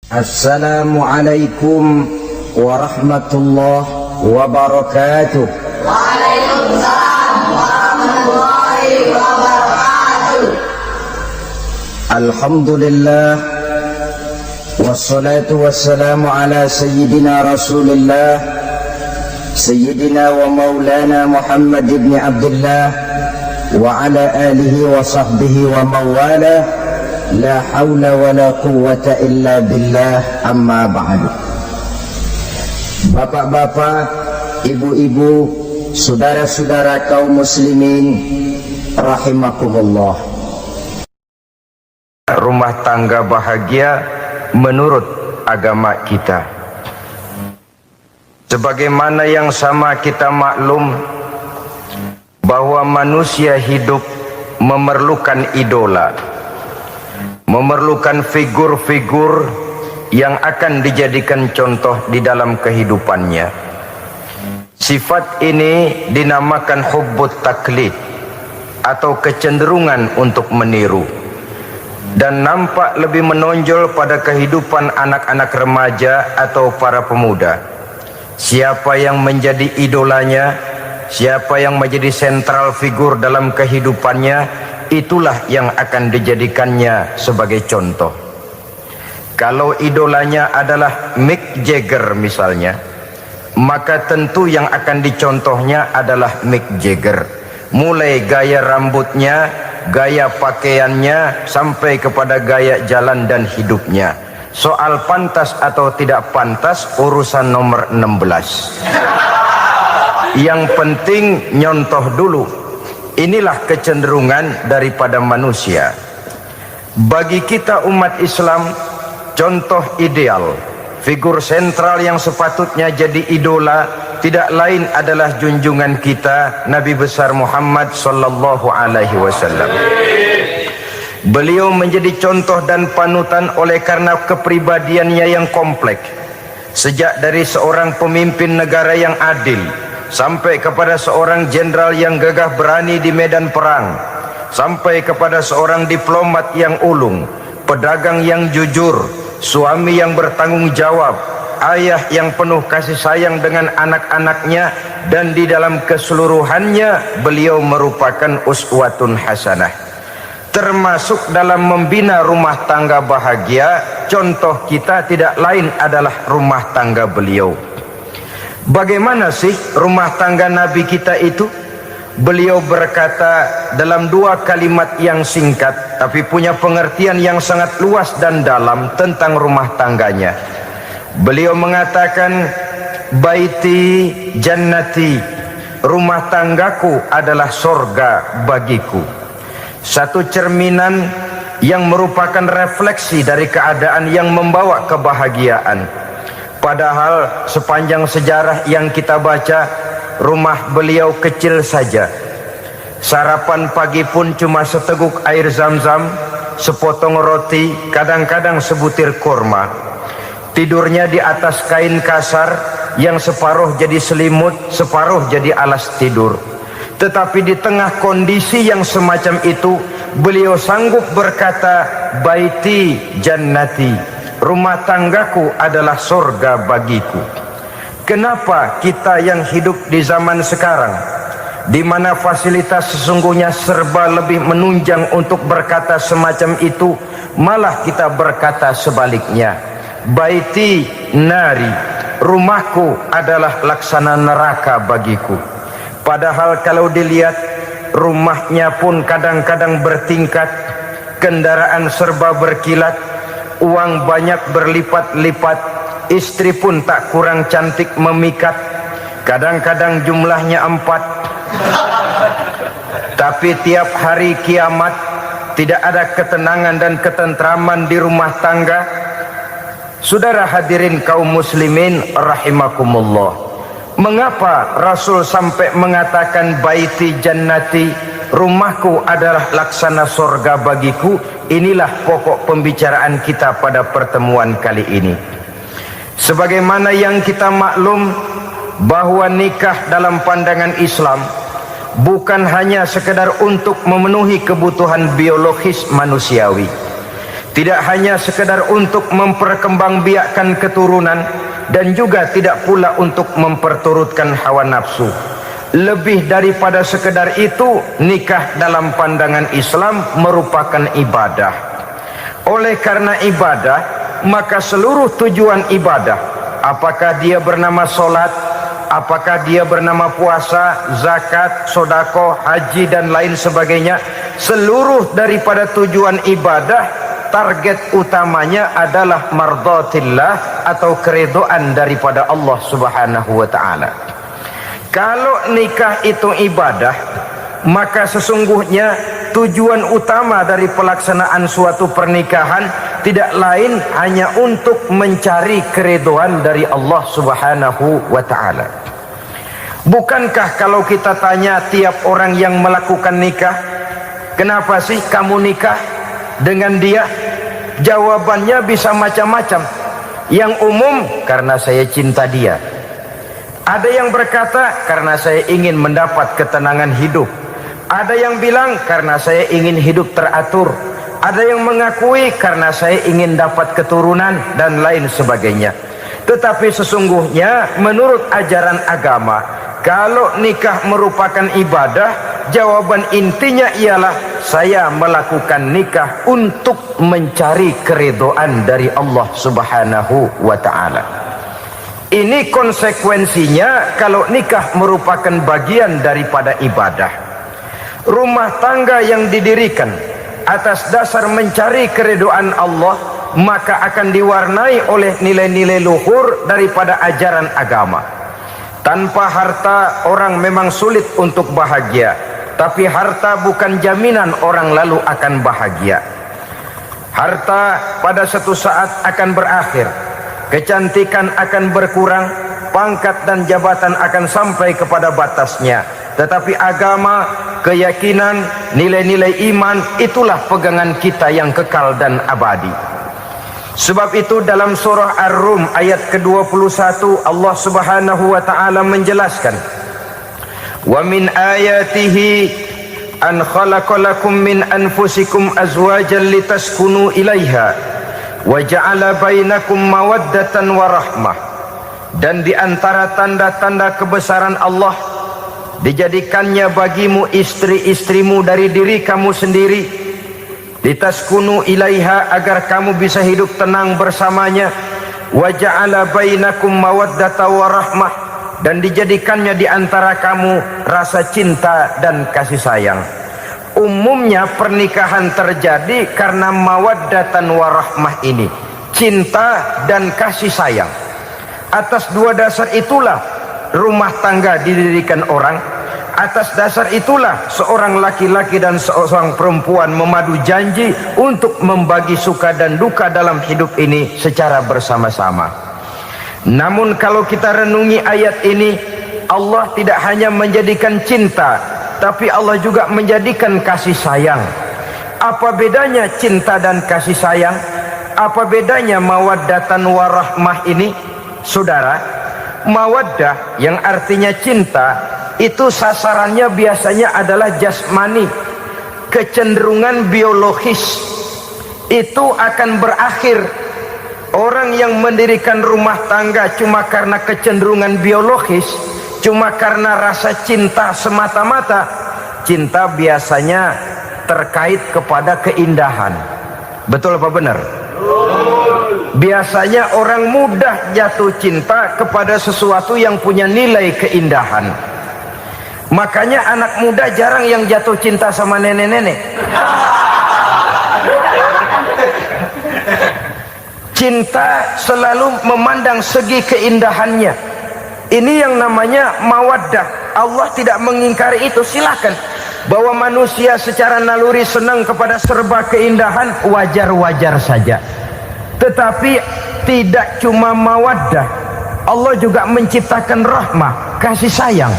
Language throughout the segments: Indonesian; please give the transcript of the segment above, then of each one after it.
Assalamualaikum warahmatullahi wabarakatuh. Waalaikumsalam warahmatullahi wabarakatuh. Alhamdulillah wassalatu wassalamu ala sayyidina Rasulillah sayyidina wa maulana Muhammad ibn Abdullah wa ala alihi wa sahbihi wa mawala. La hawla wa la quwwata illa billah, amma ba'du. Bapak-bapak, ibu-ibu, saudara-saudara kaum muslimin rahimakumullah. Rumah tangga bahagia menurut agama kita. Sebagaimana yang sama kita maklum bahwa manusia hidup memerlukan idola, memerlukan figur-figur yang akan dijadikan contoh di dalam kehidupannya. Sifat ini dinamakan hubbut taklid atau kecenderungan untuk meniru, dan nampak lebih menonjol pada kehidupan anak-anak remaja atau para pemuda. Siapa yang menjadi idolanya, siapa yang menjadi sentral figur dalam kehidupannya, itulah yang akan dijadikannya sebagai contoh. Kalau idolanya adalah Mick Jagger misalnya, maka tentu yang akan dicontohnya adalah Mick Jagger. Mulai gaya rambutnya, gaya pakaiannya, sampai kepada gaya jalan dan hidupnya. Soal pantas atau tidak pantas urusan nomor 16. Yang penting nyontoh dulu. Inilah kecenderungan daripada manusia. Bagi kita umat Islam, contoh ideal, figur sentral yang sepatutnya jadi idola tidak lain adalah junjungan kita Nabi besar Muhammad sallallahu alaihi wasallam. Beliau menjadi contoh dan panutan oleh karena kepribadiannya yang kompleks. Sejak dari seorang pemimpin negara yang adil, sampai kepada seorang jenderal yang gagah berani di medan perang, sampai kepada seorang diplomat yang ulung, pedagang yang jujur, suami yang bertanggung jawab, ayah yang penuh kasih sayang dengan anak-anaknya, dan di dalam keseluruhannya beliau merupakan uswatun hasanah. Termasuk dalam membina rumah tangga bahagia, contoh kita tidak lain adalah rumah tangga beliau. Bagaimana sih rumah tangga Nabi kita itu? Beliau berkata dalam dua kalimat yang singkat tapi punya pengertian yang sangat luas dan dalam tentang rumah tangganya. Beliau mengatakan, baiti jannati, rumah tanggaku adalah sorga bagiku. Satu cerminan yang merupakan refleksi dari keadaan yang membawa kebahagiaan. Padahal sepanjang sejarah yang kita baca, rumah beliau kecil saja. Sarapan pagi pun cuma seteguk air zam-zam, sepotong roti, kadang-kadang sebutir kurma. Tidurnya di atas kain kasar yang separuh jadi selimut, separuh jadi alas tidur. Tetapi di tengah kondisi yang semacam itu, beliau sanggup berkata, baiti jannati, rumah tanggaku adalah surga bagiku. Kenapa kita yang hidup di zaman sekarang, di mana fasilitas sesungguhnya serba lebih menunjang untuk berkata semacam itu, malah kita berkata sebaliknya, baiti nari, rumahku adalah laksana neraka bagiku. Padahal kalau dilihat, rumahnya pun kadang-kadang bertingkat, kendaraan serba berkilat, uang banyak berlipat-lipat, istri pun tak kurang cantik memikat, kadang-kadang jumlahnya 4. Tapi tiap hari kiamat tidak ada ketenangan dan ketentraman di rumah tangga. Saudara hadirin kaum muslimin rahimakumullah, mengapa Rasul sampai mengatakan baiti jannati, rumahku adalah laksana sorga bagiku? Inilah pokok pembicaraan kita pada pertemuan kali ini. Sebagaimana yang kita maklum bahwa nikah dalam pandangan Islam bukan hanya sekedar untuk memenuhi kebutuhan biologis manusiawi, Tidak hanya sekedar untuk memperkembangbiakkan keturunan, dan juga tidak pula untuk memperturutkan hawa nafsu. Lebih daripada sekedar itu, nikah dalam pandangan Islam merupakan ibadah. Oleh karena ibadah, maka seluruh tujuan ibadah, apakah dia bernama solat, apakah dia bernama puasa, zakat, sodako, haji dan lain sebagainya, seluruh daripada tujuan ibadah, target utamanya adalah mardhatillah atau keridhaan daripada Allah Subhanahu wa taala. Kalau nikah itu ibadah, maka sesungguhnya tujuan utama dari pelaksanaan suatu pernikahan tidak lain hanya untuk mencari keridhaan dari Allah Subhanahu wa taala. Bukankah kalau kita tanya tiap orang yang melakukan nikah, kenapa sih kamu nikah dengan dia? Jawabannya bisa macam-macam. Yang umum, karena saya cinta dia. Ada yang berkata, karena saya ingin mendapat ketenangan hidup. Ada yang bilang, karena saya ingin hidup teratur. Ada yang mengakui, karena saya ingin dapat keturunan dan lain sebagainya. Tetapi sesungguhnya menurut ajaran agama, kalau nikah merupakan ibadah, jawaban intinya ialah saya melakukan nikah untuk mencari keridhaan dari Allah Subhanahu wa taala. Ini konsekuensinya kalau nikah merupakan bagian daripada ibadah. Rumah tangga yang didirikan atas dasar mencari keridhaan Allah, maka akan diwarnai oleh nilai-nilai luhur daripada ajaran agama. Tanpa harta orang memang sulit untuk bahagia, tapi harta bukan jaminan orang lalu akan bahagia. Harta pada suatu saat akan berakhir, kecantikan akan berkurang, pangkat dan jabatan akan sampai kepada batasnya. Tetapi agama, keyakinan, nilai-nilai iman, itulah pegangan kita yang kekal dan abadi. Sebab itu dalam surah Ar-Rum ayat ke-21 Allah Subhanahu wa taala menjelaskan, "Wa min ayatihi an khalaqalakum min anfusikum azwajan litaskunu ilaiha wa ja'ala bainakum mawaddatan wa rahmah." Dan di antara tanda-tanda kebesaran Allah, dijadikannya bagimu istri-istrimu dari diri kamu sendiri, litaskunu ilaiha, agar kamu bisa hidup tenang bersamanya, wa ja'ala bainakum mawaddata wa rahmah, dan dijadikannya di antara kamu rasa cinta dan kasih sayang. Umumnya pernikahan terjadi karena mawaddatan wa rahmah ini, cinta dan kasih sayang. Atas dua dasar itulah rumah tangga didirikan orang. Atas dasar itulah seorang laki-laki dan seorang perempuan memadu janji untuk membagi suka dan duka dalam hidup ini secara bersama-sama. Namun kalau kita renungi ayat ini, Allah tidak hanya menjadikan cinta, tapi Allah juga menjadikan kasih sayang. Apa bedanya cinta dan kasih sayang? Apa bedanya mawaddatan warahmah ini? Saudara, mawaddah yang artinya cinta, itu sasarannya biasanya adalah jasmani, kecenderungan biologis. Itu akan berakhir. Orang yang mendirikan rumah tangga cuma karena kecenderungan biologis, cuma karena rasa cinta semata-mata, cinta biasanya terkait kepada keindahan. Betul apa benar? Biasanya orang mudah jatuh cinta kepada sesuatu yang punya nilai keindahan. Makanya anak muda jarang yang jatuh cinta sama nenek-nenek. Cinta selalu memandang segi keindahannya. Ini yang namanya mawaddah. Allah tidak mengingkari itu, silakan. Bahwa manusia secara naluri senang kepada serba keindahan, wajar-wajar saja. Tetapi tidak cuma mawaddah, Allah juga menciptakan rahmah, kasih sayang.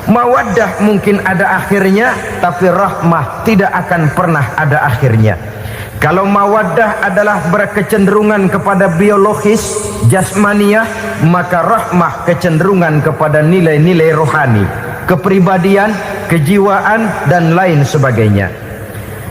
Mawaddah mungkin ada akhirnya, tapi rahmah tidak akan pernah ada akhirnya. Kalau mawaddah adalah berkecenderungan kepada biologis, jasmaniah, maka rahmah kecenderungan kepada nilai-nilai rohani, kepribadian, kejiwaan, dan lain sebagainya.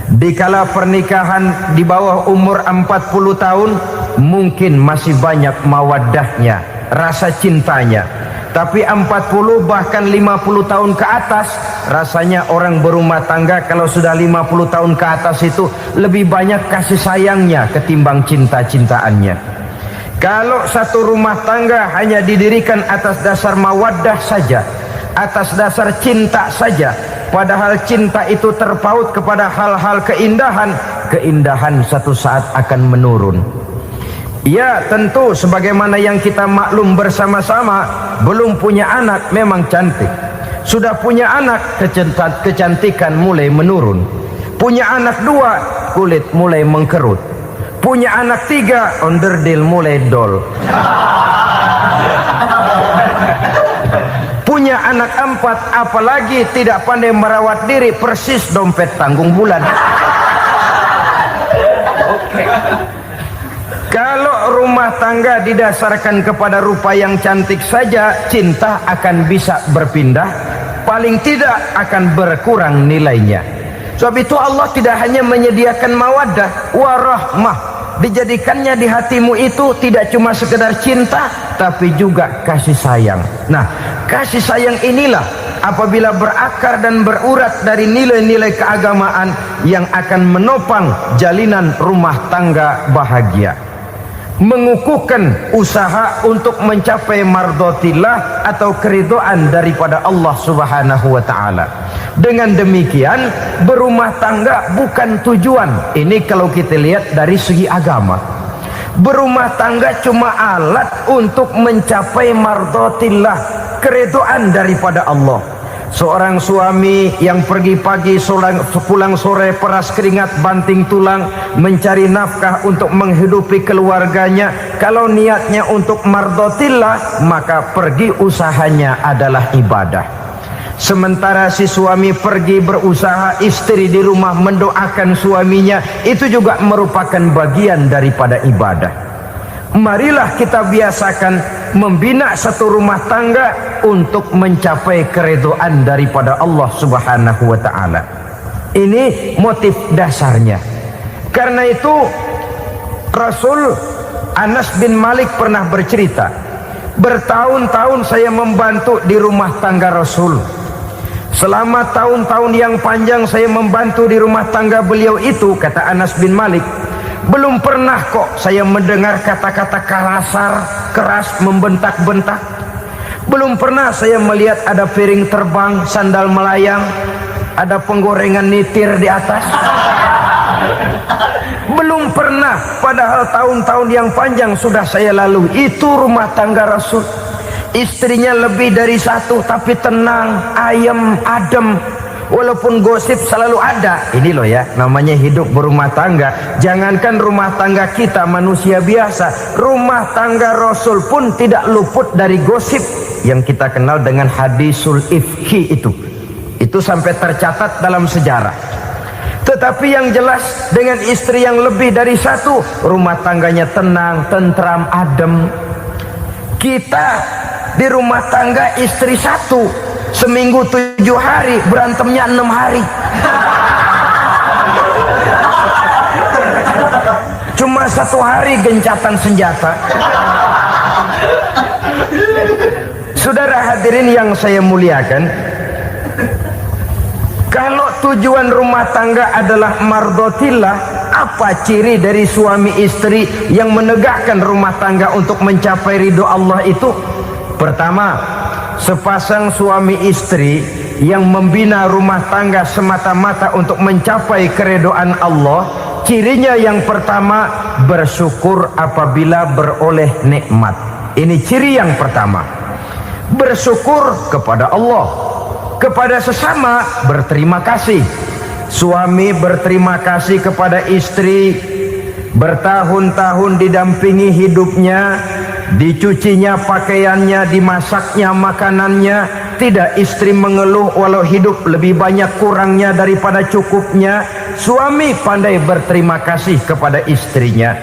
Dikala pernikahan di bawah umur 40 tahun mungkin masih banyak mawaddahnya, rasa cintanya. Tapi 40 bahkan 50 tahun ke atas, rasanya orang berumah tangga kalau sudah 50 tahun ke atas itu lebih banyak kasih sayangnya ketimbang cinta-cintaannya. Kalau satu rumah tangga hanya didirikan atas dasar mawaddah saja, atas dasar cinta saja, padahal cinta itu terpaut kepada hal-hal keindahan, keindahan satu saat akan menurun. Ya tentu sebagaimana yang kita maklum bersama-sama, belum punya anak memang cantik. Sudah punya anak, kecantikan mulai menurun. Punya anak 2, kulit mulai mengkerut. Punya anak 3, onderdil mulai dol. Punya anak 4, apalagi tidak pandai merawat diri, persis dompet tanggung bulan. Kalau rumah tangga didasarkan kepada rupa yang cantik saja, cinta akan bisa berpindah, paling tidak akan berkurang nilainya. Sebab itu Allah tidak hanya menyediakan mawaddah warahmah, dijadikannya di hatimu itu tidak cuma sekedar cinta, tapi juga kasih sayang. Nah, kasih sayang inilah apabila berakar dan berurat dari nilai-nilai keagamaan yang akan menopang jalinan rumah tangga bahagia, mengukuhkan usaha untuk mencapai mardotillah atau keridhaan daripada Allah Subhanahu wa ta'ala. Dengan demikian berumah tangga bukan tujuan. Ini kalau kita lihat dari segi agama. Berumah tangga cuma alat untuk mencapai mardotillah, keridhaan daripada Allah. Seorang suami yang pergi pagi pulang sore peras keringat banting tulang mencari nafkah untuk menghidupi keluarganya, kalau niatnya untuk mardotillah maka pergi usahanya adalah ibadah. Sementara si suami pergi berusaha, istri di rumah mendoakan suaminya, itu juga merupakan bagian daripada ibadah. Marilah kita biasakan membina satu rumah tangga untuk mencapai keridhaan daripada Allah Subhanahu wa ta'ala. Ini motif dasarnya. Karena itu Rasul Anas bin Malik pernah bercerita, bertahun-tahun saya membantu di rumah tangga Rasul. Selama tahun-tahun yang panjang saya membantu di rumah tangga beliau itu, kata Anas bin Malik, belum pernah kok saya mendengar kata-kata kasar, keras, membentak-bentak. Belum pernah saya melihat ada piring terbang, sandal melayang, ada penggorengan nitir di atas. Belum pernah, padahal tahun-tahun yang panjang sudah saya lalui. Itu rumah tangga Rasul. Istrinya lebih dari 1, tapi tenang, ayem, adem. Walaupun gosip selalu ada. Ini loh ya, namanya hidup berumah tangga. Jangankan rumah tangga kita manusia biasa, rumah tangga Rasul pun tidak luput dari gosip yang kita kenal dengan hadisul ifki itu. Itu sampai tercatat dalam sejarah. Tetapi yang jelas dengan istri yang lebih dari 1, rumah tangganya tenang, tentram, adem. Kita di rumah tangga istri 1, seminggu 7 hari, berantemnya 6 hari. Cuma 1 hari gencatan senjata. Saudara hadirin yang saya muliakan, kalau tujuan rumah tangga adalah mardotillah, apa ciri dari suami istri yang menegakkan rumah tangga untuk mencapai ridho Allah itu? Pertama, sepasang suami istri yang membina rumah tangga semata-mata untuk mencapai keridhaan Allah, cirinya yang pertama, bersyukur apabila beroleh nikmat. Ini ciri yang pertama. Bersyukur kepada Allah, kepada sesama berterima kasih. Suami berterima kasih kepada istri, bertahun-tahun didampingi hidupnya, dicucinya pakaiannya, dimasaknya makanannya. Tidak istri mengeluh walau hidup lebih banyak kurangnya daripada cukupnya. Suami pandai berterima kasih kepada istrinya.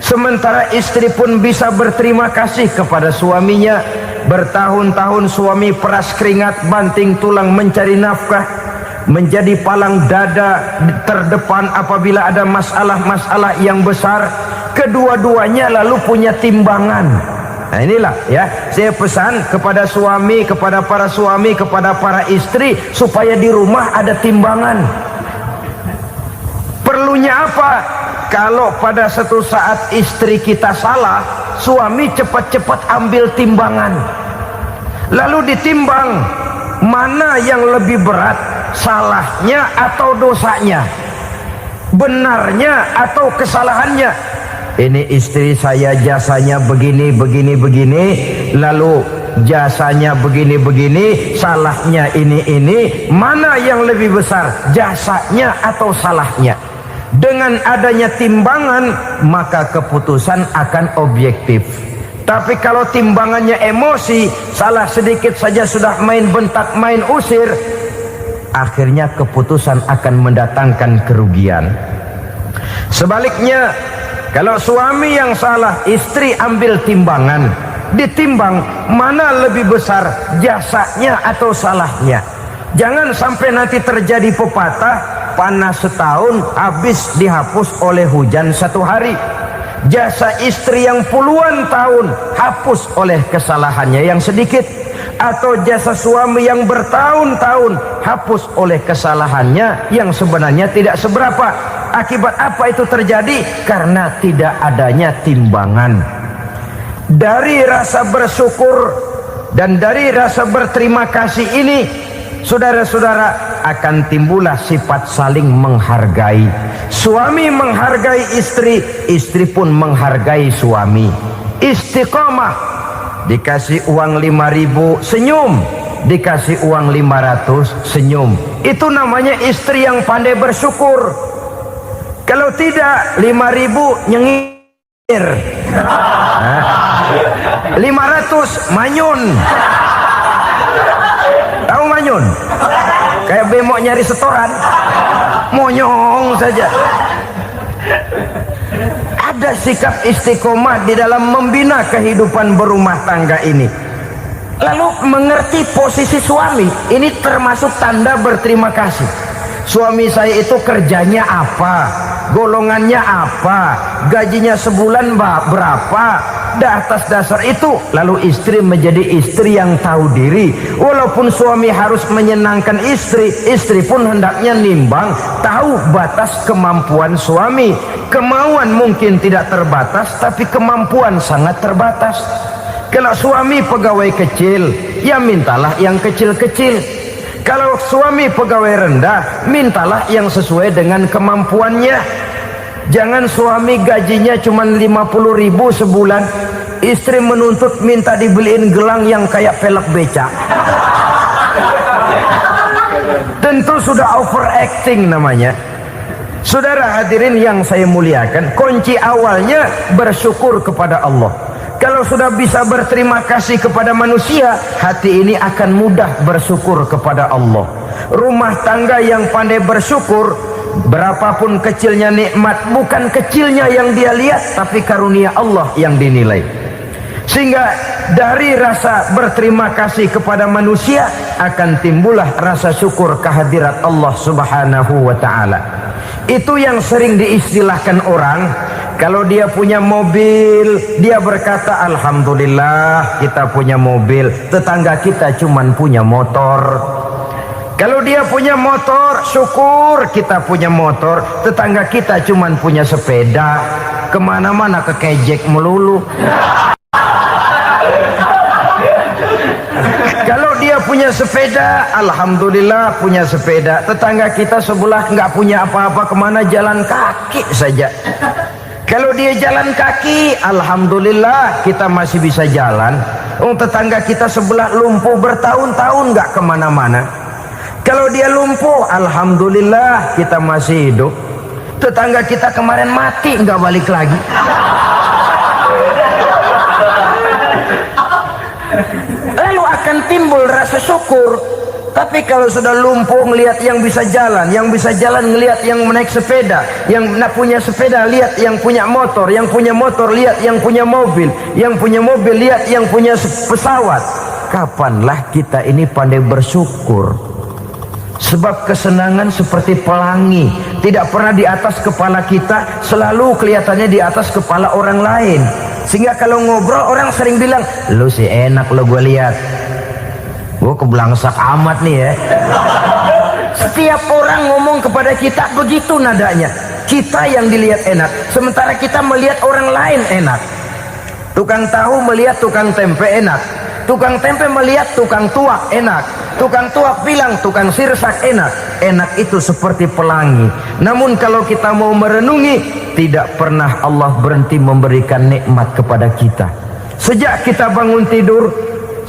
Sementara istri pun bisa berterima kasih kepada suaminya. Bertahun-tahun suami peras keringat, banting tulang mencari nafkah. menjadi palang dada terdepan apabila ada masalah-masalah yang besar. Kedua-duanya lalu punya timbangan. Nah inilah ya, saya pesan kepada suami, kepada para suami, kepada para istri, supaya di rumah ada timbangan. Perlunya apa? Kalau pada satu saat istri kita salah, suami cepat-cepat ambil timbangan, lalu ditimbang mana yang lebih berat, salahnya atau dosanya, benarnya atau kesalahannya. Ini istri saya jasanya begini, lalu jasanya begini, salahnya ini, mana yang lebih besar, jasanya atau salahnya? Dengan adanya timbangan, maka keputusan akan objektif. Tapi kalau timbangannya emosi, salah sedikit saja sudah main bentak, main usir, akhirnya keputusan akan mendatangkan kerugian. Sebaliknya, kalau suami yang salah, istri ambil timbangan, ditimbang mana lebih besar, jasanya atau salahnya. Jangan sampai nanti terjadi pepatah, panas setahun habis dihapus oleh hujan satu hari. Jasa istri yang puluhan tahun hapus oleh kesalahannya yang sedikit, atau jasa suami yang bertahun-tahun hapus oleh kesalahannya yang sebenarnya tidak seberapa. Akibat apa itu terjadi? Karena tidak adanya timbangan. Dari rasa bersyukur dan dari rasa berterima kasih ini, saudara-saudara, akan timbullah sifat saling menghargai. Suami menghargai istri, istri pun menghargai suami. Istiqomah, dikasih uang 5.000 senyum, dikasih uang 500 senyum. Itu namanya istri yang pandai bersyukur. Kalau tidak, 5.000 nyengir, 500 manyun. Tahu manyun? Kayak bemok nyari setoran, monyong saja. Ada sikap istiqomah di dalam membina kehidupan berumah tangga ini. Lalu mengerti posisi suami, ini termasuk tanda berterima kasih. Suami saya itu kerjanya apa, golongannya apa, gajinya sebulan berapa. Atas dasar itu, lalu istri menjadi istri yang tahu diri. Walaupun suami harus menyenangkan istri, istri pun hendaknya nimbang, tahu batas kemampuan suami. Kemauan mungkin tidak terbatas, tapi kemampuan sangat terbatas. Kalau suami pegawai kecil, ya mintalah yang kecil-kecil. Kalau suami pegawai rendah, mintalah yang sesuai dengan kemampuannya. Jangan suami gajinya cuma 50.000 sebulan, istri menuntut minta dibeliin gelang yang kayak pelek becak. Tentu sudah overacting namanya. Saudara hadirin yang saya muliakan, kunci awalnya bersyukur kepada Allah. Kalau sudah bisa berterima kasih kepada manusia, hati ini akan mudah bersyukur kepada Allah. Rumah tangga yang pandai bersyukur, berapapun kecilnya nikmat, bukan kecilnya yang dia lihat, tapi karunia Allah yang dinilai. Sehingga dari rasa berterima kasih kepada manusia akan timbullah rasa syukur kehadirat Allah Subhanahu wa ta'ala. Itu yang sering diistilahkan orang, kalau dia punya mobil, dia berkata alhamdulillah kita punya mobil, tetangga kita cuman punya motor. Kalau dia punya motor, syukur kita punya motor, tetangga kita cuman punya sepeda, kemana-mana kekejek melulu. Kalau dia punya sepeda, alhamdulillah punya sepeda, tetangga kita sebelah nggak punya apa-apa, kemana jalan kaki saja. Kalau dia jalan kaki, alhamdulillah kita masih bisa jalan. Tetangga kita sebelah lumpuh bertahun-tahun nggak kemana-mana. Kalau dia lumpuh, alhamdulillah kita masih hidup. Tetangga kita kemarin mati nggak balik lagi. Lalu akan timbul rasa syukur. Tapi kalau sudah lumpuh ngelihat yang bisa jalan ngelihat yang naik sepeda, yang punya sepeda lihat yang punya motor lihat yang punya mobil lihat yang punya pesawat. Kapanlah kita ini pandai bersyukur? Sebab kesenangan seperti pelangi, tidak pernah di atas kepala kita, selalu kelihatannya di atas kepala orang lain. Sehingga kalau ngobrol orang sering bilang, lu sih enak lo gue lihat, gue keblangsak amat nih ya. Setiap orang ngomong kepada kita begitu nadanya. Kita yang dilihat enak, sementara kita melihat orang lain enak. Tukang tahu melihat tukang tempe enak, tukang tempe melihat tukang tuak enak, tukang tuak bilang tukang sirsak enak. Enak itu seperti pelangi. Namun kalau kita mau merenungi, tidak pernah Allah berhenti memberikan nikmat kepada kita. Sejak kita bangun tidur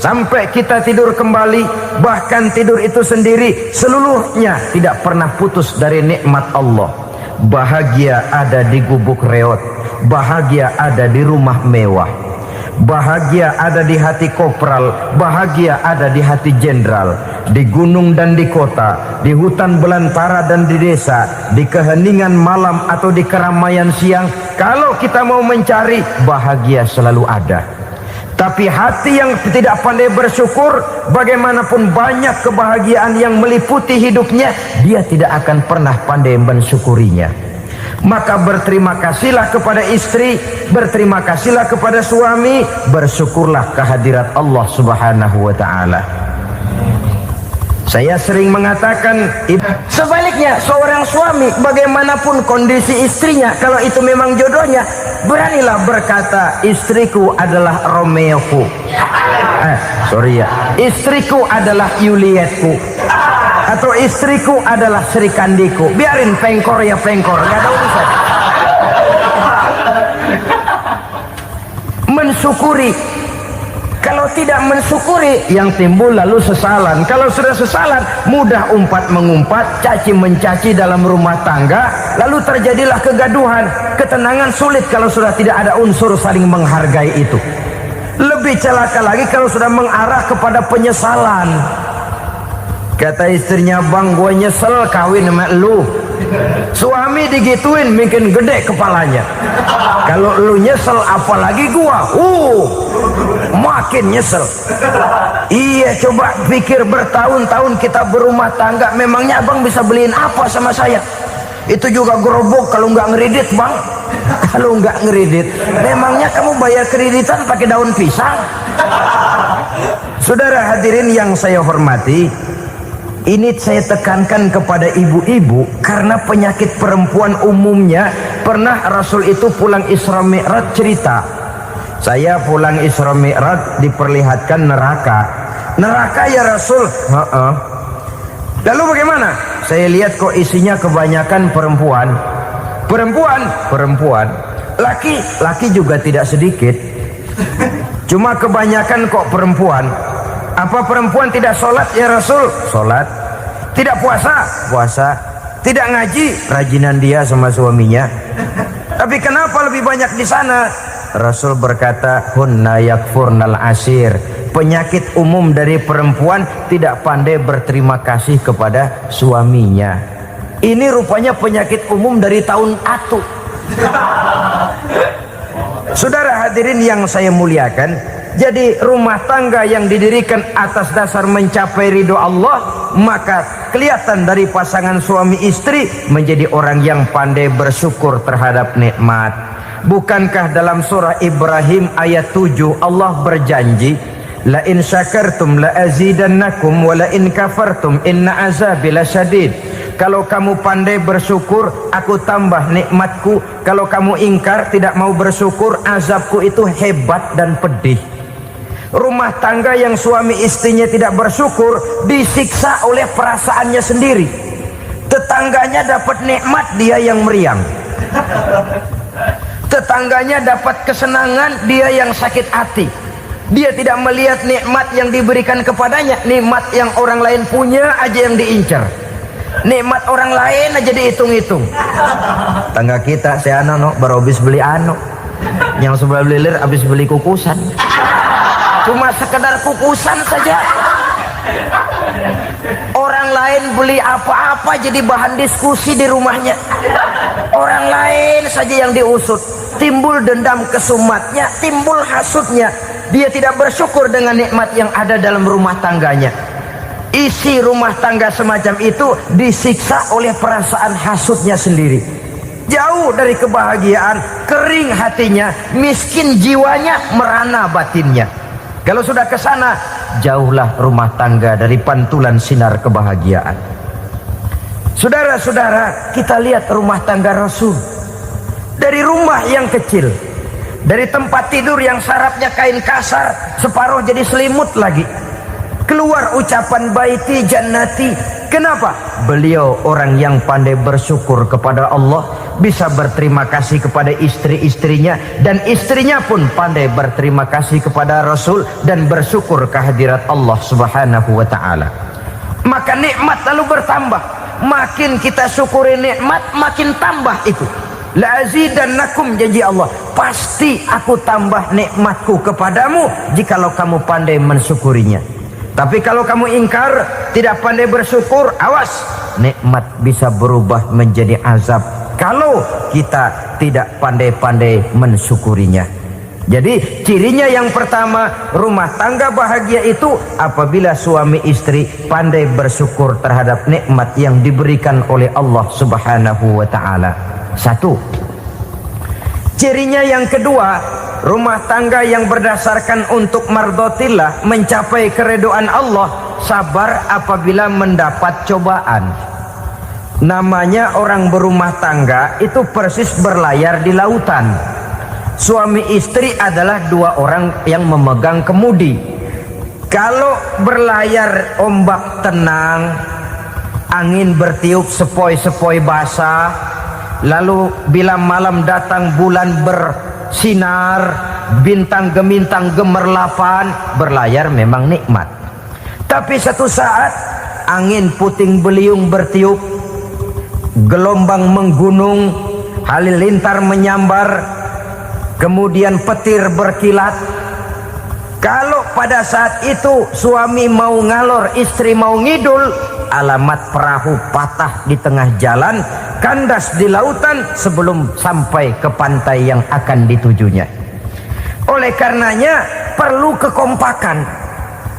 sampai kita tidur kembali, bahkan tidur itu sendiri, seluruhnya tidak pernah putus dari nikmat Allah. Bahagia ada di gubuk reot, bahagia ada di rumah mewah, bahagia ada di hati kopral, bahagia ada di hati jenderal, di gunung dan di kota, di hutan belantara dan di desa, di keheningan malam atau di keramaian siang. Kalau kita mau mencari, bahagia selalu ada. Tapi hati yang tidak pandai bersyukur, bagaimanapun banyak kebahagiaan yang meliputi hidupnya, dia tidak akan pernah pandai mensyukurinya. Maka berterima kasihlah kepada istri, berterima kasihlah kepada suami, bersyukurlah kehadirat Allah Subhanahu wa ta'ala. Saya sering mengatakan, sebaliknya seorang suami bagaimanapun kondisi istrinya, kalau itu memang jodohnya, beranilah berkata, istriku adalah Romeoku, istriku adalah Julietku, atau istriku adalah Sri Kandiku. Biarin pengkor ya pengkor, gak ada urusan. Mensyukuri. Kalau tidak mensyukuri, yang timbul lalu sesalan. Kalau sudah sesalan, mudah umpat mengumpat, caci mencaci dalam rumah tangga, lalu terjadilah kegaduhan. Ketenangan sulit kalau sudah tidak ada unsur saling menghargai itu. Lebih celaka lagi kalau sudah mengarah kepada penyesalan. Kata istrinya, bang gue nyesel kawin sama lu. Suami digituin mungkin gede kepalanya. Kalau lu nyesel apalagi gua, makin nyesel. Iya, coba pikir bertahun-tahun kita berumah tangga, memangnya abang bisa beliin apa sama saya? Itu juga gerobok kalau nggak ngeridit bang. Kalau nggak ngeridit, memangnya kamu bayar kreditan pakai daun pisang? Saudara hadirin yang saya hormati, ini saya tekankan kepada ibu-ibu karena penyakit perempuan umumnya. Pernah Rasul itu pulang Isra Mi'raj cerita, saya pulang Isra Mi'raj diperlihatkan neraka. Neraka ya Rasul? Lalu bagaimana? Saya lihat kok isinya kebanyakan perempuan. Perempuan. Laki juga tidak sedikit. Cuma kebanyakan kok perempuan. Apa perempuan tidak sholat ya Rasul? Sholat. Tidak puasa? Puasa. Tidak ngaji? Rajinan dia sama suaminya. Tapi kenapa lebih banyak di sana? Rasul berkata, hunna yakfurnal asir. Penyakit umum dari perempuan tidak pandai berterima kasih kepada suaminya. Ini rupanya penyakit umum dari tahun atu. Saudara hadirin yang saya muliakan, jadi rumah tangga yang didirikan atas dasar mencapai ridho Allah, maka kelihatan dari pasangan suami istri menjadi orang yang pandai bersyukur terhadap nikmat. Bukankah dalam surah Ibrahim ayat 7 Allah berjanji, la in syakartum la azidannakum wa la in kafartum inna azabi lasyadid. Kalau kamu pandai bersyukur, aku tambah nikmatku. Kalau kamu ingkar, tidak mau bersyukur, azabku itu hebat dan pedih. Rumah tangga yang suami istrinya tidak bersyukur disiksa oleh perasaannya sendiri. Tetangganya dapat nikmat, dia yang meriang. Tetangganya dapat kesenangan, dia yang sakit hati. Dia tidak melihat nikmat yang diberikan kepadanya. Nikmat yang orang lain punya aja yang diincar. Nikmat orang lain aja dihitung-hitung. Tangga kita, si Ano baru habis beli yang sebelah belilir habis beli kukusan. Cuma sekedar kukusan saja. Orang lain beli apa-apa jadi bahan diskusi di rumahnya. Orang lain saja yang diusut. Timbul dendam kesumatnya, timbul hasutnya. Dia tidak bersyukur dengan nikmat yang ada dalam rumah tangganya. isi rumah tangga semacam itu disiksa oleh perasaan hasutnya sendiri. Jauh dari kebahagiaan, kering hatinya, miskin jiwanya, merana batinnya. Kalau sudah ke sana, jauhlah rumah tangga dari pantulan sinar kebahagiaan. Saudara-saudara, kita lihat rumah tangga Rasul. Dari rumah yang kecil, dari tempat tidur yang sarapnya kain kasar, separuh jadi selimut lagi, keluar ucapan baiti jannati. Kenapa? Beliau orang yang pandai bersyukur kepada Allah, bisa berterima kasih kepada istri-istrinya, dan istrinya pun pandai berterima kasih kepada Rasul dan bersyukur kehadirat Allah Subhanahu wa taala. Maka nikmat lalu bertambah. Makin kita syukuri nikmat, makin tambah itu. La azidannakum, janji Allah, pasti aku tambah nikmatku kepadamu jikalau kamu pandai mensyukurinya. Tapi kalau kamu ingkar, tidak pandai bersyukur, awas, nikmat bisa berubah menjadi azab kalau kita tidak pandai-pandai mensyukurinya. Jadi cirinya yang pertama, rumah tangga bahagia itu apabila suami istri pandai bersyukur terhadap nikmat yang diberikan oleh Allah Subhanahu wa taala. Satu. Cirinya yang kedua, rumah tangga yang berdasarkan untuk mardhatillah, mencapai keridhaan Allah, sabar apabila mendapat cobaan. Namanya orang berumah tangga itu persis berlayar di lautan. Suami istri adalah dua orang yang memegang kemudi. Kalau berlayar ombak tenang, angin bertiup sepoi-sepoi basah, lalu bila malam datang bulan bersinar, bintang gemintang gemerlapan, berlayar memang nikmat. Tapi satu saat angin puting beliung bertiup, gelombang menggunung, halilintar menyambar, kemudian petir berkilat. Kalau pada saat itu suami mau ngalor, istri mau ngidul, alamat perahu patah di tengah jalan, kandas di lautan sebelum sampai ke pantai yang akan ditujunya. Oleh karenanya perlu kekompakan.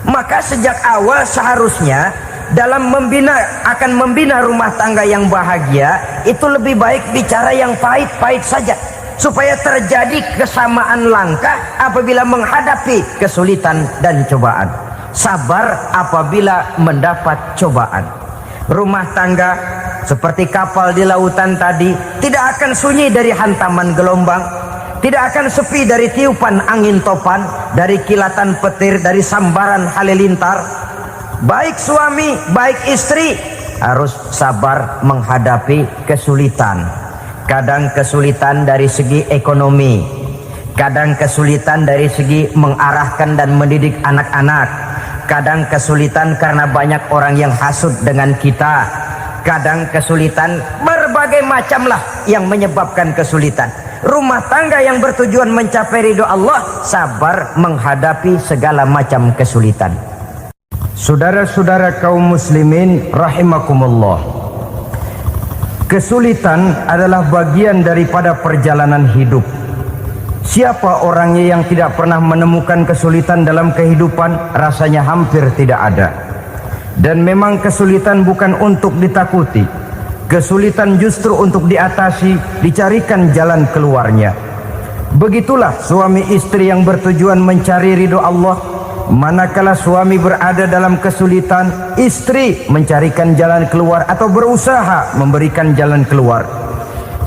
Maka sejak awal seharusnya dalam akan membina rumah tangga yang bahagia itu lebih baik bicara yang pahit-pahit saja, supaya terjadi kesamaan langkah apabila menghadapi kesulitan dan cobaan. Sabar apabila mendapat cobaan. Rumah tangga seperti kapal di lautan tadi tidak akan sunyi dari hantaman gelombang, tidak akan sepi dari tiupan angin topan, dari kilatan petir, dari sambaran halilintar. Baik suami, baik istri harus sabar menghadapi kesulitan. Kadang kesulitan dari segi ekonomi, kadang kesulitan dari segi mengarahkan dan mendidik anak-anak, kadang kesulitan karena banyak orang yang hasut dengan kita, kadang kesulitan berbagai macam lah yang menyebabkan kesulitan. Rumah tangga yang bertujuan mencapai ridho Allah sabar menghadapi segala macam kesulitan. Saudara-saudara kaum muslimin rahimakumullah, kesulitan adalah bagian daripada perjalanan hidup. Siapa orangnya yang tidak pernah menemukan kesulitan dalam kehidupan? Rasanya hampir tidak ada. Dan memang kesulitan bukan untuk ditakuti. Kesulitan justru untuk diatasi, dicarikan jalan keluarnya. Begitulah suami istri yang bertujuan mencari ridho Allah. Manakala suami berada dalam kesulitan, istri mencarikan jalan keluar atau berusaha memberikan jalan keluar.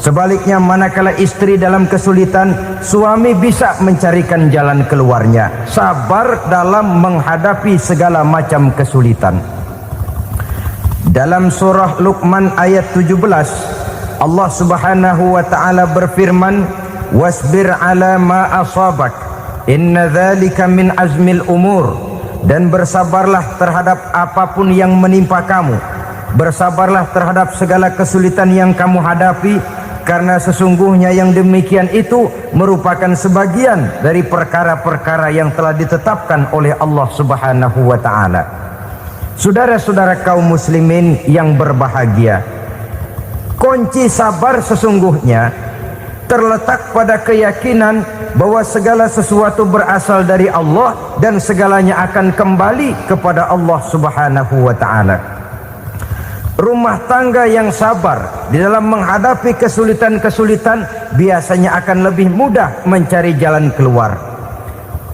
Sebaliknya, manakala istri dalam kesulitan, suami bisa mencarikan jalan keluarnya. Sabar dalam menghadapi segala macam kesulitan. Dalam surah Luqman ayat 17, Allah Subhanahu wa taala berfirman, "Wasbir 'ala ma asabak, inna dzalika min azmil umur." Dan bersabarlah terhadap apapun yang menimpa kamu. Bersabarlah terhadap segala kesulitan yang kamu hadapi, karena sesungguhnya yang demikian itu merupakan sebagian dari perkara-perkara yang telah ditetapkan oleh Allah Subhanahu wa taala. Saudara-saudara kaum muslimin yang berbahagia, kunci sabar sesungguhnya terletak pada keyakinan bahwa segala sesuatu berasal dari Allah dan segalanya akan kembali kepada Allah Subhanahu wa taala. Rumah tangga yang sabar di dalam menghadapi kesulitan-kesulitan biasanya akan lebih mudah mencari jalan keluar.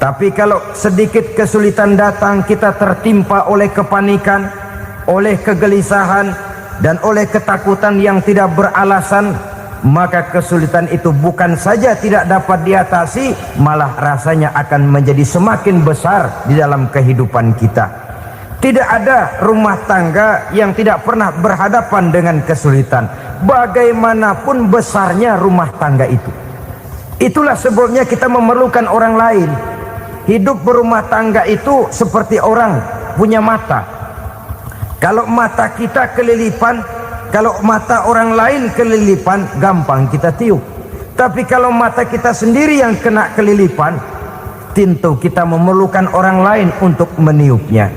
Tapi kalau sedikit kesulitan datang, kita tertimpa oleh kepanikan, oleh kegelisahan, dan oleh ketakutan yang tidak beralasan, maka kesulitan itu bukan saja tidak dapat diatasi, malah rasanya akan menjadi semakin besar di dalam kehidupan kita. Tidak ada rumah tangga yang tidak pernah berhadapan dengan kesulitan, bagaimanapun besarnya rumah tangga itu. Itulah sebabnya kita memerlukan orang lain. Hidup berumah tangga itu seperti orang punya mata. Kalau mata kita kelilipan, kalau mata orang lain kelilipan, gampang kita tiup. Tapi kalau mata kita sendiri yang kena kelilipan, tentu kita memerlukan orang lain untuk meniupnya.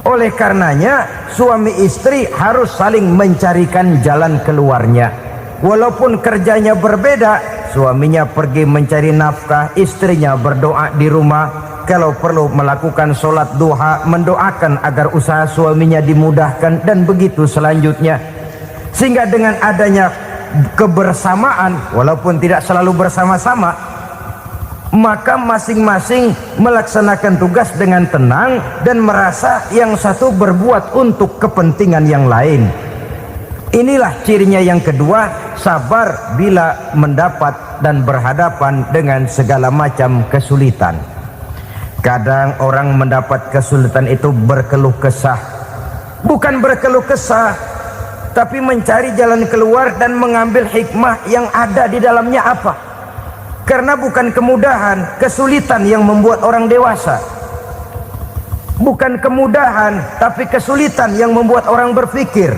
Oleh karenanya, suami istri harus saling mencarikan jalan keluarnya. Walaupun kerjanya berbeda, suaminya pergi mencari nafkah, istrinya berdoa di rumah. Kalau perlu melakukan sholat duha, mendoakan agar usaha suaminya dimudahkan, dan begitu selanjutnya. Sehingga dengan adanya kebersamaan, walaupun tidak selalu bersama-sama, maka masing-masing melaksanakan tugas dengan tenang dan merasa yang satu berbuat untuk kepentingan yang lain. Inilah cirinya yang kedua, sabar bila mendapat dan berhadapan dengan segala macam kesulitan. Kadang orang mendapat kesulitan itu berkeluh kesah. Bukan berkeluh kesah, tapi mencari jalan keluar dan mengambil hikmah yang ada di dalamnya apa. Karena bukan kemudahan, kesulitan yang membuat orang dewasa. Bukan kemudahan, tapi kesulitan yang membuat orang berpikir,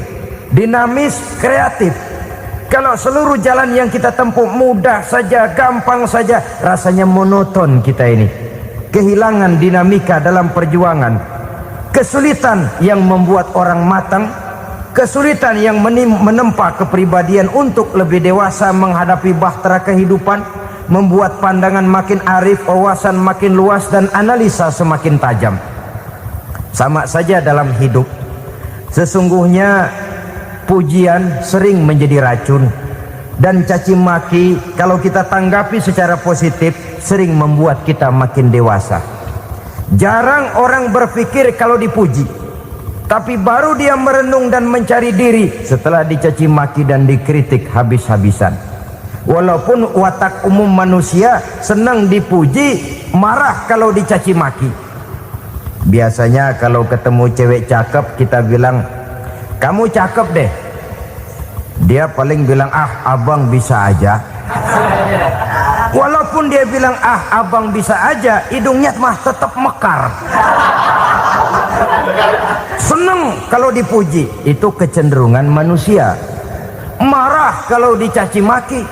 dinamis, kreatif. Kalau seluruh jalan yang kita tempuh mudah saja, gampang saja, rasanya monoton kita ini. Kehilangan dinamika dalam perjuangan. Kesulitan yang membuat orang matang, kesulitan yang menempa kepribadian untuk lebih dewasa menghadapi bahtera kehidupan, membuat pandangan makin arif, wawasan makin luas, dan analisa semakin tajam. Sama saja dalam hidup. Sesungguhnya pujian sering menjadi racun, dan caci maki kalau kita tanggapi secara positif sering membuat kita makin dewasa. Jarang orang berpikir kalau dipuji, tapi baru dia merenung dan mencari diri setelah dicaci maki dan dikritik habis-habisan. Walaupun watak umum manusia senang dipuji, marah kalau dicaci maki. Biasanya kalau ketemu cewek cakep kita bilang, kamu cakep deh. Dia paling bilang, ah abang bisa aja. Walaupun dia bilang, ah abang bisa aja, hidungnya mah tetap mekar. Senang kalau dipuji, itu kecenderungan manusia. Marah kalau dicaci maki,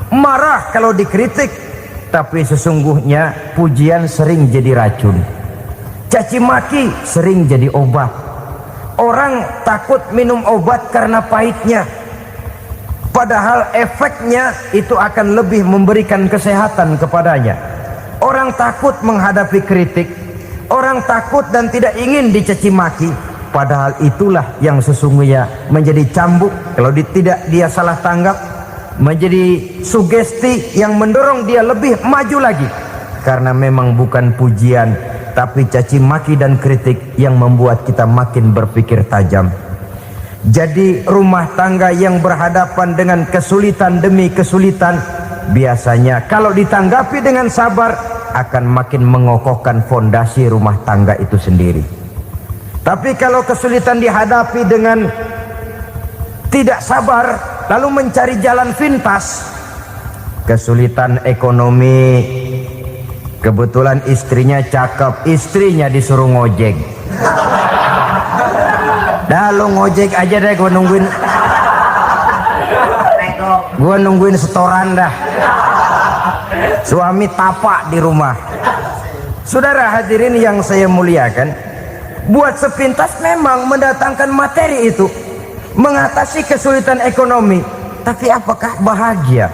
marah kalau dikritik. Tapi sesungguhnya pujian sering jadi racun, caci maki sering jadi obat. Orang takut minum obat karena pahitnya, padahal efeknya itu akan lebih memberikan kesehatan kepadanya. Orang takut menghadapi kritik, orang takut dan tidak ingin dicaci maki, padahal itulah yang sesungguhnya menjadi cambuk kalau tidak dia salah tanggap, menjadi sugesti yang mendorong dia lebih maju lagi. Karena memang bukan pujian, tapi caci maki dan kritik yang membuat kita makin berpikir tajam. Jadi rumah tangga yang berhadapan dengan kesulitan demi kesulitan, biasanya kalau ditanggapi dengan sabar akan makin mengokohkan fondasi rumah tangga itu sendiri. Tapi kalau kesulitan dihadapi dengan tidak sabar, lalu mencari jalan pintas, kesulitan ekonomi, kebetulan istrinya cakep, istrinya disuruh ngojek. Dah lu ngojek aja deh, gue nungguin setoran dah. Suami tapak di rumah. Saudara hadirin yang saya muliakan, buat sepintas memang mendatangkan materi itu, mengatasi kesulitan ekonomi. Tapi apakah bahagia?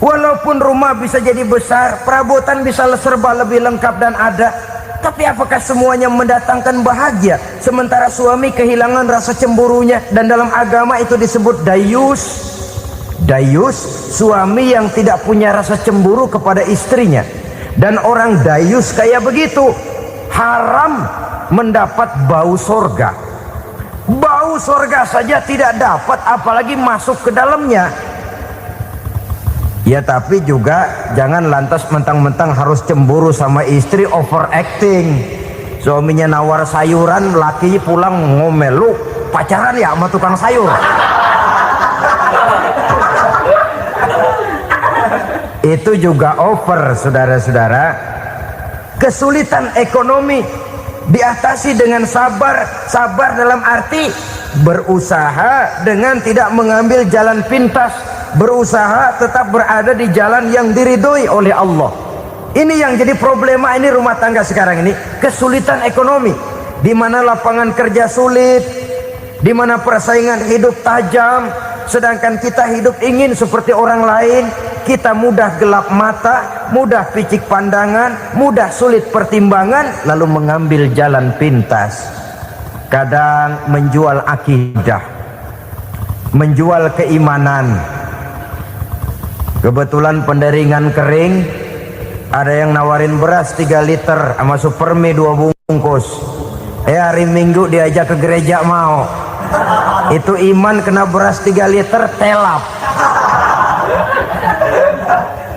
Walaupun rumah bisa jadi besar, perabotan bisa serba lebih lengkap dan ada, tapi apakah semuanya mendatangkan bahagia? Sementara suami kehilangan rasa cemburunya, dan dalam agama itu disebut dayus. Dayus, suami yang tidak punya rasa cemburu kepada istrinya. Dan orang dayus kayak begitu, haram mendapat bau sorga. Bau sorga saja tidak dapat, apalagi masuk ke dalamnya. Ya tapi juga jangan lantas mentang-mentang harus cemburu sama istri, overacting. Suaminya nawar sayuran, laki pulang ngomel, lu pacaran ya sama tukang sayur. Itu juga over, saudara-saudara. Kesulitan ekonomi diatasi dengan sabar. Sabar dalam arti berusaha dengan tidak mengambil jalan pintas, berusaha tetap berada di jalan yang diridhoi oleh Allah. Ini yang jadi problema ini rumah tangga sekarang ini, kesulitan ekonomi, di mana lapangan kerja sulit, di mana persaingan hidup tajam, sedangkan kita hidup ingin seperti orang lain. Kita mudah gelap mata, mudah picik pandangan, mudah sulit pertimbangan, lalu mengambil jalan pintas. Kadang menjual akidah, menjual keimanan. Kebetulan penderingan kering, ada yang nawarin beras 3 liter sama Supermi 2 bungkus. Hari Minggu diajak ke gereja mau. Itu iman kena beras 3 liter telap.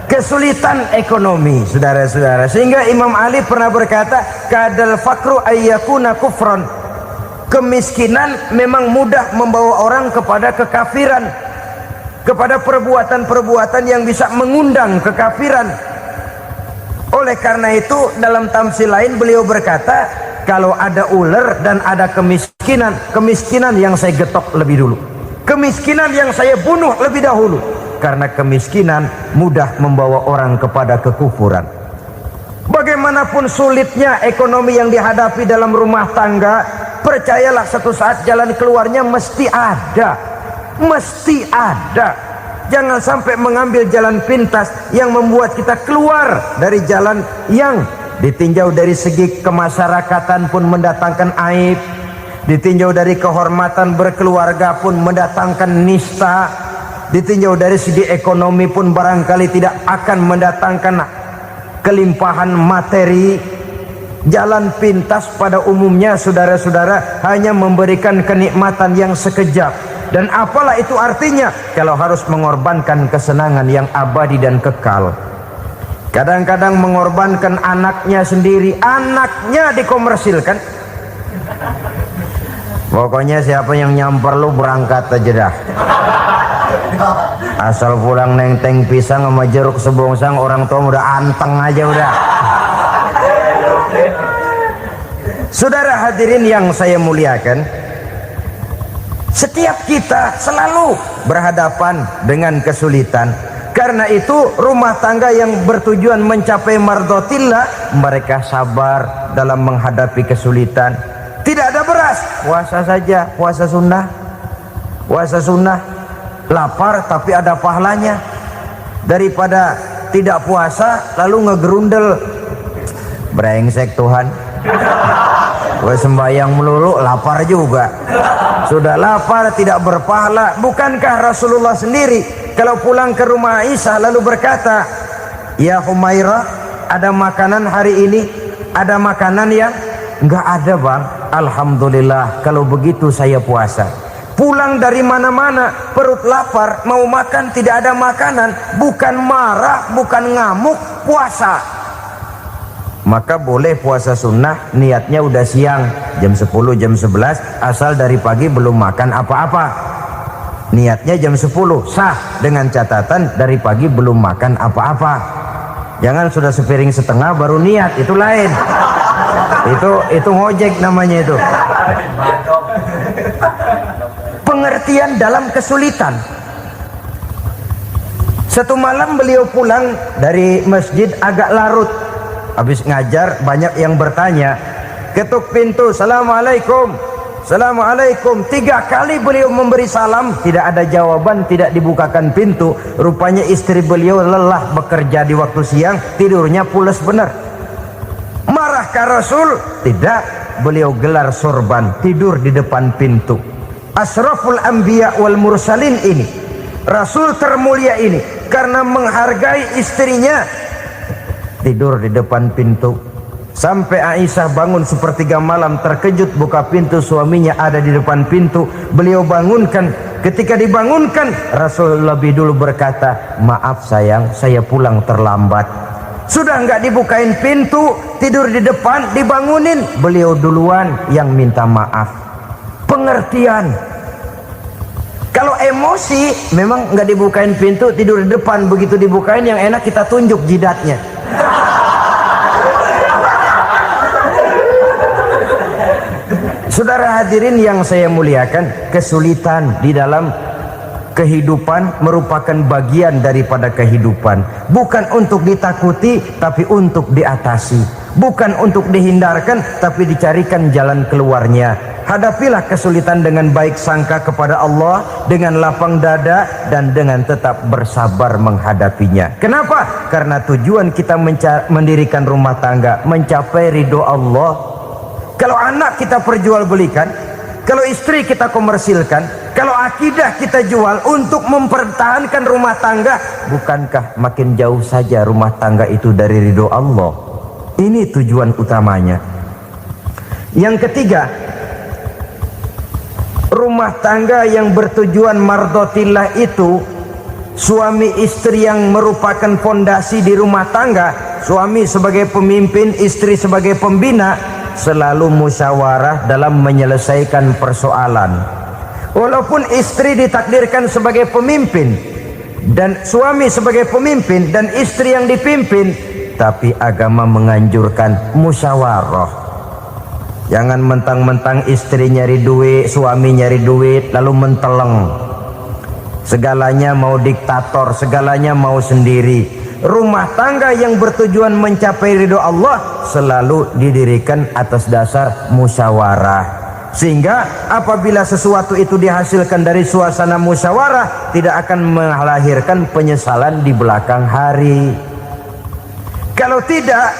Kesulitan ekonomi, saudara-saudara, sehingga Imam Ali pernah berkata, kadal fakru ayyakuna kufron. Kemiskinan memang mudah membawa orang kepada kekafiran, kepada perbuatan-perbuatan yang bisa mengundang kekafiran. Oleh karena itu dalam tamsil lain beliau berkata, kalau ada ular dan ada kemiskinan, kemiskinan yang saya getok lebih dulu, kemiskinan yang saya bunuh lebih dahulu. Karena kemiskinan mudah membawa orang kepada kekufuran. Bagaimanapun sulitnya ekonomi yang dihadapi dalam rumah tangga, percayalah satu saat jalan keluarnya mesti ada. Mesti ada. Jangan sampai mengambil jalan pintas yang membuat kita keluar dari jalan yang ditinjau dari segi kemasyarakatan pun mendatangkan aib, ditinjau dari kehormatan berkeluarga pun mendatangkan nista, ditinjau dari segi ekonomi pun barangkali tidak akan mendatangkan kelimpahan materi. Jalan pintas pada umumnya, saudara-saudara, hanya memberikan kenikmatan yang sekejap. Dan apalah itu artinya kalau harus mengorbankan kesenangan yang abadi dan kekal. Kadang-kadang mengorbankan anaknya sendiri, anaknya dikomersilkan. Pokoknya siapa yang nyamper lu berangkat aja dah. Asal pulang nenteng pisang sama jeruk sebongsang, orang tua udah anteng aja udah. Saudara hadirin yang saya muliakan, setiap kita selalu berhadapan dengan kesulitan. Karena itu rumah tangga yang bertujuan mencapai mardhatillah, mereka sabar dalam menghadapi kesulitan. Tidak ada beras, puasa saja, puasa sunnah. Puasa sunnah, lapar tapi ada pahalanya, daripada tidak puasa lalu ngegerundel. Brengsek Tuhan, gue sembahyang melulu lapar juga. Sudah lapar tidak berpahala. Bukankah Rasulullah sendiri kalau pulang ke rumah Aisyah lalu berkata, ya Humairah, ada makanan hari ini? Ada makanan yang enggak ada bang. Alhamdulillah kalau begitu saya puasa. Pulang dari mana-mana perut lapar, mau makan tidak ada makanan, bukan marah, bukan ngamuk, puasa. Maka boleh puasa sunnah, niatnya udah siang, jam 10, jam 11, asal dari pagi belum makan apa-apa. Niatnya jam 10, sah, dengan catatan dari pagi belum makan apa-apa. Jangan sudah sepiring setengah baru niat, itu lain. Itu ngojek namanya itu. Pengertian dalam kesulitan. Satu malam beliau pulang dari masjid agak larut. Habis ngajar banyak yang bertanya, ketuk pintu, assalamualaikum. Assalamualaikum. 3 kali beliau memberi salam, tidak ada jawaban, tidak dibukakan pintu. Rupanya istri beliau lelah bekerja di waktu siang, tidurnya pules benar. Marahkah Rasul? Tidak. Beliau gelar sorban, tidur di depan pintu. Asraful anbiya wal mursalin ini, Rasul termulia ini, karena menghargai istrinya, tidur di depan pintu. Sampai Aisyah bangun sepertiga malam, terkejut buka pintu, suaminya ada di depan pintu. Beliau bangunkan. Ketika dibangunkan, Rasul lebih dulu berkata, maaf sayang, saya pulang terlambat. Sudah nggak dibukain pintu, tidur di depan, dibangunin, beliau duluan yang minta maaf. Pengertian. Kalau emosi, memang nggak dibukain pintu, tidur di depan. Begitu dibukain, yang enak kita tunjuk jidatnya. Saudara hadirin yang saya muliakan, kesulitan di dalam kehidupan merupakan bagian daripada kehidupan. Bukan untuk ditakuti, tapi untuk diatasi. Bukan untuk dihindarkan, tapi dicarikan jalan keluarnya. Hadapilah kesulitan dengan baik sangka kepada Allah, dengan lapang dada, dan dengan tetap bersabar menghadapinya. Kenapa? Karena tujuan kita mendirikan rumah tangga, mencapai ridho Allah. Kalau anak kita perjualbelikan, kalau istri kita komersilkan, kalau akidah kita jual untuk mempertahankan rumah tangga, bukankah makin jauh saja rumah tangga itu dari ridho Allah? Ini tujuan utamanya. Yang ketiga, rumah tangga yang bertujuan mardotillah itu, suami istri yang merupakan fondasi di rumah tangga, suami sebagai pemimpin, istri sebagai pembina, selalu musyawarah dalam menyelesaikan persoalan. Walaupun istri ditakdirkan sebagai pemimpin dan suami sebagai pemimpin dan istri yang dipimpin, tapi agama menganjurkan musyawarah. Jangan mentang-mentang istri nyari duit, suami nyari duit, lalu menteleng. Segalanya mau diktator, segalanya mau sendiri. Rumah tangga yang bertujuan mencapai ridho Allah selalu didirikan atas dasar musyawarah. Sehingga apabila sesuatu itu dihasilkan dari suasana musyawarah, tidak akan melahirkan penyesalan di belakang hari. Kalau tidak,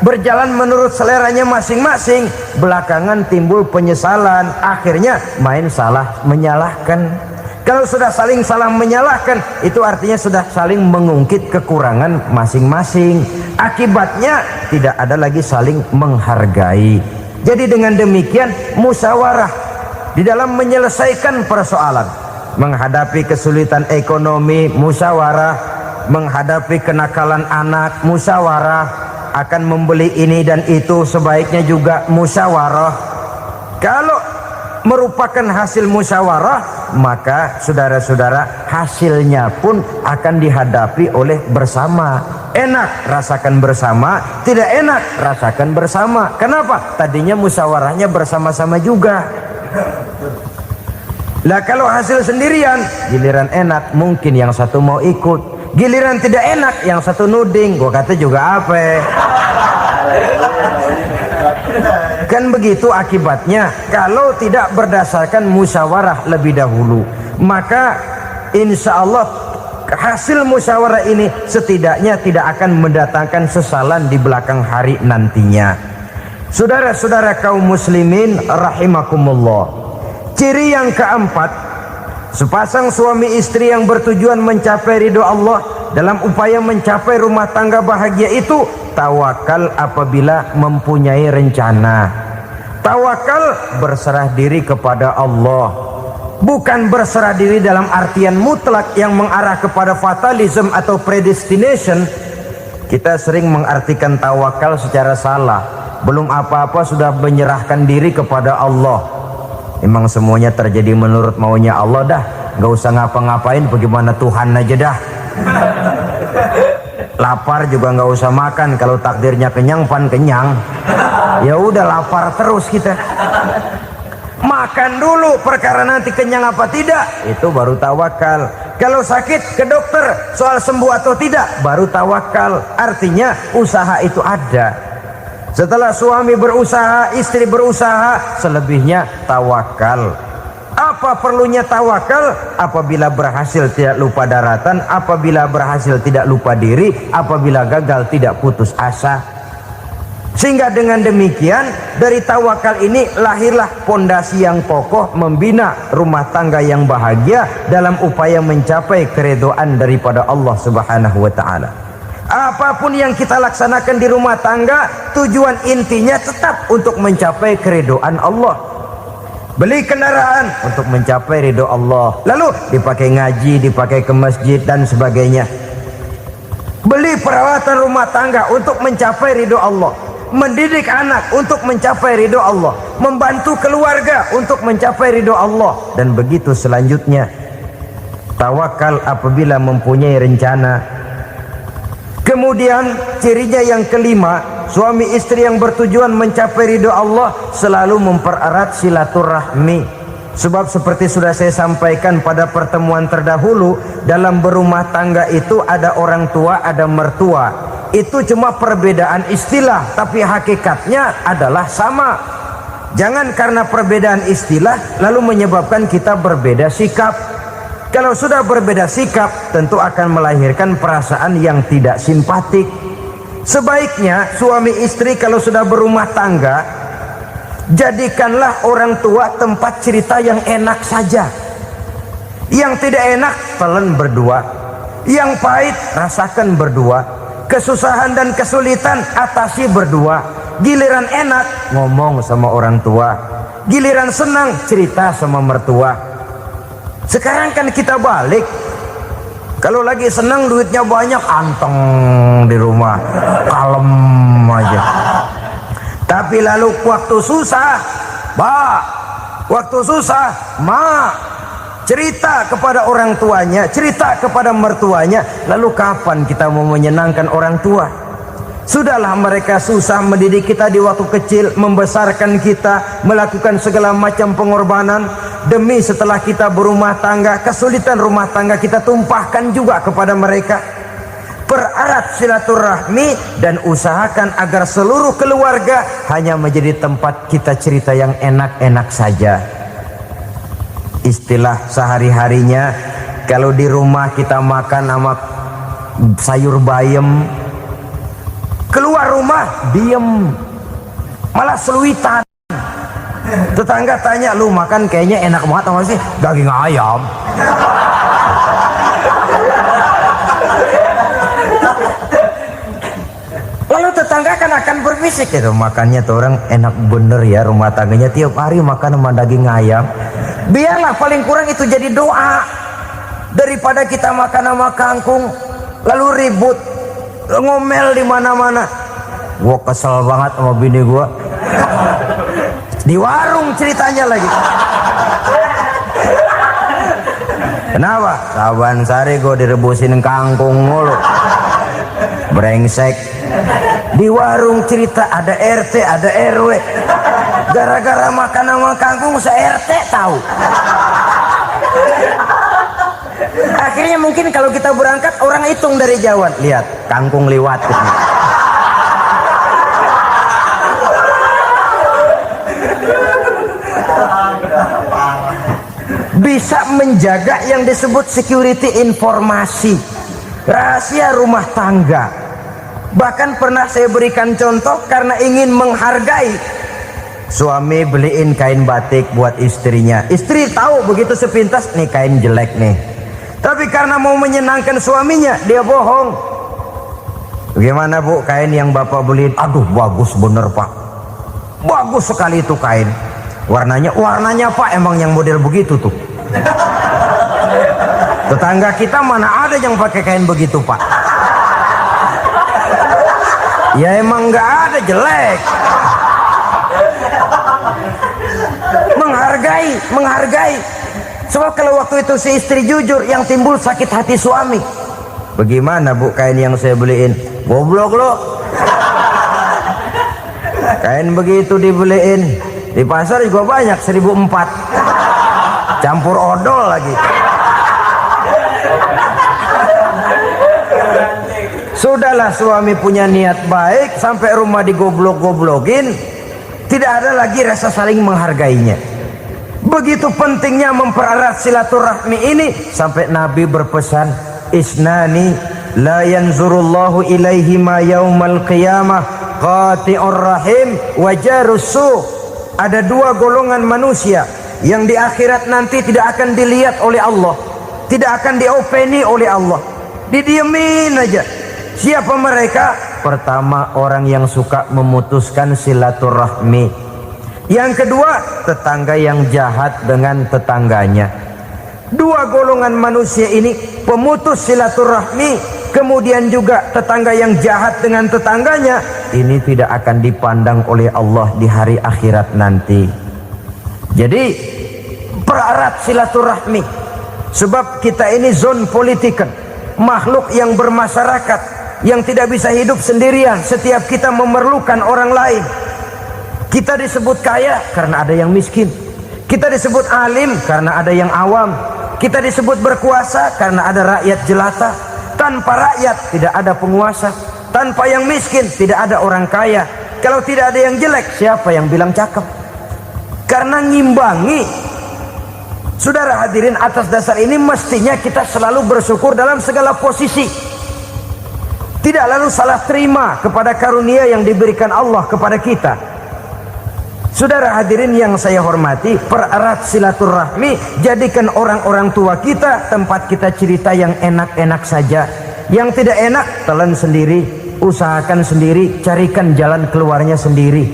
berjalan menurut seleranya masing-masing, belakangan timbul penyesalan, akhirnya main salah menyalahkan. Kalau sudah saling salah menyalahkan, itu artinya sudah saling mengungkit kekurangan masing-masing. Akibatnya tidak ada lagi saling menghargai. Jadi dengan demikian musyawarah di dalam menyelesaikan persoalan. Menghadapi kesulitan ekonomi, musyawarah. Menghadapi kenakalan anak, musyawarah. Akan membeli ini dan itu, sebaiknya juga musyawarah. Kalau merupakan hasil musyawarah, maka saudara-saudara, hasilnya pun akan dihadapi oleh bersama. Enak rasakan bersama, tidak enak rasakan bersama. Kenapa? Tadinya musyawarahnya bersama-sama juga. Lah kalau hasil sendirian, giliran enak mungkin yang satu mau ikut, giliran tidak enak yang satu nuding, gua kata juga apa. Kan begitu akibatnya kalau tidak berdasarkan musyawarah lebih dahulu. Maka insya Allah hasil musyawarah ini setidaknya tidak akan mendatangkan sesalan di belakang hari nantinya. Saudara-saudara kaum muslimin rahimakumullah, ciri yang keempat, sepasang suami istri yang bertujuan mencapai ridho Allah dalam upaya mencapai rumah tangga bahagia itu tawakal apabila mempunyai rencana. Tawakal berserah diri kepada Allah, bukan berserah diri dalam artian mutlak yang mengarah kepada fatalism atau predestination. Kita sering mengartikan tawakal secara salah. Belum apa-apa sudah menyerahkan diri kepada Allah. Emang semuanya terjadi menurut maunya Allah dah, nggak usah ngapa-ngapain, bagaimana Tuhan aja dah. Lapar juga nggak usah makan, kalau takdirnya kenyang pan kenyang. Ya udah lapar terus kita. Makan dulu, perkara nanti kenyang apa tidak, itu baru tawakal. Kalau sakit ke dokter, soal sembuh atau tidak, baru tawakal. Artinya usaha itu ada. Setelah suami berusaha, istri berusaha, selebihnya tawakal. Apa perlunya tawakal? Apabila berhasil tidak lupa daratan, apabila berhasil tidak lupa diri, apabila gagal tidak putus asa. Sehingga dengan demikian dari tawakal ini lahirlah pondasi yang kokoh membina rumah tangga yang bahagia dalam upaya mencapai keridhaan daripada Allah Subhanahu wa taala. Apapun yang kita laksanakan di rumah tangga, tujuan intinya tetap untuk mencapai keridhaan Allah. Beli kendaraan untuk mencapai ridho Allah, lalu dipakai ngaji, dipakai ke masjid dan sebagainya. Beli peralatan rumah tangga untuk mencapai ridho Allah, mendidik anak untuk mencapai ridho Allah, membantu keluarga untuk mencapai ridho Allah, dan begitu selanjutnya. Tawakal apabila mempunyai rencana. Kemudian cirinya yang kelima, suami istri yang bertujuan mencapai ridho Allah selalu mempererat silaturahmi. Sebab seperti sudah saya sampaikan pada pertemuan terdahulu, dalam berumah tangga itu ada orang tua, ada mertua. Itu cuma perbedaan istilah, tapi hakikatnya adalah sama. Jangan karena perbedaan istilah lalu menyebabkan kita berbeda sikap. Kalau sudah berbeda sikap, tentu akan melahirkan perasaan yang tidak simpatik. Sebaiknya suami istri kalau sudah berumah tangga, jadikanlah orang tua tempat cerita yang enak saja. Yang tidak enak telan berdua, yang pahit rasakan berdua, kesusahan dan kesulitan atasi berdua. Giliran enak ngomong sama orang tua, giliran senang cerita sama mertua. Sekarang kan kita balik, kalau lagi senang duitnya banyak, anteng di rumah, kalem aja. Tapi lalu waktu susah, waktu susah, cerita kepada orang tuanya, cerita kepada mertuanya. Lalu kapan kita mau menyenangkan orang tua? Sudahlah mereka susah mendidik kita di waktu kecil, membesarkan kita, melakukan segala macam pengorbanan. Demi setelah kita berumah tangga, kesulitan rumah tangga kita tumpahkan juga kepada mereka. Pererat silaturahmi dan usahakan agar seluruh keluarga hanya menjadi tempat kita cerita yang enak-enak saja. Istilah sehari-harinya, kalau di rumah kita makan sama sayur bayam, keluar rumah diem, malah seluitan. Tetangga tanya, lu makan kayaknya enak banget apa sih? Daging ayam. Lalu tetangga kan akan berbisik, itu makannya tuh orang enak bener ya, rumah tangganya tiap hari makan sama daging ayam. Biarlah paling kurang itu jadi doa, daripada kita makan sama kangkung lalu ribut ngomel di mana-mana. Gua kesel banget sama bini gua. Di warung ceritanya lagi. Kenapa? Saban sari gue direbusin kangkung mulu. Brengsek. Di warung cerita ada RT, ada RW. Gara-gara makan sama kangkung se-RT tahu. Akhirnya mungkin kalau kita berangkat orang hitung dari jauhan. Lihat, kangkung liwat. Bisa menjaga yang disebut security informasi, rahasia rumah tangga. Bahkan pernah saya berikan contoh karena ingin menghargai. Suami beliin kain batik buat istrinya. Istri tahu begitu sepintas, nih kain jelek nih. Tapi karena mau menyenangkan suaminya, dia bohong. Bagaimana bu, kain yang bapak beliin? Aduh bagus bener pak, bagus sekali itu kain. Warnanya pak emang yang model begitu tuh. Tetangga kita mana ada yang pakai kain begitu pak? Ya emang nggak ada, jelek. Menghargai. Sebab kalau waktu itu si istri jujur, yang timbul sakit hati suami. Bagaimana bu kain yang saya beliin? Goblok lo. Kain begitu dibeliin di pasar juga banyak 1.400. Campur odol lagi. Sudahlah suami punya niat baik, sampai rumah digoblok-goblokin, tidak ada lagi rasa saling menghargainya. Begitu pentingnya mempererat silaturahmi ini, sampai Nabi berpesan, isnani la yanzurullahu ilaihima yaumal qiyamah, qati'ur rahim wa jarus su'. Ada dua golongan manusia yang di akhirat nanti tidak akan dilihat oleh Allah, tidak akan diopeni oleh Allah, didiemin aja. Siapa mereka? Pertama, orang yang suka memutuskan silaturahmi. Yang kedua, tetangga yang jahat dengan tetangganya. Dua golongan manusia ini, pemutus silaturahmi, kemudian juga tetangga yang jahat dengan tetangganya, ini tidak akan dipandang oleh Allah di hari akhirat nanti. Jadi pererat silaturahmi, sebab kita ini zon politikan, makhluk yang bermasyarakat, yang tidak bisa hidup sendirian. Setiap kita memerlukan orang lain. Kita disebut kaya karena ada yang miskin, kita disebut alim karena ada yang awam, kita disebut berkuasa karena ada rakyat jelata. Tanpa rakyat tidak ada penguasa, tanpa yang miskin tidak ada orang kaya. Kalau tidak ada yang jelek, siapa yang bilang cakep? Karena ngimbangi. Saudara hadirin, atas dasar ini mestinya kita selalu bersyukur dalam segala posisi, tidak lalu salah terima kepada karunia yang diberikan Allah kepada kita. Saudara hadirin yang saya hormati, pererat silaturahmi, jadikan orang-orang tua kita tempat kita cerita yang enak-enak saja. Yang tidak enak, telan sendiri, usahakan sendiri, carikan jalan keluarnya sendiri.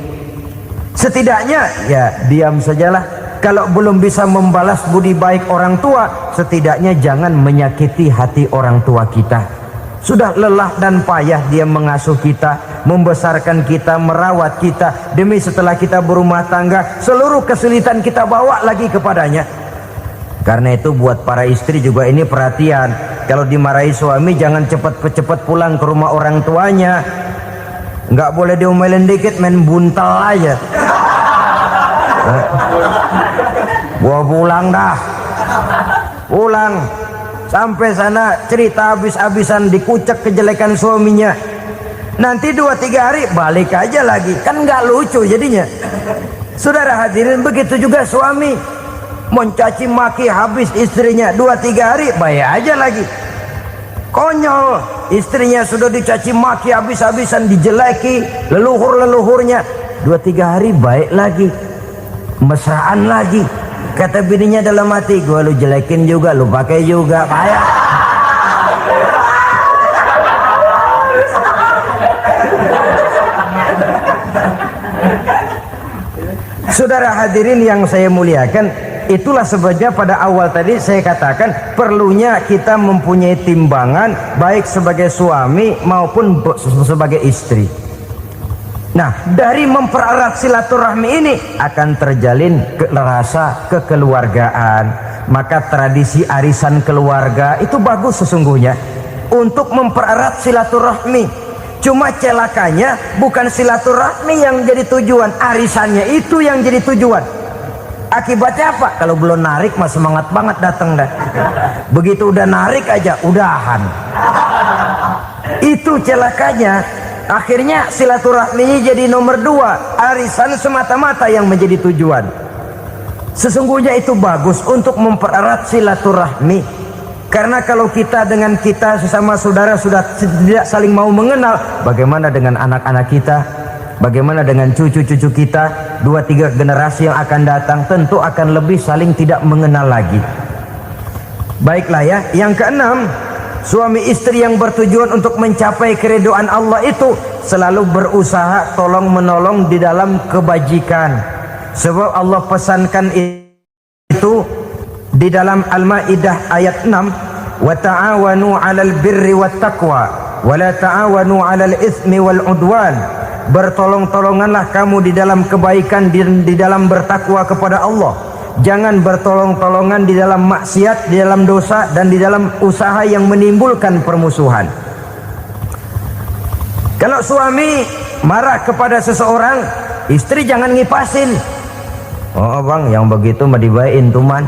Setidaknya ya diam sajalah. Kalau belum bisa membalas budi baik orang tua, setidaknya jangan menyakiti hati orang tua kita. Sudah lelah dan payah dia mengasuh kita, membesarkan kita, merawat kita, demi setelah kita berumah tangga, seluruh kesulitan kita bawa lagi kepadanya. Karena itu buat para istri juga ini perhatian. Kalau dimarahi suami, jangan cepat-cepat pulang ke rumah orang tuanya. Nggak boleh diomelin dikit, main buntal aja. Gua pulang dah. Pulang. Sampai sana cerita habis-habisan, dikucek kejelekan suaminya. Nanti 2-3 hari balik aja lagi. Kan nggak lucu jadinya. Saudara hadirin, begitu juga suami. Mencaci maki habis istrinya, 2-3 hari bayar aja lagi. Konyol, istrinya sudah dicaci maki habis-habisan, dijeleki leluhur-leluhurnya, 2-3 hari baik lagi, mesraan lagi. Kata bininya dalam hati, gua lu jelekin juga, lu pakai juga, payah. Saudara hadirin yang saya muliakan, itulah sebabnya pada awal tadi saya katakan perlunya kita mempunyai timbangan baik sebagai suami maupun sebagai istri. Nah, dari mempererat silaturahmi ini akan terjalin rasa kekeluargaan. Maka tradisi arisan keluarga itu bagus sesungguhnya untuk mempererat silaturahmi. Cuma celakanya bukan silaturahmi yang jadi tujuan, arisannya itu yang jadi tujuan. Akibatnya apa? Kalau belum narik mah semangat banget datang dah. Begitu udah narik aja udahan. Itu celakanya. Akhirnya silaturahminya jadi nomor 2, arisan semata-mata yang menjadi tujuan. Sesungguhnya itu bagus untuk mempererat silaturahmi. Karena kalau kita dengan kita sesama saudara sudah tidak saling mau mengenal, bagaimana dengan anak-anak kita? Bagaimana dengan cucu-cucu kita? 2-3 generasi yang akan datang tentu akan lebih saling tidak mengenal lagi. Baiklah ya, yang keenam, suami istri yang bertujuan untuk mencapai keridhaan Allah itu selalu berusaha tolong menolong di dalam kebajikan. Sebab Allah pesankan itu di dalam Al-Maidah ayat 6, wa ta'awanu 'alal birri wat taqwa wa la ta'awanu 'alal itsmi wal 'udwan. Bertolong-tolonganlah kamu di dalam kebaikan, di dalam bertakwa kepada Allah. Jangan bertolong-tolongan di dalam maksiat, di dalam dosa, dan di dalam usaha yang menimbulkan permusuhan. Kalau suami marah kepada seseorang, istri jangan ngipasin. Oh bang, yang begitu mah dibayain tuman.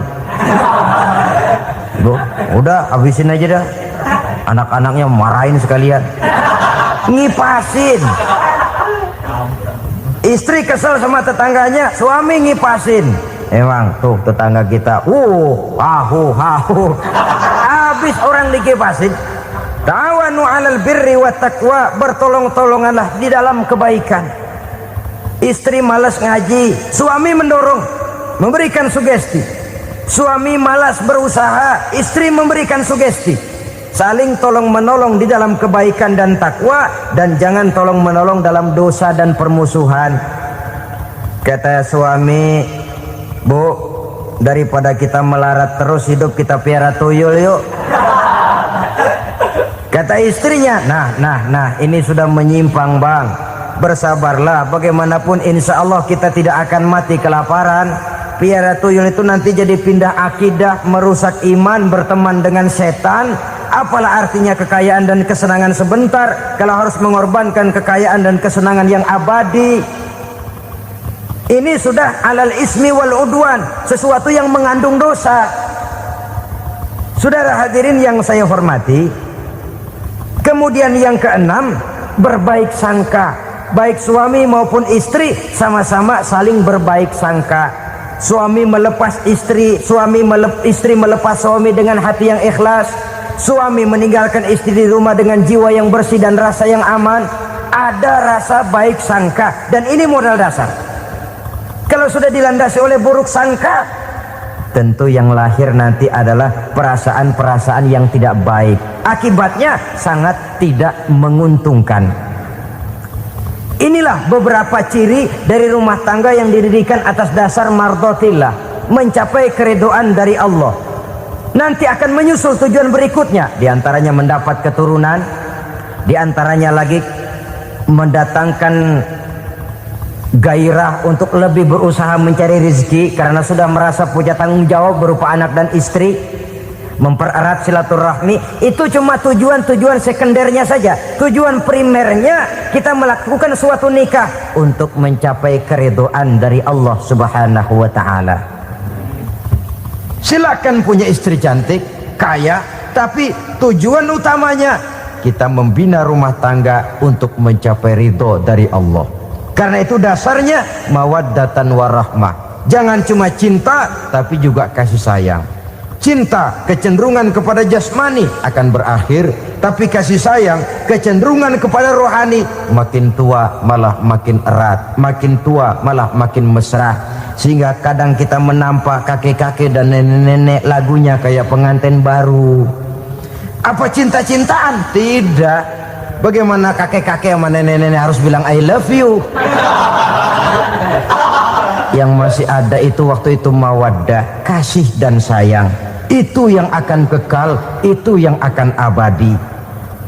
Udah habisin aja dah. Anak-anaknya marahin sekalian. ngipasin. Istri kesel sama tetangganya, suami ngipasin. Emang tuh tetangga kita, hahu. Habis orang dikipasin. Ta'awanu 'alal birri wat taqwa, bertolong-tolonganlah di dalam kebaikan. Istri malas ngaji, suami mendorong, memberikan sugesti. Suami malas berusaha, istri memberikan sugesti. Saling tolong menolong di dalam kebaikan dan takwa, dan jangan tolong menolong dalam dosa dan permusuhan. Kata suami, Bu, daripada kita melarat terus hidup, kita piara tuyul yuk. Kata istrinya, nah ini sudah menyimpang bang, bersabarlah, bagaimanapun insya Allah kita tidak akan mati kelaparan. Piara tuyul itu nanti jadi pindah akidah, merusak iman, berteman dengan setan. Apalah artinya kekayaan dan kesenangan sebentar kalau harus mengorbankan kekayaan dan kesenangan yang abadi. Ini sudah alal ismi wal udwan, sesuatu yang mengandung dosa. Saudara hadirin yang saya hormati, kemudian yang keenam, berbaik sangka. Baik suami maupun istri sama-sama saling berbaik sangka. Suami melepas istri, istri melepas suami dengan hati yang ikhlas. Suami meninggalkan istri di rumah dengan jiwa yang bersih dan rasa yang aman. Ada rasa baik sangka, dan ini modal dasar. Kalau sudah dilandasi oleh buruk sangka, tentu yang lahir nanti adalah perasaan-perasaan yang tidak baik. Akibatnya sangat tidak menguntungkan. Inilah beberapa ciri dari rumah tangga yang didirikan atas dasar mardhatillah, mencapai keridhaan dari Allah. Nanti akan menyusul tujuan berikutnya, diantaranya mendapat keturunan, diantaranya lagi mendatangkan gairah untuk lebih berusaha mencari rezeki karena sudah merasa punya tanggung jawab berupa anak dan istri. Mempererat silaturahmi. Itu cuma tujuan-tujuan sekundernya saja. Tujuan primernya kita melakukan suatu nikah untuk mencapai keridhaan dari Allah Subhanahu wa ta'ala. Silakan punya istri cantik, kaya, tapi tujuan utamanya kita membina rumah tangga untuk mencapai ridho dari Allah. Karena itu dasarnya mawaddatan warahmah. Jangan cuma cinta, tapi juga kasih sayang. Cinta, kecenderungan kepada jasmani akan berakhir, tapi kasih sayang, kecenderungan kepada rohani, makin tua malah makin erat, makin tua malah makin mesra. Sehingga kadang kita menampak kakek-kakek dan nenek-nenek lagunya kayak pengantin baru. Apa cinta-cintaan? Tidak. Bagaimana kakek-kakek sama nenek-nenek harus bilang I love you? Yang masih ada itu waktu itu mawaddah, kasih dan sayang. Itu yang akan kekal, itu yang akan abadi.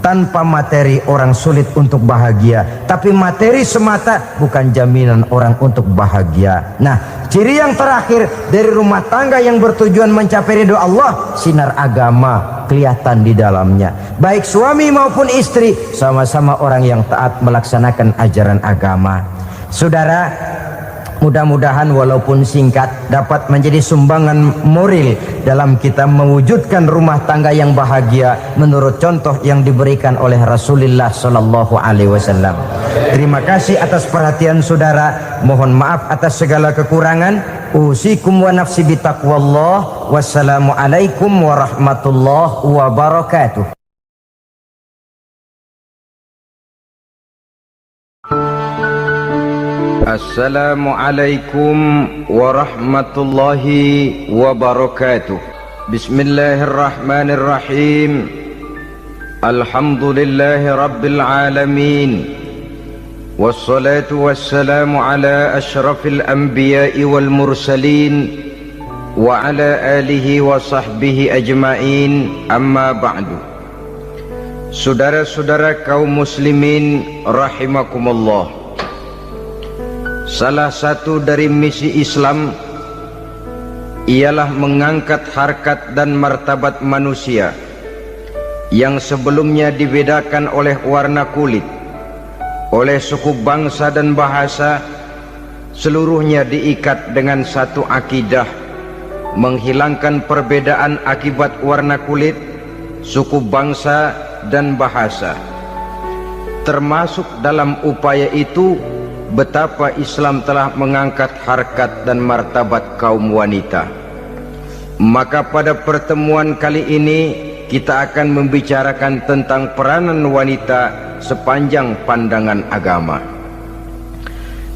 Tanpa materi orang sulit untuk bahagia, tapi materi semata bukan jaminan orang untuk bahagia. Nah, ciri yang terakhir dari rumah tangga yang bertujuan mencapai ridho Allah, sinar agama kelihatan di dalamnya. Baik suami maupun istri sama-sama orang yang taat melaksanakan ajaran agama. Saudara, mudah-mudahan walaupun singkat dapat menjadi sumbangan moral dalam kita mewujudkan rumah tangga yang bahagia menurut contoh yang diberikan oleh Rasulullah Sallallahu Alaihi Wasallam. Terima kasih atas perhatian saudara. Mohon maaf atas segala kekurangan. Usikum wa nafsi bitaqwallah. Wassalamualaikum warahmatullahi wabarakatuh. Assalamualaikum warahmatullahi wabarakatuh. Bismillahirrahmanirrahim. Alhamdulillahi rabbil alamin. Wassalatu wassalamu ala ashrafil anbiya'i wal mursalin wa ala alihi wa sahbihi ajma'in, amma ba'du. Saudara-saudara kaum muslimin rahimakumullah, salah satu dari misi Islam ialah mengangkat harkat dan martabat manusia yang sebelumnya dibedakan oleh warna kulit, oleh suku bangsa dan bahasa. Seluruhnya diikat dengan satu akidah, menghilangkan perbedaan akibat warna kulit, suku bangsa dan bahasa. Termasuk dalam upaya itu betapa Islam telah mengangkat harkat dan martabat kaum wanita. Maka pada pertemuan kali ini kita akan membicarakan tentang peranan wanita sepanjang pandangan agama.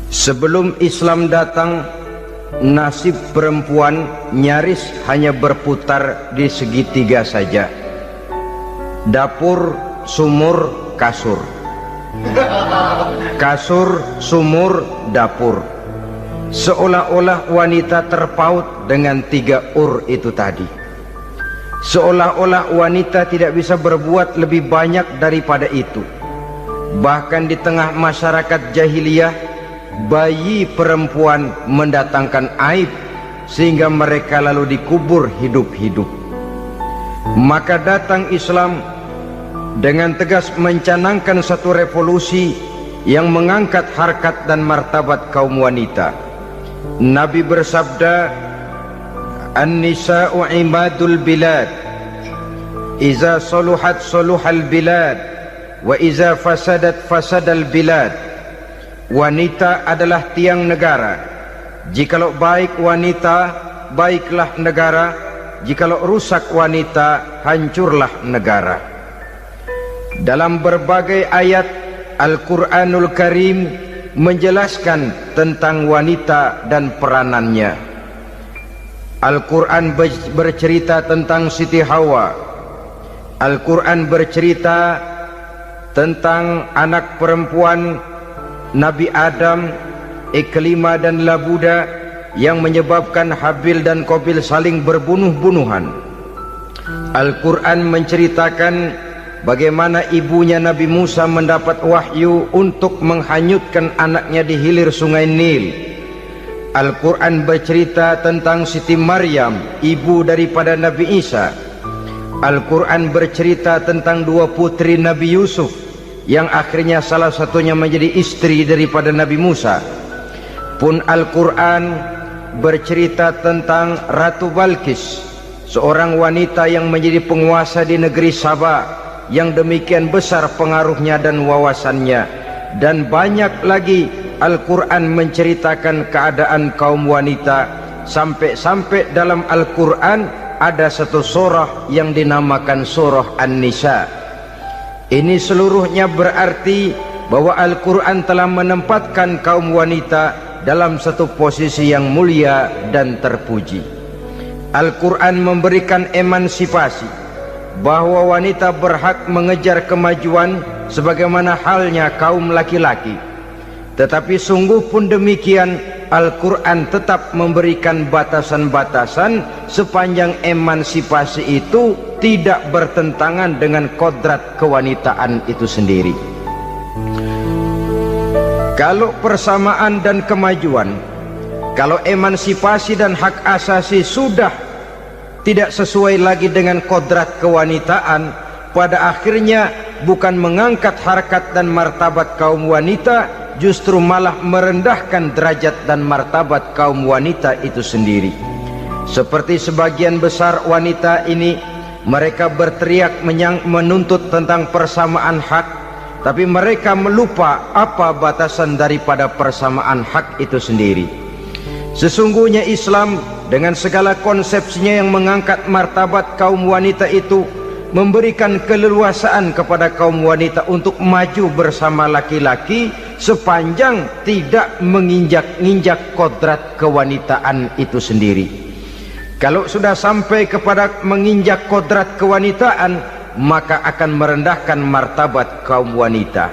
Sebelum Islam datang, nasib perempuan nyaris hanya berputar di segitiga saja. Dapur, sumur, kasur. Kasur, sumur, dapur. Seolah-olah wanita terpaut dengan 3 itu tadi. Seolah-olah wanita tidak bisa berbuat lebih banyak daripada itu. Bahkan di tengah masyarakat jahiliyah, bayi perempuan mendatangkan aib sehingga mereka lalu dikubur hidup-hidup. Maka datang Islam dengan tegas mencanangkan satu revolusi yang mengangkat harkat dan martabat kaum wanita. Nabi bersabda, "An-nisa'u imadul bilad, iza saluhat saluhal bilad, wa iza fasadat fasadal bilad." Wanita adalah tiang negara. Jikalau baik wanita, baiklah negara. Jikalau rusak wanita, hancurlah negara. Dalam berbagai ayat Al-Quranul Karim menjelaskan tentang wanita dan peranannya. Al-Quran bercerita tentang Siti Hawa. Al-Quran bercerita tentang anak perempuan Nabi Adam, Iklima dan Labuda, yang menyebabkan Habil dan Qabil saling berbunuh-bunuhan. Al-Quran menceritakan bagaimana ibunya Nabi Musa mendapat wahyu untuk menghanyutkan anaknya di hilir sungai Nil. Al-Quran bercerita tentang Siti Maryam, ibu daripada Nabi Isa. Al-Quran bercerita tentang 2 putri Nabi Yusuf, yang akhirnya salah satunya menjadi istri daripada Nabi Musa. Pun Al-Quran bercerita tentang Ratu Balkis, seorang wanita yang menjadi penguasa di negeri Sabah, yang demikian besar pengaruhnya dan wawasannya. Dan banyak lagi Al-Quran menceritakan keadaan kaum wanita, sampai-sampai dalam Al-Quran ada satu surah yang dinamakan surah An-Nisa. Ini seluruhnya berarti bahwa Al-Quran telah menempatkan kaum wanita dalam satu posisi yang mulia dan terpuji. Al-Quran memberikan emansipasi, bahwa wanita berhak mengejar kemajuan sebagaimana halnya kaum laki-laki. Tetapi sungguh pun demikian, Al-Quran tetap memberikan batasan-batasan sepanjang emansipasi itu tidak bertentangan dengan kodrat kewanitaan itu sendiri. Kalau persamaan dan kemajuan, kalau emansipasi dan hak asasi sudah tidak sesuai lagi dengan kodrat kewanitaan, pada akhirnya bukan mengangkat harkat dan martabat kaum wanita, justru malah merendahkan derajat dan martabat kaum wanita itu sendiri. Seperti sebagian besar wanita ini, mereka berteriak menuntut tentang persamaan hak, tapi mereka melupa apa batasan daripada persamaan hak itu sendiri. Sesungguhnya Islam dengan segala konsepsinya yang mengangkat martabat kaum wanita itu, memberikan keleluasaan kepada kaum wanita untuk maju bersama laki-laki sepanjang tidak menginjak-injak kodrat kewanitaan itu sendiri. Kalau sudah sampai kepada menginjak kodrat kewanitaan, maka akan merendahkan martabat kaum wanita.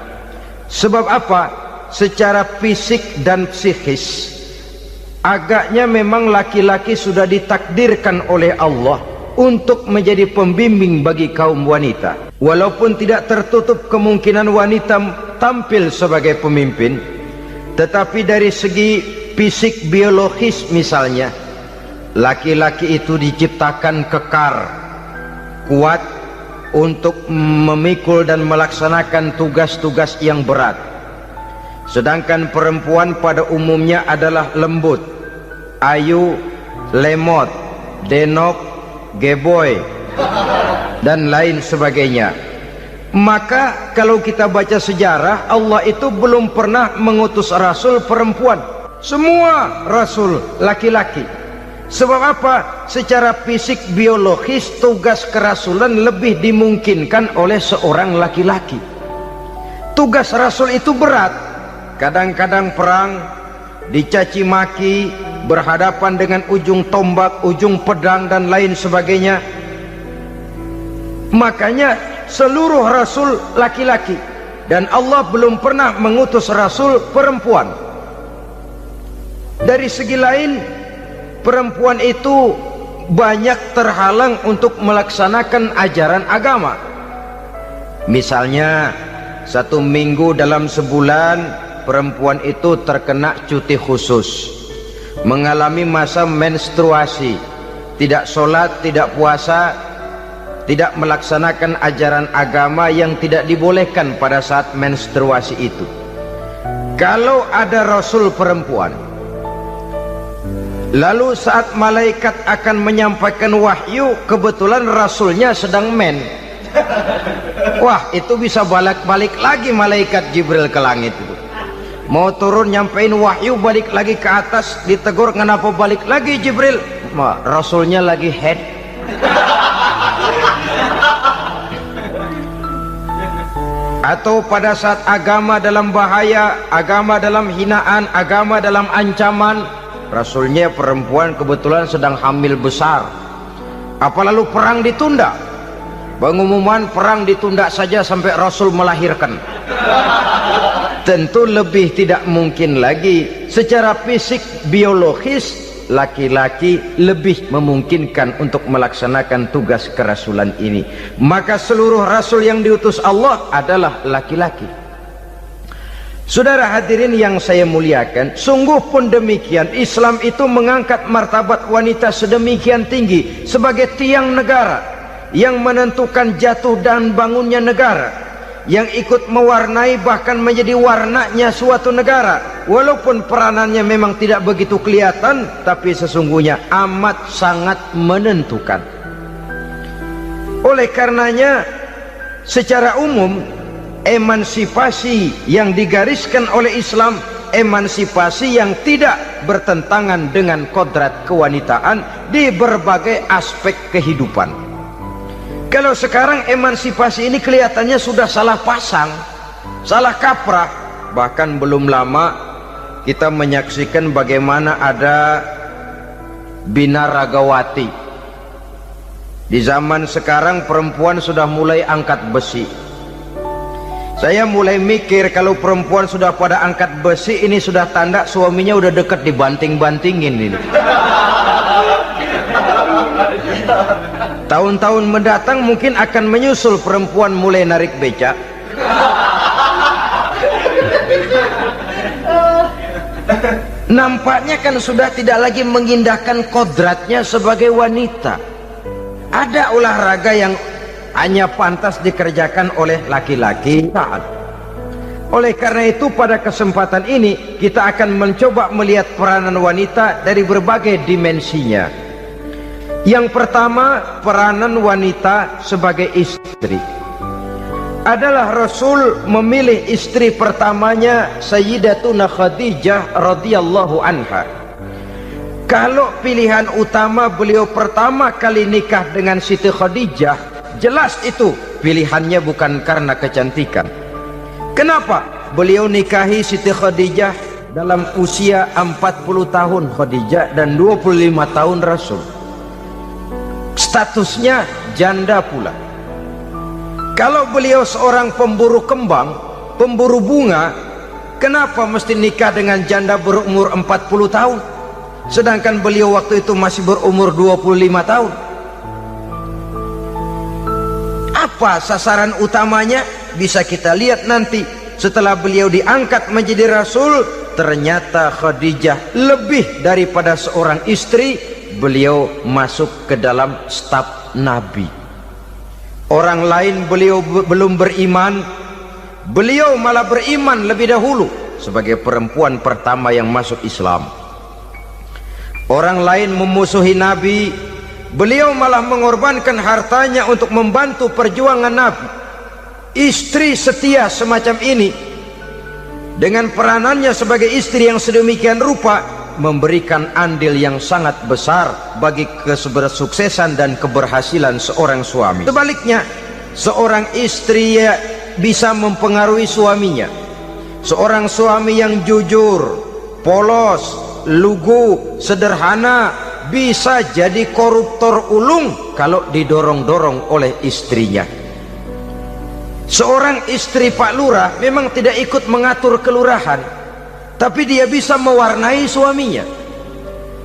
Sebab apa? Secara fisik dan psikis, agaknya memang laki-laki sudah ditakdirkan oleh Allah untuk menjadi pembimbing bagi kaum wanita. Walaupun tidak tertutup kemungkinan wanita tampil sebagai pemimpin, tetapi dari segi fisik biologis misalnya, laki-laki itu diciptakan kekar, kuat untuk memikul dan melaksanakan tugas-tugas yang berat. Sedangkan perempuan pada umumnya adalah lembut, ayu, lemot, denok, geboy dan lain sebagainya. Maka kalau kita baca sejarah, Allah itu belum pernah mengutus rasul perempuan, semua rasul laki-laki. Sebab apa? Secara fisik biologis tugas kerasulan lebih dimungkinkan oleh seorang laki-laki. Tugas rasul itu berat, kadang-kadang perang, dicaci maki, berhadapan dengan ujung tombak, ujung pedang dan lain sebagainya. Makanya seluruh rasul laki-laki, dan Allah belum pernah mengutus rasul perempuan. Dari segi lain, perempuan itu banyak terhalang untuk melaksanakan ajaran agama. Misalnya 1 minggu dalam sebulan perempuan itu terkena cuti khusus, mengalami masa menstruasi, tidak sholat, tidak puasa, tidak melaksanakan ajaran agama yang tidak dibolehkan pada saat menstruasi itu. Kalau ada rasul perempuan, lalu saat malaikat akan menyampaikan wahyu, kebetulan rasulnya sedang wah, itu bisa balik lagi malaikat Jibril ke langit itu. Mau turun nyampein wahyu, balik lagi ke atas, ditegur, kenapa balik lagi Jibril? Rasulnya lagi head. Atau pada saat agama dalam bahaya, agama dalam hinaan, agama dalam ancaman, rasulnya perempuan kebetulan sedang hamil besar. Apa lalu perang ditunda? Pengumuman perang ditunda saja sampai rasul melahirkan. Tentu lebih tidak mungkin lagi. Secara fisik biologis laki-laki lebih memungkinkan untuk melaksanakan tugas kerasulan ini. Maka seluruh rasul yang diutus Allah adalah laki-laki. Saudara hadirin yang saya muliakan, sungguh pun demikian, Islam itu mengangkat martabat wanita sedemikian tinggi sebagai tiang negara yang menentukan jatuh dan bangunnya negara, yang ikut mewarnai bahkan menjadi warnanya suatu negara. Walaupun peranannya memang tidak begitu kelihatan, tapi sesungguhnya amat sangat menentukan. Oleh karenanya, secara umum emansipasi yang digariskan oleh Islam, emansipasi yang tidak bertentangan dengan kodrat kewanitaan di berbagai aspek kehidupan. Kalau sekarang emansipasi ini kelihatannya sudah salah pasang, salah kaprah. Bahkan belum lama kita menyaksikan bagaimana ada binaragawati. Di zaman sekarang perempuan sudah mulai angkat besi. Saya mulai mikir, kalau perempuan sudah pada angkat besi, ini sudah tanda suaminya udah dekat dibanting-bantingin ini. Tahun-tahun mendatang mungkin akan menyusul perempuan mulai narik becak. Nampaknya kan sudah tidak lagi mengindahkan kodratnya sebagai wanita. Ada olahraga yang hanya pantas dikerjakan oleh laki-laki. Oleh karena itu pada kesempatan ini kita akan mencoba melihat peranan wanita dari berbagai dimensinya. Yang pertama, peranan wanita sebagai istri. Adalah Rasul memilih istri pertamanya Sayyidatuna Khadijah radhiyallahu anha. Kalau pilihan utama beliau pertama kali nikah dengan Siti Khadijah, jelas itu pilihannya bukan karena kecantikan. Kenapa? Beliau nikahi Siti Khadijah dalam usia 40 tahun Khadijah dan 25 tahun Rasul. Statusnya janda pula. Kalau beliau seorang pemburu kembang, pemburu bunga, kenapa mesti nikah dengan janda berumur 40 tahun? Sedangkan beliau waktu itu masih berumur 25 tahun. Apa sasaran utamanya? Bisa kita lihat nanti. Setelah beliau diangkat menjadi Rasul, ternyata Khadijah lebih daripada seorang istri, beliau masuk ke dalam staf Nabi. Orang lain beliau belum beriman, beliau malah beriman lebih dahulu sebagai perempuan pertama yang masuk Islam. Orang lain memusuhi Nabi, beliau malah mengorbankan hartanya untuk membantu perjuangan Nabi. istri setia semacam ini dengan peranannya sebagai istri yang sedemikian rupa memberikan andil yang sangat besar bagi kesuksesan dan keberhasilan seorang suami. Sebaliknya, seorang istri bisa mempengaruhi suaminya. Seorang suami yang jujur, polos, lugu, sederhana bisa jadi koruptor ulung kalau didorong-dorong oleh istrinya. Seorang istri Pak Lurah memang tidak ikut mengatur kelurahan, tapi dia bisa mewarnai suaminya.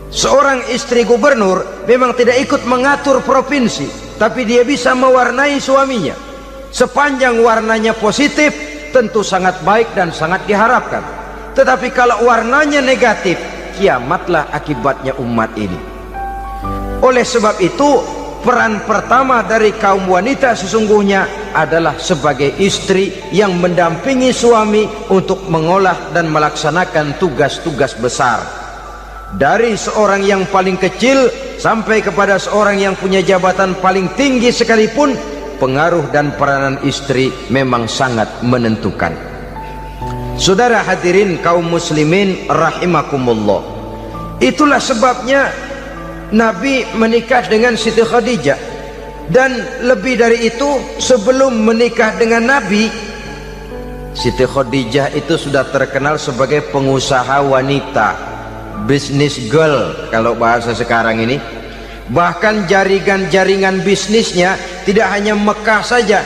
Seorang istri gubernur memang tidak ikut mengatur provinsi, tapi dia bisa mewarnai suaminya. Sepanjang warnanya positif, tentu sangat baik dan sangat diharapkan. Tetapi kalau warnanya negatif, kiamatlah akibatnya umat ini. Oleh sebab itu, peran pertama dari kaum wanita sesungguhnya adalah sebagai istri yang mendampingi suami untuk mengolah dan melaksanakan tugas-tugas besar. Dari seorang yang paling kecil sampai kepada seorang yang punya jabatan paling tinggi sekalipun, pengaruh dan peranan istri memang sangat menentukan. Saudara hadirin kaum muslimin rahimakumullah, itulah sebabnya Nabi menikah dengan Siti Khadijah. Dan lebih dari itu, sebelum menikah dengan Nabi, Siti Khadijah itu sudah terkenal sebagai pengusaha wanita, business girl kalau bahasa sekarang ini. Bahkan jaringan-jaringan bisnisnya tidak hanya Mekah saja,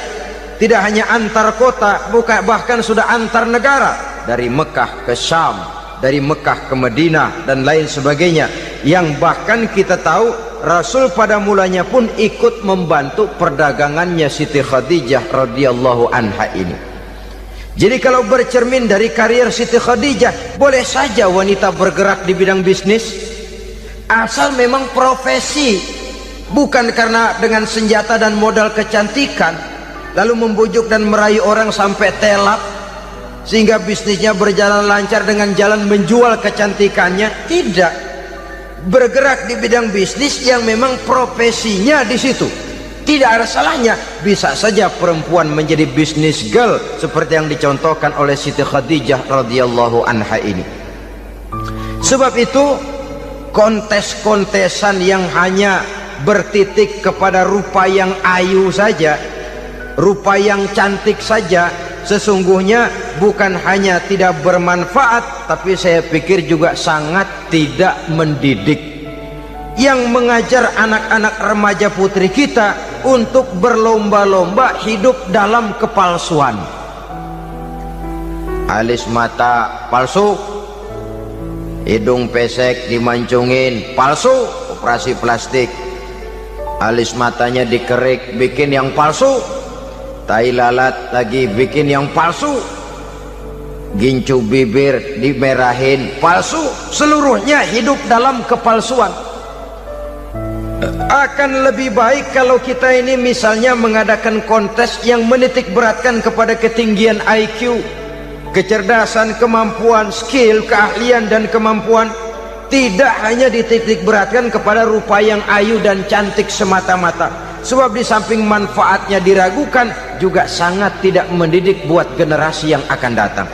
tidak hanya antar kota, bahkan sudah antar negara, dari Mekah ke Syam, dari Mekah ke Madinah dan lain sebagainya, yang bahkan kita tahu Rasul pada mulanya pun ikut membantu perdagangannya Siti Khadijah radhiyallahu anha ini. Jadi kalau bercermin dari karier Siti Khadijah, boleh saja wanita bergerak di bidang bisnis, asal memang profesi, bukan karena dengan senjata dan modal kecantikan lalu membujuk dan merayu orang sampai telap sehingga bisnisnya berjalan lancar dengan jalan menjual kecantikannya. Tidak, bergerak di bidang bisnis yang memang profesinya di situ. Tidak ada salahnya. Bisa saja perempuan menjadi business girl seperti yang dicontohkan oleh Siti Khadijah radhiyallahu anha ini. Sebab itu, kontes-kontesan yang hanya bertitik kepada rupa yang ayu saja, rupa yang cantik saja, sesungguhnya bukan hanya tidak bermanfaat, tapi saya pikir juga sangat tidak mendidik. Yang mengajar anak-anak remaja putri kita untuk berlomba-lomba hidup dalam kepalsuan. Alis mata palsu, hidung pesek dimancungin palsu, operasi plastik. Alis matanya dikerik, bikin yang palsu. Tai lalat lagi bikin yang palsu. Gincu bibir dimerahin, palsu. Seluruhnya hidup dalam kepalsuan. Akan lebih baik kalau kita ini misalnya mengadakan kontes yang menitik beratkan kepada ketinggian IQ, kecerdasan, kemampuan, skill, keahlian dan kemampuan. Tidak hanya dititik beratkan kepada rupa yang ayu dan cantik semata-mata. Sebab di samping manfaatnya diragukan, juga sangat tidak mendidik buat generasi yang akan datang.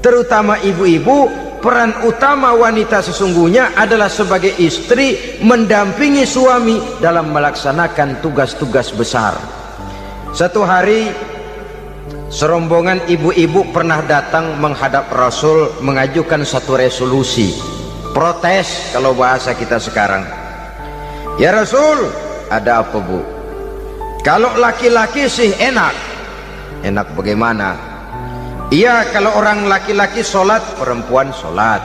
Terutama ibu-ibu, peran utama wanita sesungguhnya adalah sebagai istri mendampingi suami dalam melaksanakan tugas-tugas besar. Satu hari, serombongan ibu-ibu pernah datang menghadap Rasul mengajukan satu resolusi, protes kalau bahasa kita sekarang. Ya Rasul, ada apa bu? Kalau laki-laki sih enak. Enak bagaimana? Iya, kalau orang laki-laki sholat, perempuan sholat.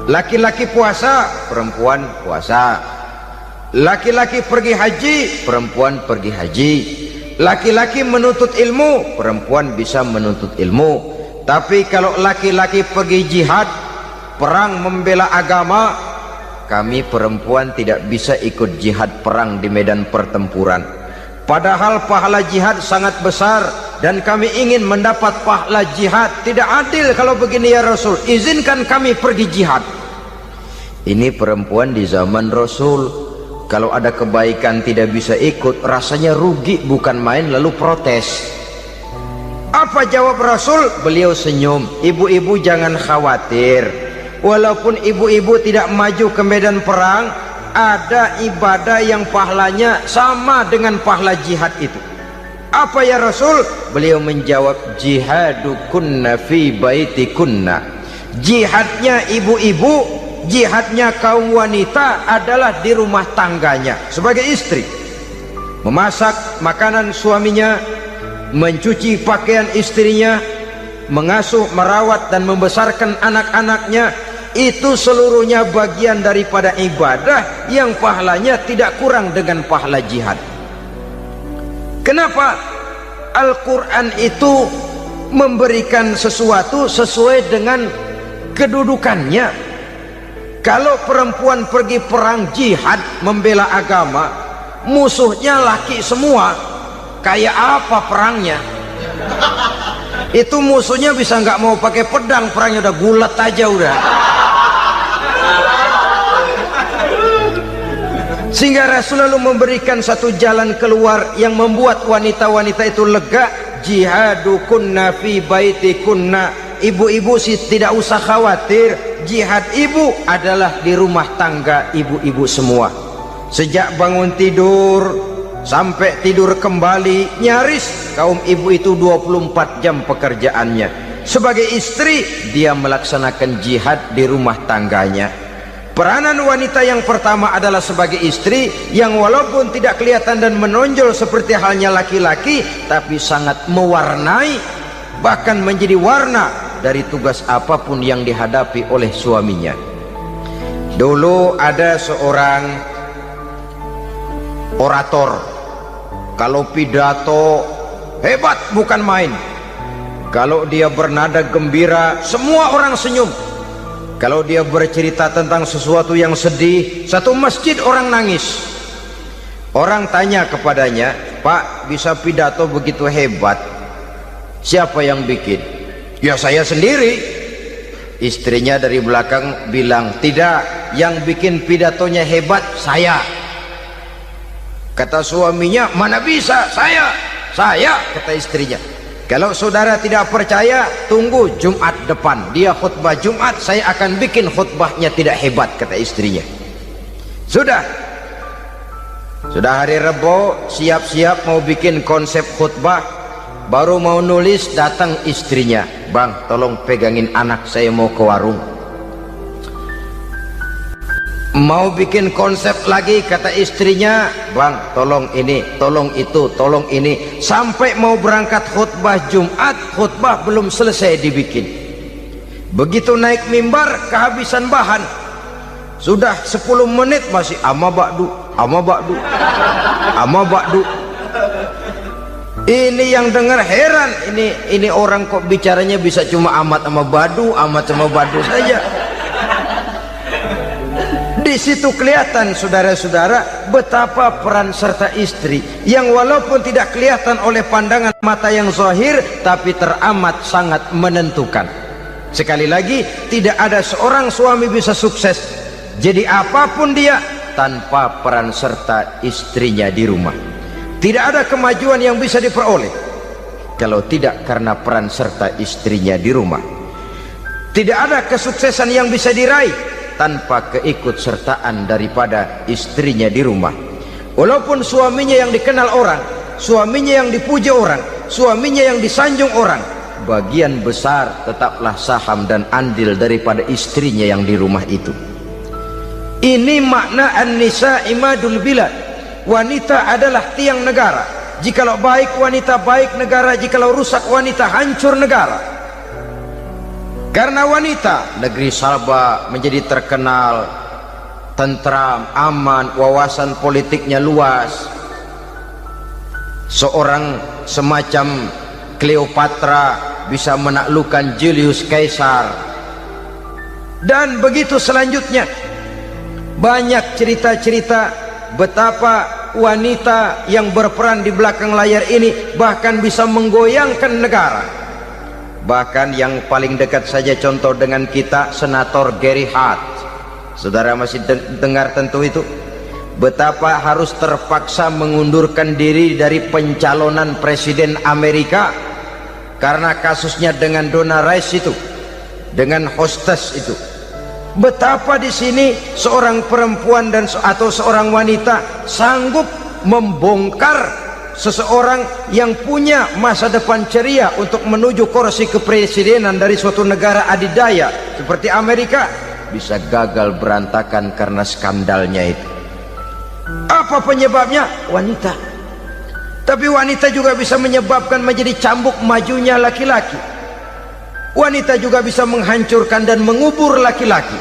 Laki-laki puasa, perempuan puasa. Laki-laki pergi haji, perempuan pergi haji. Laki-laki menuntut ilmu, perempuan bisa menuntut ilmu. Tapi kalau laki-laki pergi jihad, perang membela agama, kami perempuan tidak bisa ikut jihad perang di medan pertempuran. Padahal pahala jihad sangat besar dan kami ingin mendapat pahala jihad. Tidak adil kalau begini ya Rasul, izinkan kami pergi jihad. Ini perempuan di zaman Rasul, kalau ada kebaikan tidak bisa ikut, rasanya rugi bukan main, lalu protes. Apa jawab Rasul? Beliau senyum. Ibu-ibu jangan khawatir, walaupun ibu-ibu tidak maju ke medan perang, ada ibadah yang pahalanya sama dengan pahala jihad itu. Apa ya Rasul? Beliau menjawab, jihadukunna fi baitikunna. Jihadnya ibu-ibu, jihadnya kaum wanita adalah di rumah tangganya sebagai istri. Memasak makanan suaminya, mencuci pakaian istrinya, mengasuh, merawat dan membesarkan anak-anaknya, itu seluruhnya bagian daripada ibadah yang pahalanya tidak kurang dengan pahala jihad. Kenapa? Al-Quran itu memberikan sesuatu sesuai dengan kedudukannya. Kalau perempuan pergi perang jihad membela agama, musuhnya laki semua, kayak apa perangnya? Itu musuhnya bisa nggak mau pakai pedang, perangnya udah gulat aja udah. Sehingga Rasul lalu memberikan satu jalan keluar yang membuat wanita-wanita itu lega. Jihadukunna fi baitikunna. Ibu-ibu sih tidak usah khawatir, jihad ibu adalah di rumah tangga ibu-ibu semua. Sejak bangun tidur sampai tidur kembali, nyaris kaum ibu itu 24 jam pekerjaannya. Sebagai istri, dia melaksanakan jihad di rumah tangganya. Peranan wanita yang pertama adalah sebagai istri, yang walaupun tidak kelihatan dan menonjol seperti halnya laki-laki, tapi sangat mewarnai, bahkan menjadi warna dari tugas apapun yang dihadapi oleh suaminya. Dulu ada seorang orator, kalau pidato hebat bukan main. Kalau dia bernada gembira, semua orang senyum. Kalau dia bercerita tentang sesuatu yang sedih, satu masjid orang nangis. Orang tanya kepadanya, Pak, bisa pidato begitu hebat, siapa yang bikin? Ya saya sendiri. Istrinya dari belakang bilang, tidak, yang bikin pidatonya hebat saya. Kata suaminya, mana bisa, saya, kata istrinya. Kalau saudara tidak percaya, tunggu Jumat depan, dia khutbah Jumat, saya akan bikin khutbahnya tidak hebat, kata istrinya. Sudah hari Rebo, siap-siap mau bikin konsep khutbah, baru mau nulis, datang istrinya, bang tolong pegangin anak, saya mau ke warung. Mau bikin konsep lagi, kata istrinya, bang tolong ini, tolong itu, tolong ini. Sampai mau berangkat khutbah Jumat, khutbah belum selesai dibikin. Begitu naik mimbar, kehabisan bahan. Sudah 10 menit masih ama ba'du. Ini yang dengar heran, ini orang kok bicaranya bisa cuma amat sama badu saja. Di situ kelihatan saudara-saudara betapa peran serta istri yang walaupun tidak kelihatan oleh pandangan mata yang zahir, tapi teramat sangat menentukan. Sekali lagi, tidak ada seorang suami bisa sukses jadi apapun dia tanpa peran serta istrinya di rumah. Tidak ada kemajuan yang bisa diperoleh kalau tidak karena peran serta istrinya di rumah. Tidak ada kesuksesan yang bisa diraih tanpa keikutsertaan daripada istrinya di rumah. Walaupun suaminya yang dikenal orang, suaminya yang dipuji orang, suaminya yang disanjung orang, bagian besar tetaplah saham dan andil daripada istrinya yang di rumah itu. Ini makna an-nisa imadul bilad. Wanita adalah tiang negara. Jikalau baik wanita, baik negara. Jikalau rusak wanita, hancur negara. Karena wanita, negeri Sabah menjadi terkenal tentram, aman, wawasan politiknya luas. Seorang semacam Cleopatra bisa menaklukkan Julius Caesar. Dan begitu selanjutnya. Banyak cerita-cerita betapa wanita yang berperan di belakang layar ini bahkan bisa menggoyangkan negara. Bahkan yang paling dekat saja contoh dengan kita, Senator Gary Hart. Saudara masih dengar tentu itu, betapa harus terpaksa mengundurkan diri dari pencalonan presiden Amerika karena kasusnya dengan Donna Rice itu, dengan hostess itu. Betapa di sini seorang perempuan atau seorang wanita sanggup membongkar seseorang yang punya masa depan ceria untuk menuju kursi kepresidenan dari suatu negara adidaya seperti Amerika, bisa gagal berantakan karena skandalnya itu. Apa penyebabnya? Wanita. Tapi wanita juga bisa menyebabkan menjadi cambuk majunya laki-laki. Wanita juga bisa menghancurkan dan mengubur laki-laki.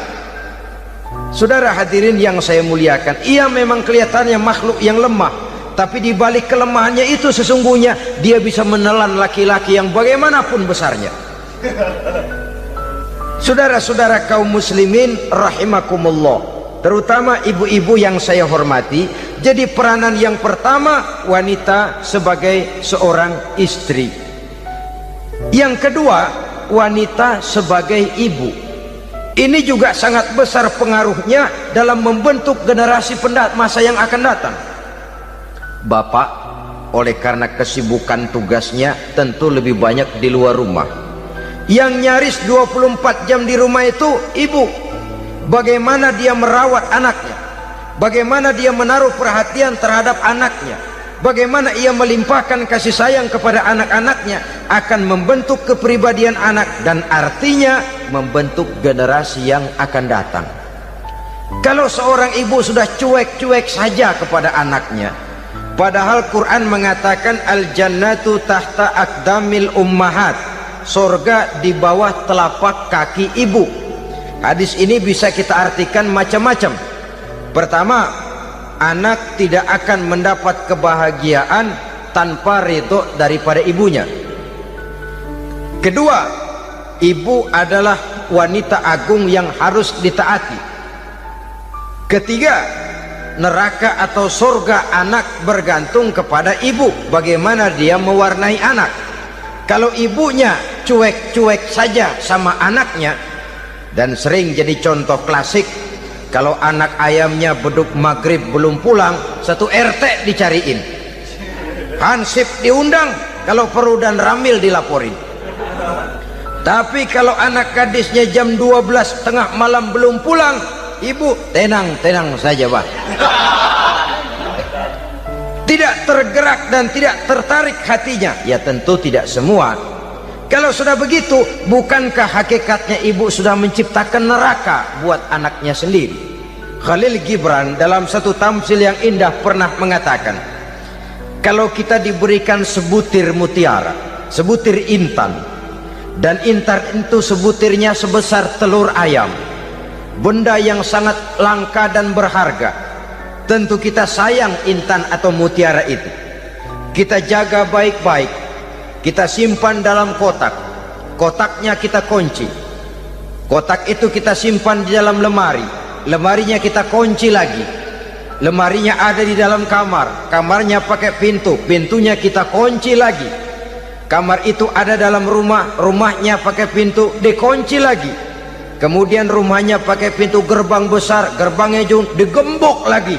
Saudara hadirin yang saya muliakan, ia memang kelihatannya makhluk yang lemah, tapi di balik kelemahannya itu sesungguhnya dia bisa menelan laki-laki yang bagaimanapun besarnya. Saudara-saudara kaum muslimin rahimakumullah, terutama ibu-ibu yang saya hormati, jadi peranan yang pertama wanita sebagai seorang istri. Yang kedua, wanita sebagai ibu. Ini juga sangat besar pengaruhnya dalam membentuk generasi masa yang akan datang. Bapak oleh karena kesibukan tugasnya tentu lebih banyak di luar rumah. Yang nyaris 24 jam di rumah itu ibu. Bagaimana dia merawat anaknya, bagaimana dia menaruh perhatian terhadap anaknya, bagaimana ia melimpahkan kasih sayang kepada anak-anaknya, akan membentuk kepribadian anak dan artinya membentuk generasi yang akan datang. Kalau seorang ibu sudah cuek-cuek saja kepada anaknya, padahal Quran mengatakan al-jannatu tahta aqdamil ummahat, surga di bawah telapak kaki ibu. Hadis ini bisa kita artikan macam-macam. Pertama, anak tidak akan mendapat kebahagiaan tanpa ridho daripada ibunya. Kedua, ibu adalah wanita agung yang harus ditaati. Ketiga, neraka atau surga anak bergantung kepada ibu, bagaimana dia mewarnai anak. Kalau ibunya cuek-cuek saja sama anaknya, dan sering jadi contoh klasik, kalau anak ayamnya beduk maghrib belum pulang, satu RT dicariin, hansip diundang, kalau perlu dan ramil dilaporin. Tapi kalau anak gadisnya jam 12 tengah malam belum pulang, ibu tenang saja Pak, tidak tergerak dan tidak tertarik hatinya. Ya tentu tidak semua. Kalau sudah begitu, bukankah hakikatnya ibu sudah menciptakan neraka buat anaknya sendiri? Khalil Gibran dalam satu tamsil yang indah pernah mengatakan, kalau kita diberikan sebutir mutiara, sebutir intan, dan intan itu sebutirnya sebesar telur ayam, benda yang sangat langka dan berharga, tentu kita sayang intan atau mutiara itu. Kita jaga baik-baik, kita simpan dalam kotak, kotaknya kita kunci, kotak itu kita simpan di dalam lemari, lemarinya kita kunci lagi, lemarinya ada di dalam kamar, kamarnya pakai pintu, pintunya kita kunci lagi, kamar itu ada dalam rumah, rumahnya pakai pintu, dikunci lagi, kemudian rumahnya pakai pintu gerbang besar, gerbangnya juga digembok lagi.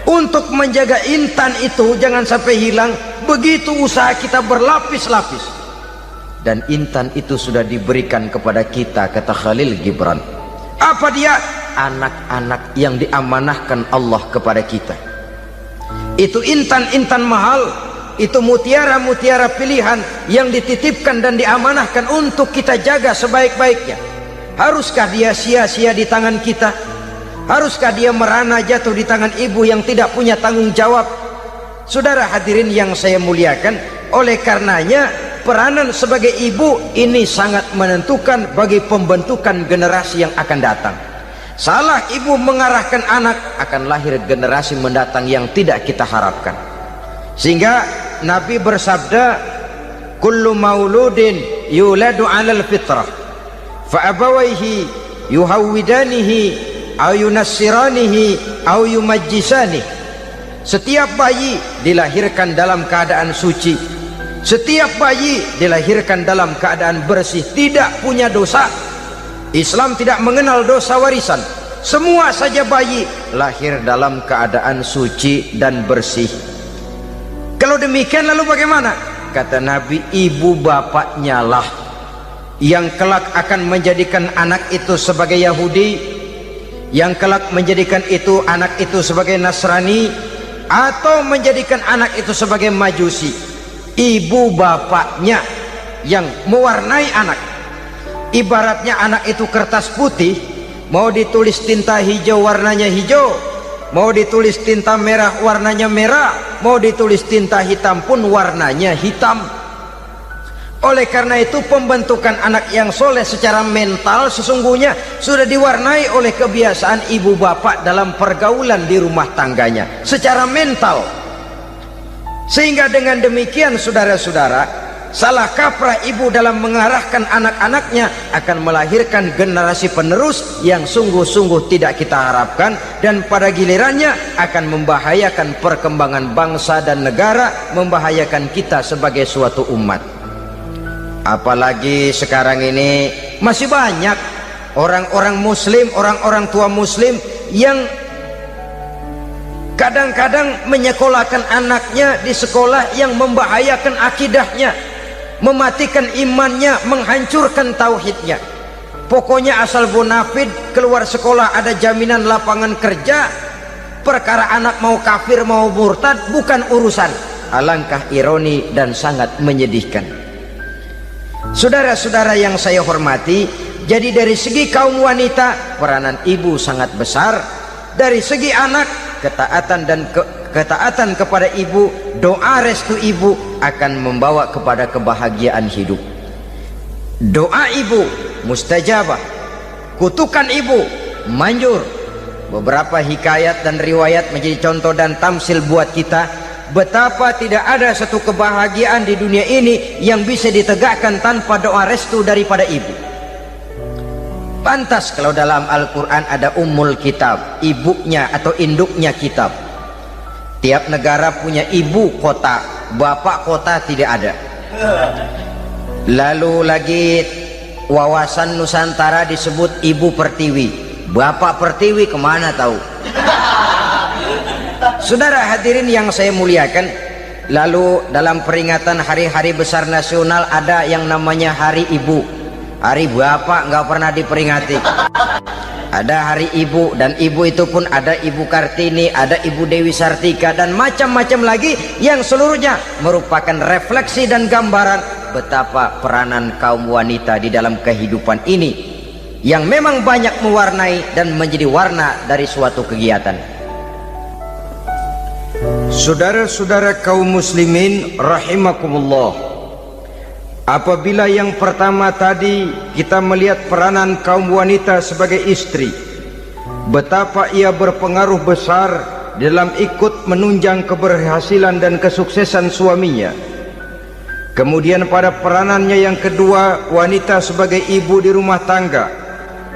Untuk menjaga intan itu jangan sampai hilang, begitu usaha kita berlapis-lapis. Dan intan itu sudah diberikan kepada kita, kata Khalil Gibran. Apa dia? Anak-anak yang diamanahkan Allah kepada kita. Itu intan-intan mahal, itu mutiara-mutiara pilihan yang dititipkan dan diamanahkan untuk kita jaga sebaik-baiknya. Haruskah dia sia-sia di tangan kita? Haruskah dia merana jatuh di tangan ibu yang tidak punya tanggung jawab? Saudara hadirin yang saya muliakan, oleh karenanya peranan sebagai ibu ini sangat menentukan bagi pembentukan generasi yang akan datang. Salah ibu mengarahkan anak, akan lahir generasi mendatang yang tidak kita harapkan. Sehingga Nabi bersabda, kullu mauludin yuladu 'alal fitrah fa abawaihi yuhawwidanihi aw yunassiranihi aw yumajjisanihi. Setiap bayi dilahirkan dalam keadaan suci, setiap bayi dilahirkan dalam keadaan bersih, tidak punya dosa. Islam tidak mengenal dosa warisan. Semua saja bayi lahir dalam keadaan suci dan bersih. Kalau demikian lalu bagaimana? kata Nabi, ibu bapaknya lah yang kelak akan menjadikan anak itu sebagai Yahudi, yang kelak menjadikan itu anak itu sebagai Nasrani, atau menjadikan anak itu sebagai Majusi. Ibu bapaknya yang mewarnai anak. Ibaratnya anak itu kertas putih, mau ditulis tinta hijau warnanya hijau, mau ditulis tinta merah warnanya merah, mau ditulis tinta hitam pun warnanya hitam. Oleh karena itu pembentukan anak yang soleh secara mental sesungguhnya sudah diwarnai oleh kebiasaan ibu bapak dalam pergaulan di rumah tangganya secara mental. Sehingga dengan demikian saudara-saudara, salah kaprah ibu dalam mengarahkan anak-anaknya akan melahirkan generasi penerus yang sungguh-sungguh tidak kita harapkan, dan pada gilirannya akan membahayakan perkembangan bangsa dan negara, membahayakan kita sebagai suatu umat. Apalagi sekarang ini masih banyak orang-orang muslim, orang-orang tua muslim yang kadang-kadang menyekolahkan anaknya di sekolah yang membahayakan akidahnya, mematikan imannya, menghancurkan tauhidnya. Pokoknya asal bonafid keluar sekolah ada jaminan lapangan kerja, perkara anak mau kafir mau murtad bukan urusan. Alangkah ironi dan sangat menyedihkan. Saudara-saudara yang saya hormati, jadi dari segi kaum wanita peranan ibu sangat besar. Dari segi anak, ketaatan kepada ibu, doa restu ibu akan membawa kepada kebahagiaan hidup. Doa ibu mustajabah, kutukan ibu manjur. Beberapa hikayat dan riwayat menjadi contoh dan tamsil buat kita betapa tidak ada satu kebahagiaan di dunia ini yang bisa ditegakkan tanpa doa restu daripada ibu. Pantas kalau dalam Al-Quran ada ummul kitab, ibunya atau induknya kitab. Tiap negara punya ibu kota, bapak kota tidak ada. Lalu lagi wawasan Nusantara disebut ibu pertiwi, bapak pertiwi kemana tahu. Saudara hadirin yang saya muliakan, lalu dalam peringatan hari-hari besar nasional ada yang namanya Hari Ibu. Hari bapak nggak pernah diperingati. Ada Hari Ibu, dan ibu itu pun ada Ibu Kartini, ada Ibu Dewi Sartika, dan macam-macam lagi yang seluruhnya merupakan refleksi dan gambaran betapa peranan kaum wanita di dalam kehidupan ini yang memang banyak mewarnai dan menjadi warna dari suatu kegiatan. Saudara-saudara kaum muslimin rahimakumullah, apabila yang pertama tadi kita melihat peranan kaum wanita sebagai istri, betapa ia berpengaruh besar dalam ikut menunjang keberhasilan dan kesuksesan suaminya. Kemudian pada peranannya yang kedua, wanita sebagai ibu di rumah tangga,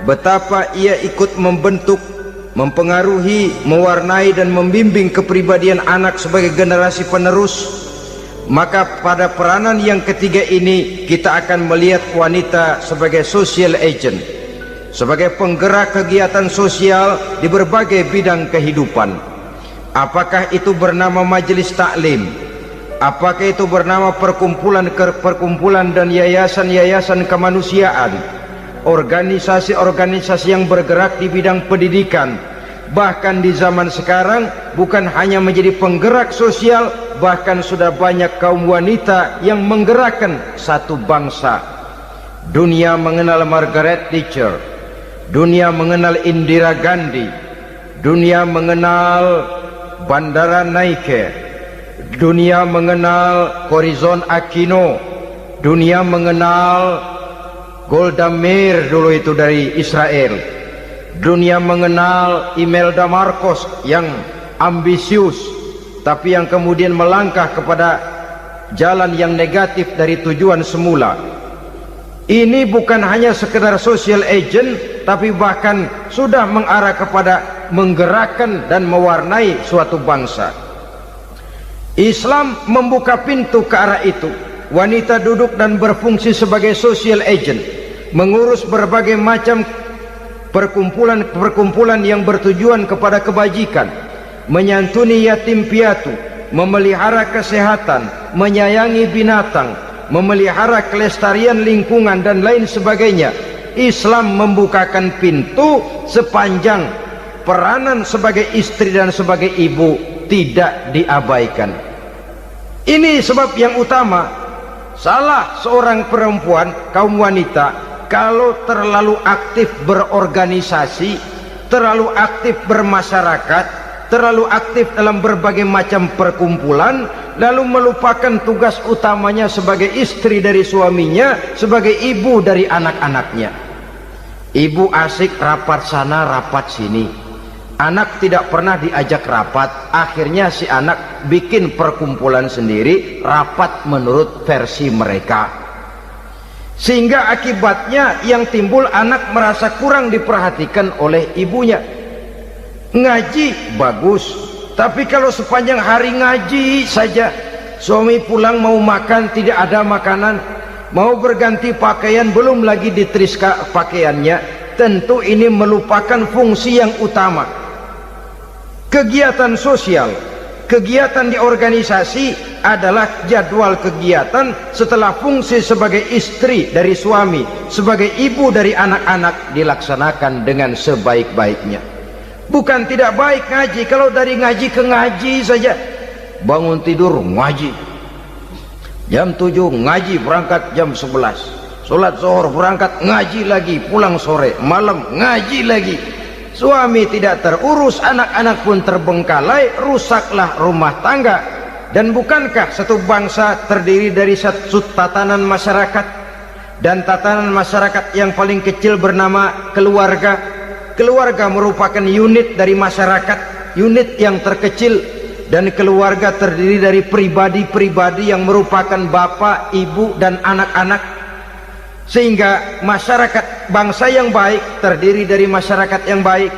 betapa ia ikut membentuk, mempengaruhi, mewarnai dan membimbing kepribadian anak sebagai generasi penerus. Maka pada peranan yang ketiga ini kita akan melihat wanita sebagai social agent, sebagai penggerak kegiatan sosial di berbagai bidang kehidupan. Apakah itu bernama majelis taklim, apakah itu bernama perkumpulan dan yayasan-yayasan kemanusiaan, organisasi-organisasi yang bergerak di bidang pendidikan. Bahkan di zaman sekarang bukan hanya menjadi penggerak sosial, bahkan sudah banyak kaum wanita yang menggerakkan satu bangsa. Dunia mengenal Margaret Thatcher, dunia mengenal Indira Gandhi, dunia mengenal Bandara Naike, dunia mengenal Corazon Aquino, dunia mengenal Golda Meir dulu itu dari Israel, dunia mengenal Imelda Marcos yang ambisius tapi yang kemudian melangkah kepada jalan yang negatif dari tujuan semula. Ini bukan hanya sekedar social agent, tapi bahkan sudah mengarah kepada menggerakkan dan mewarnai suatu bangsa. Islam membuka pintu ke arah itu. Wanita duduk dan berfungsi sebagai social agent, mengurus berbagai macam perkumpulan-perkumpulan yang bertujuan kepada kebajikan, menyantuni yatim piatu, memelihara kesehatan, menyayangi binatang, memelihara kelestarian lingkungan dan lain sebagainya. Islam membukakan pintu sepanjang peranan sebagai istri dan sebagai ibu tidak diabaikan. Ini sebab yang utama. Salah seorang perempuan, kaum wanita, kalau terlalu aktif berorganisasi, terlalu aktif bermasyarakat, terlalu aktif dalam berbagai macam perkumpulan, lalu melupakan tugas utamanya sebagai istri dari suaminya, sebagai ibu dari anak-anaknya. Ibu asik rapat sana rapat sini, anak tidak pernah diajak rapat. Akhirnya si anak bikin perkumpulan sendiri, rapat menurut versi mereka, sehingga akibatnya yang timbul anak merasa kurang diperhatikan oleh ibunya. Ngaji bagus, tapi kalau sepanjang hari ngaji saja, suami pulang mau makan tidak ada makanan, mau berganti pakaian belum lagi diteriska pakaiannya, tentu ini melupakan fungsi yang utama. Kegiatan sosial, kegiatan di organisasi adalah jadwal kegiatan setelah fungsi sebagai istri dari suami, sebagai ibu dari anak-anak dilaksanakan dengan sebaik-baiknya. Bukan tidak baik ngaji, kalau dari ngaji ke ngaji saja. Bangun tidur ngaji, jam 7 ngaji, berangkat jam 11, sholat zuhur berangkat ngaji lagi, pulang sore, malam ngaji lagi. Suami tidak terurus, anak-anak pun terbengkalai, rusaklah rumah tangga. Dan bukankah satu bangsa terdiri dari satu tatanan masyarakat, dan tatanan masyarakat yang paling kecil bernama keluarga? Keluarga merupakan unit dari masyarakat, unit yang terkecil, dan keluarga terdiri dari pribadi-pribadi yang merupakan bapak, ibu, dan anak-anak. Sehingga masyarakat bangsa yang baik terdiri dari masyarakat yang baik,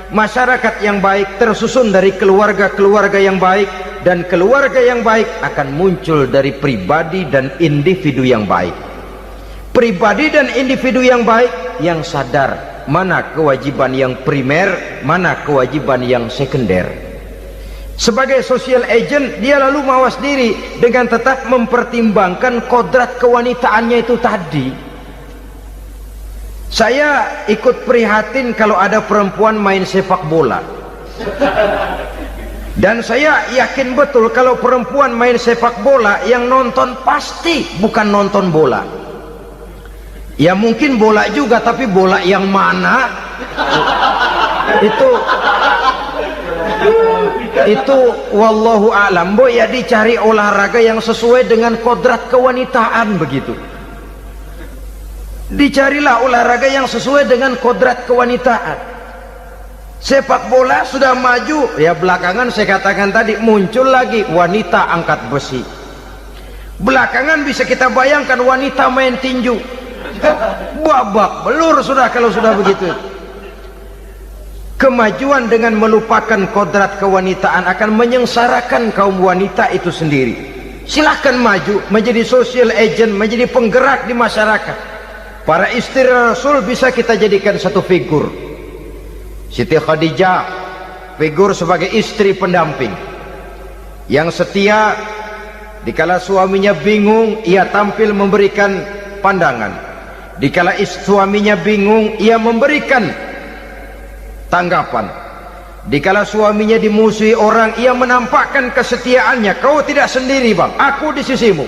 masyarakat yang baik tersusun dari keluarga-keluarga yang baik, dan keluarga yang baik akan muncul dari pribadi dan individu yang baik. Pribadi dan individu yang baik yang sadar mana kewajiban yang primer, mana kewajiban yang sekunder. Sebagai social agent, dia lalu mawas diri dengan tetap mempertimbangkan kodrat kewanitaannya itu tadi. Saya ikut prihatin kalau ada perempuan main sepak bola, dan saya yakin betul kalau perempuan main sepak bola, yang nonton pasti bukan nonton bola. Ya mungkin bola juga, tapi bola yang mana? Itu wallahu a'lam. Boy, ya dicari olahraga yang sesuai dengan kodrat kewanitaan begitu. Dicarilah olahraga yang sesuai dengan kodrat kewanitaan. Sepak bola sudah maju, ya belakangan saya katakan tadi muncul lagi wanita angkat besi. Belakangan bisa kita bayangkan wanita main tinju. Babak belur sudah kalau sudah begitu. Kemajuan dengan melupakan kodrat kewanitaan akan menyengsarakan kaum wanita itu sendiri. Silahkan maju menjadi social agent, menjadi penggerak di masyarakat. Para istri Rasul bisa kita jadikan satu figur. Siti Khadijah, figur sebagai istri pendamping yang setia. Dikala suaminya bingung, ia tampil memberikan pandangan. Dikala suaminya bingung, ia memberikan tanggapan. Dikala suaminya dimusuhi orang, ia menampakkan kesetiaannya. Kau tidak sendiri bang, aku di sisimu.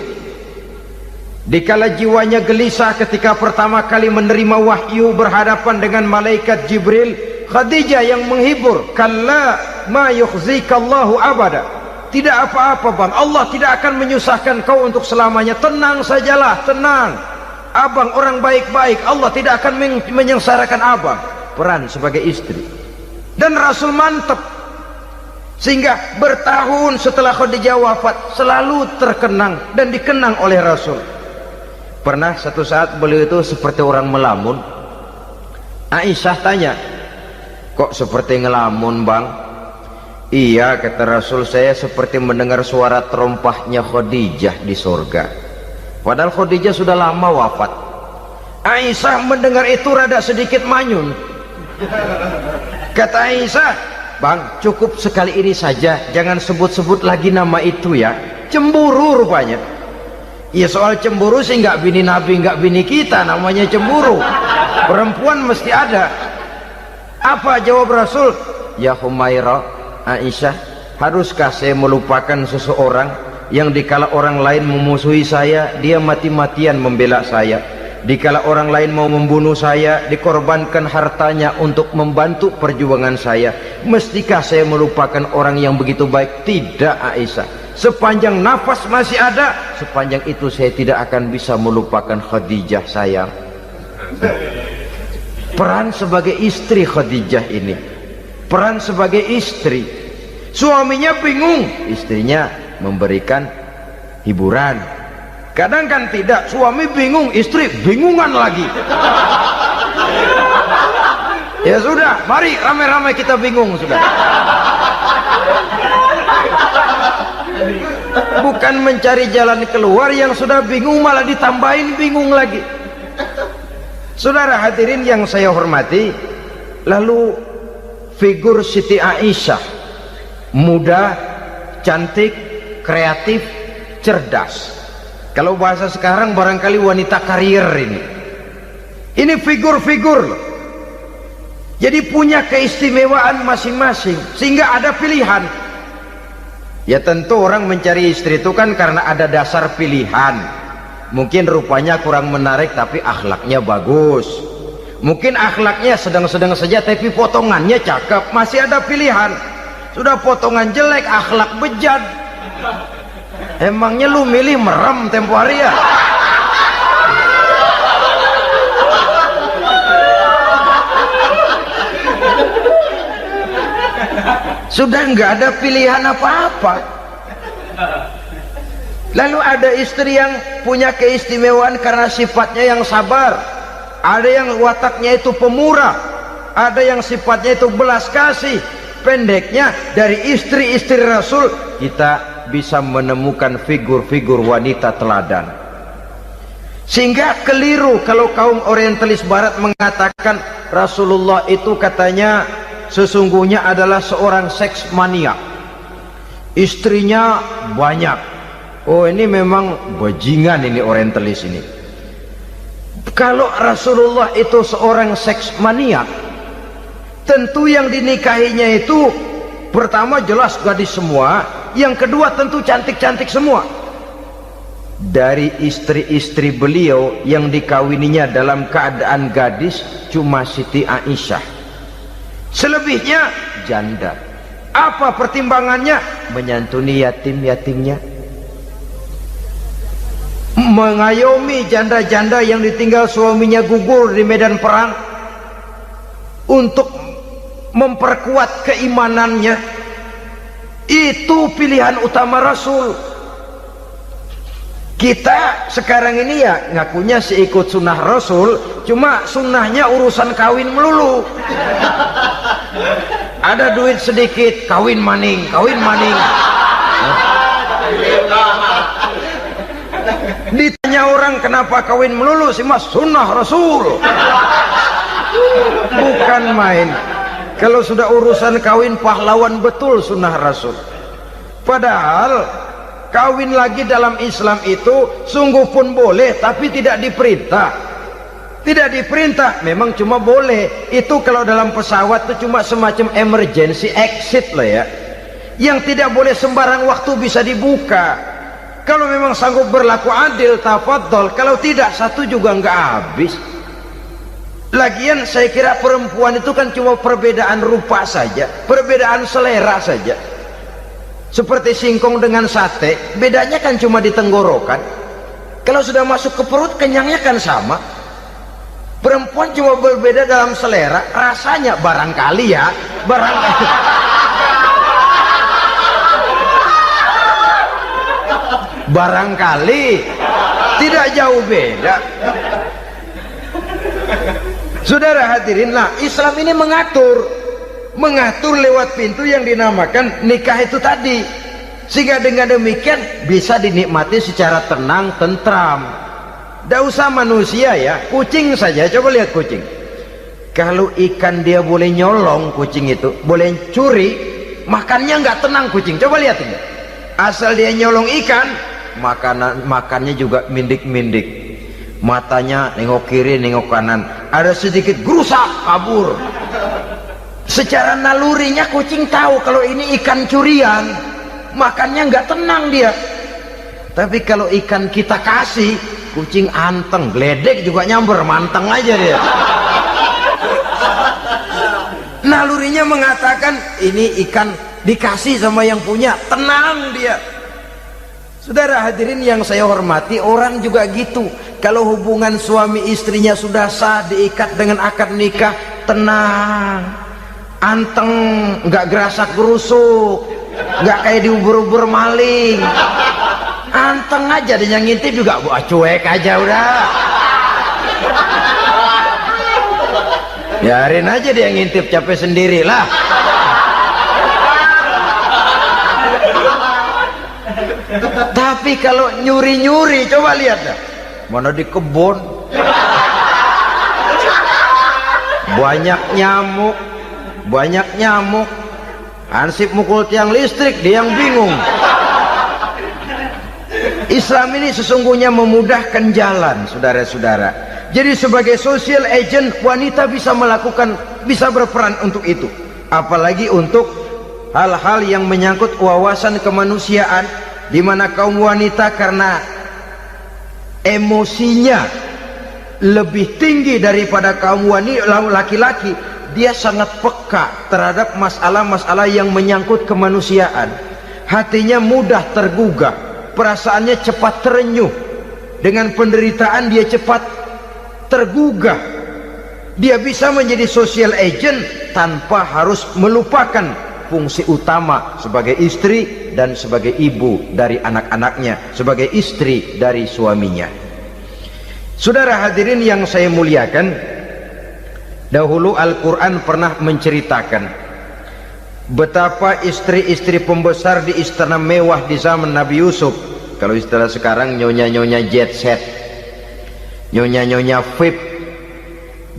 Dikala jiwanya gelisah ketika pertama kali menerima wahyu berhadapan dengan malaikat Jibril, Khadijah yang menghibur. Kalla ma yukhzikallahu abada. Tidak apa-apa bang, Allah tidak akan menyusahkan kau untuk selamanya. Tenang sajalah, tenang. Abang orang baik-baik, Allah tidak akan menyengsarakan abang. Peran sebagai istri. Dan Rasul mantap, sehingga bertahun setelah Khadijah wafat selalu terkenang dan dikenang oleh Rasul. Pernah satu saat beliau itu seperti orang melamun. Aisyah tanya, kok seperti ngelamun bang? Iya, kata Rasul, saya seperti mendengar suara terompahnya Khadijah di surga. Padahal Khadijah sudah lama wafat. Aisyah mendengar itu rada sedikit manyun. Kata Aisyah, Bang, cukup sekali ini saja, jangan sebut-sebut lagi nama itu ya. Cemburu rupanya. Ya soal cemburu sih nggak bini Nabi, nggak bini kita, namanya cemburu. Perempuan mesti ada. Apa jawab Rasul? Ya Humairah, Aisyah, haruskah saya melupakan seseorang yang dikala orang lain memusuhi saya, dia mati-matian membela saya. Dikala orang lain mau membunuh saya, dikorbankan hartanya untuk membantu perjuangan saya. Mestikah saya melupakan orang yang begitu baik? Tidak, Aisyah. Sepanjang nafas masih ada, sepanjang itu saya tidak akan bisa melupakan Khadijah sayang. Peran sebagai istri Khadijah ini, peran sebagai istri. Suaminya bingung, istrinya memberikan hiburan. Kadang kan tidak, suami bingung, istri bingungan lagi. Ya sudah, mari ramai-ramai kita bingung sudah. Bukan mencari jalan keluar, yang sudah bingung malah ditambahin bingung lagi. Saudara hadirin yang saya hormati, lalu figur Siti Aisyah, muda, cantik, kreatif, cerdas. Kalau bahasa sekarang barangkali wanita karier ini. Ini figur-figur loh. Jadi punya keistimewaan masing-masing, sehingga ada pilihan. Ya tentu orang mencari istri itu kan karena ada dasar pilihan. Mungkin rupanya kurang menarik tapi akhlaknya bagus. Mungkin akhlaknya sedang-sedang saja tapi potongannya cakep, masih ada pilihan. Sudah potongan jelek, akhlak bejat. Emangnya lu milih merem tempo hari ya? Sudah nggak ada pilihan apa-apa. Lalu ada istri yang punya keistimewaan karena sifatnya yang sabar, ada yang wataknya itu pemurah, ada yang sifatnya itu belas kasih. Pendeknya, dari istri-istri Rasul kita bisa menemukan figur-figur wanita teladan. Sehingga keliru kalau kaum orientalis barat mengatakan Rasulullah itu katanya sesungguhnya adalah seorang seks mania, istrinya banyak. Oh ini memang bajingan ini orientalis ini. Kalau Rasulullah itu seorang seks mania, tentu yang dinikahinya itu pertama jelas gadis semua, yang kedua tentu cantik-cantik semua. Dari istri-istri beliau yang dikawininya dalam keadaan gadis cuma Siti Aisyah, selebihnya janda. Apa pertimbangannya? Menyantuni yatim-yatimnya, mengayomi janda-janda yang ditinggal suaminya gugur di medan perang, untuk memperkuat keimanannya. Itu pilihan utama Rasul. Kita sekarang ini ya ngakunya sih ikut sunnah Rasul, cuma sunnahnya urusan kawin melulu. Ada duit sedikit, kawin maning, kawin maning. Ditanya orang kenapa kawin melulu, sih mas sunnah Rasul. Bukan main. Kalau sudah urusan kawin pahlawan betul sunnah Rasul. Padahal kawin lagi dalam Islam itu sungguh pun boleh, tapi tidak diperintah. Tidak diperintah, memang cuma boleh. Itu kalau dalam pesawat itu cuma semacam emergency exit lah ya, yang tidak boleh sembarang waktu bisa dibuka. Kalau memang sanggup berlaku adil, tafadhol. Kalau tidak, satu juga nggak habis. Lagian saya kira perempuan itu kan cuma perbedaan rupa saja, perbedaan selera saja. Seperti singkong dengan sate, bedanya kan cuma di tenggorokan. Kalau sudah masuk ke perut, kenyangnya kan sama. Perempuan cuma berbeda dalam selera, rasanya barangkali ya, barangkali. Barangkali tidak jauh beda. Saudara hadirinlah, Islam ini mengatur lewat pintu yang dinamakan nikah itu tadi, sehingga dengan demikian bisa dinikmati secara tenang, tentram. Tidak usah manusia ya, kucing saja, coba lihat kucing. Kalau ikan dia boleh nyolong, kucing itu boleh curi, makannya nggak tenang kucing. Coba lihat ini, asal dia nyolong ikan, makannya juga mindik-mindik, matanya nengok kiri nengok kanan, ada sedikit gerusak kabur. Secara nalurinya kucing tahu kalau ini ikan curian, makannya nggak tenang dia. Tapi kalau ikan kita kasih, kucing anteng, geledek juga nyamber, manteng aja dia. Nalurinya mengatakan ini ikan dikasih sama yang punya, tenang dia. Saudara hadirin yang saya hormati, orang juga gitu. Kalau hubungan suami istrinya sudah sah, diikat dengan akad nikah, tenang, anteng, nggak gerasak gerusuk, nggak kayak diubur-ubur maling, anteng aja. Dia yang ngintip juga cuek aja udah, biarin aja dia ngintip, capek sendirilah. Tapi kalau nyuri-nyuri, coba lihat dah, mana di kebun banyak nyamuk, Hansip mukul tiang listrik, dia yang bingung. Islam ini sesungguhnya memudahkan jalan, saudara-saudara. Jadi sebagai social agent, wanita bisa berperan untuk itu, apalagi untuk hal-hal yang menyangkut wawasan kemanusiaan, di mana kaum wanita karena emosinya lebih tinggi daripada kaum laki-laki, dia sangat peka terhadap masalah-masalah yang menyangkut kemanusiaan. Hatinya mudah tergugah, perasaannya cepat terenyuh, dengan penderitaan dia cepat tergugah. Dia bisa menjadi social agent tanpa harus melupakan fungsi utama sebagai istri dan sebagai ibu dari anak-anaknya, sebagai istri dari suaminya. Saudara hadirin yang saya muliakan, dahulu Al-Quran pernah menceritakan betapa istri-istri pembesar di istana mewah di zaman Nabi Yusuf, kalau istilah sekarang nyonya-nyonya jet set, nyonya-nyonya VIP,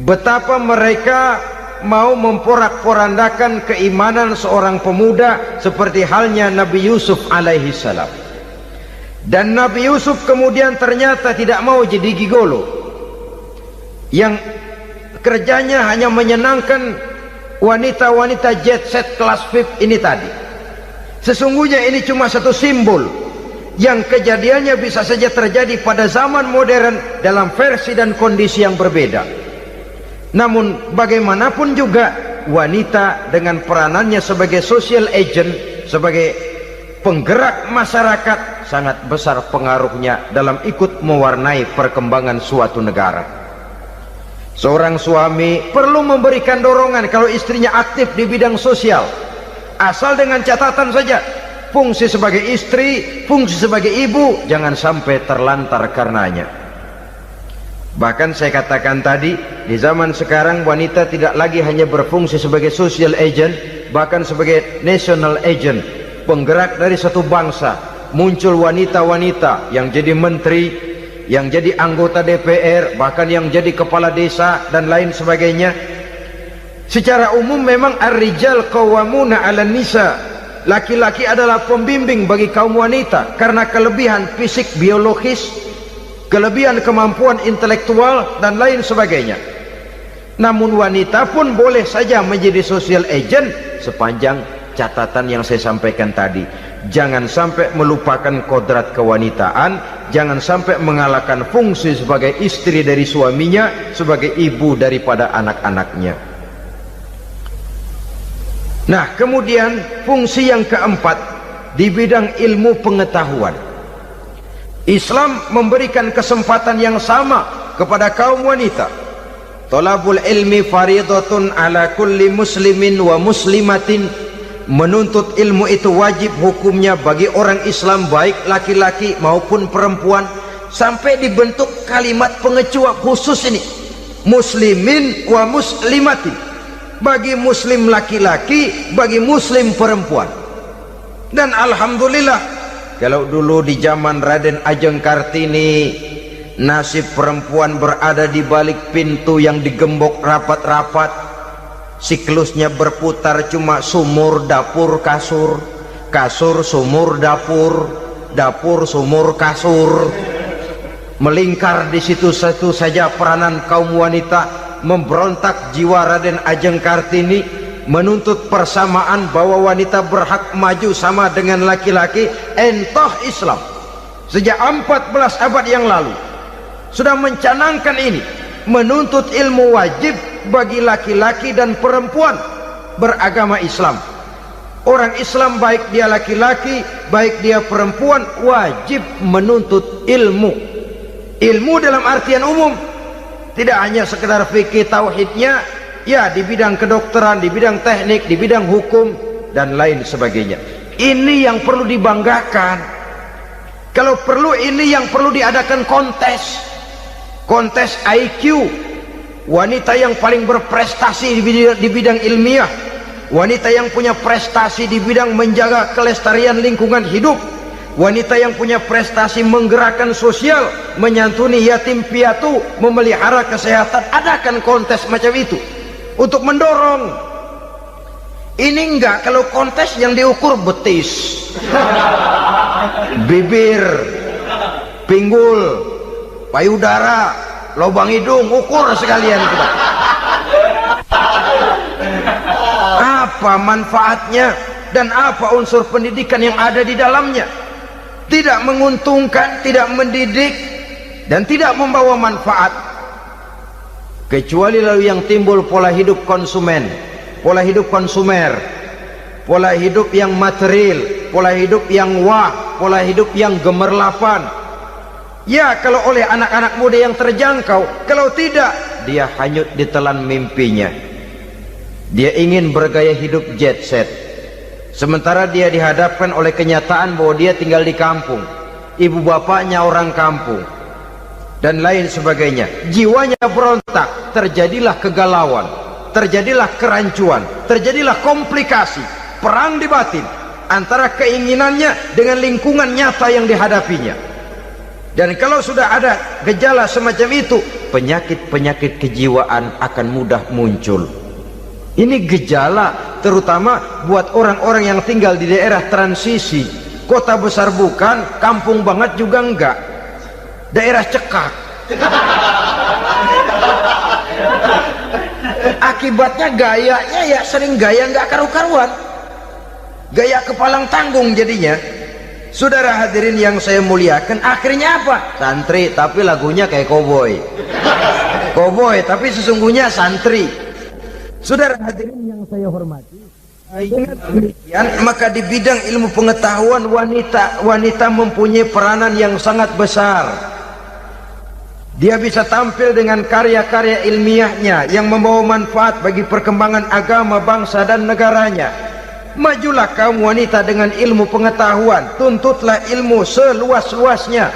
betapa mereka mau memporak-porandakan keimanan seorang pemuda seperti halnya Nabi Yusuf alaihi salam. Dan Nabi Yusuf kemudian ternyata tidak mau jadi gigolo yang kerjanya hanya menyenangkan wanita-wanita jet set kelas VIP ini tadi. Sesungguhnya ini cuma satu simbol yang kejadiannya bisa saja terjadi pada zaman modern dalam versi dan kondisi yang berbeda. Namun bagaimanapun juga, wanita dengan peranannya sebagai social agent, sebagai penggerak masyarakat, sangat besar pengaruhnya dalam ikut mewarnai perkembangan suatu negara. Seorang suami perlu memberikan dorongan kalau istrinya aktif di bidang sosial, asal dengan catatan saja, fungsi sebagai istri, fungsi sebagai ibu jangan sampai terlantar karenanya. Bahkan saya katakan tadi, di zaman sekarang wanita tidak lagi hanya berfungsi sebagai social agent, bahkan sebagai national agent, penggerak dari satu bangsa. Muncul wanita-wanita yang jadi menteri, yang jadi anggota DPR, bahkan yang jadi kepala desa dan lain sebagainya. Secara umum memang ar-rijal qawwamuna 'alan nisa, laki-laki adalah pembimbing bagi kaum wanita karena kelebihan fisik biologis, kelebihan kemampuan intelektual dan lain sebagainya. Namun wanita pun boleh saja menjadi social agent sepanjang catatan yang saya sampaikan tadi. Jangan sampai melupakan kodrat kewanitaan, jangan sampai mengalahkan fungsi sebagai istri dari suaminya, sebagai ibu daripada anak-anaknya. Nah, kemudian fungsi yang keempat di bidang ilmu pengetahuan. Islam memberikan kesempatan yang sama kepada kaum wanita. Thalabul ilmi faridatun ala kulli muslimin wa muslimatin. Menuntut ilmu itu wajib hukumnya bagi orang Islam, baik laki-laki maupun perempuan. Sampai dibentuk kalimat pengecuali khusus ini, muslimin wa muslimatin, bagi muslim laki-laki, bagi muslim perempuan. Dan alhamdulillah, kalau dulu di zaman Raden Ajeng Kartini nasib perempuan berada di balik pintu yang digembok rapat-rapat, siklusnya berputar cuma sumur dapur kasur, kasur sumur dapur, dapur sumur kasur. Melingkar di situ-situ saja peranan kaum wanita, memberontak jiwa Raden Ajeng Kartini, menuntut persamaan bahwa wanita berhak maju sama dengan laki-laki. Entah Islam sejak 14 abad yang lalu sudah mencanangkan ini, menuntut ilmu wajib bagi laki-laki dan perempuan beragama Islam. Orang Islam baik dia laki-laki, baik dia perempuan, wajib menuntut ilmu. Ilmu dalam artian umum, tidak hanya sekedar fikih tauhidnya, ya di bidang kedokteran, di bidang teknik, di bidang hukum dan lain sebagainya. Ini yang perlu dibanggakan. Kalau perlu, ini yang perlu diadakan kontes IQ, wanita yang paling berprestasi di bidang ilmiah, wanita yang punya prestasi di bidang menjaga kelestarian lingkungan hidup, wanita yang punya prestasi menggerakkan sosial, menyantuni yatim piatu, memelihara kesehatan. Adakan kontes macam itu untuk mendorong. Ini enggak, kalau kontes yang diukur betis, bibir, pinggul, payudara, lubang hidung, ukur sekalian kita. Apa manfaatnya dan apa unsur pendidikan yang ada di dalamnya? Tidak menguntungkan, tidak mendidik, dan tidak membawa manfaat. Kecuali lalu yang timbul pola hidup konsumen, pola hidup konsumer, pola hidup yang material, pola hidup yang pola hidup yang gemerlapan. Ya, kalau oleh anak-anak muda yang terjangkau, kalau tidak, dia hanyut ditelan mimpinya. Dia ingin bergaya hidup jet set, sementara dia dihadapkan oleh kenyataan bahwa dia tinggal di kampung, ibu bapaknya orang kampung, dan lain sebagainya. Jiwanya berontak, terjadilah kegalauan, terjadilah kerancuan, terjadilah komplikasi, perang di batin antara keinginannya dengan lingkungan nyata yang dihadapinya. Dan kalau sudah ada gejala semacam itu, penyakit-penyakit kejiwaan akan mudah muncul. Ini gejala terutama buat orang-orang yang tinggal di daerah transisi, kota besar bukan, kampung banget juga enggak, daerah cekak. Akibatnya gayanya ya sering gaya nggak karu-karuan, gaya kepalang tanggung jadinya. Saudara hadirin yang saya muliakan, akhirnya apa? Santri tapi lagunya kayak koboi, koboi tapi sesungguhnya santri. Saudara hadirin yang saya hormati, dengan demikian maka di bidang ilmu pengetahuan wanita mempunyai peranan yang sangat besar. Dia bisa tampil dengan karya-karya ilmiahnya yang membawa manfaat bagi perkembangan agama, bangsa dan negaranya. Majulah kaum wanita dengan ilmu pengetahuan, tuntutlah ilmu seluas-luasnya.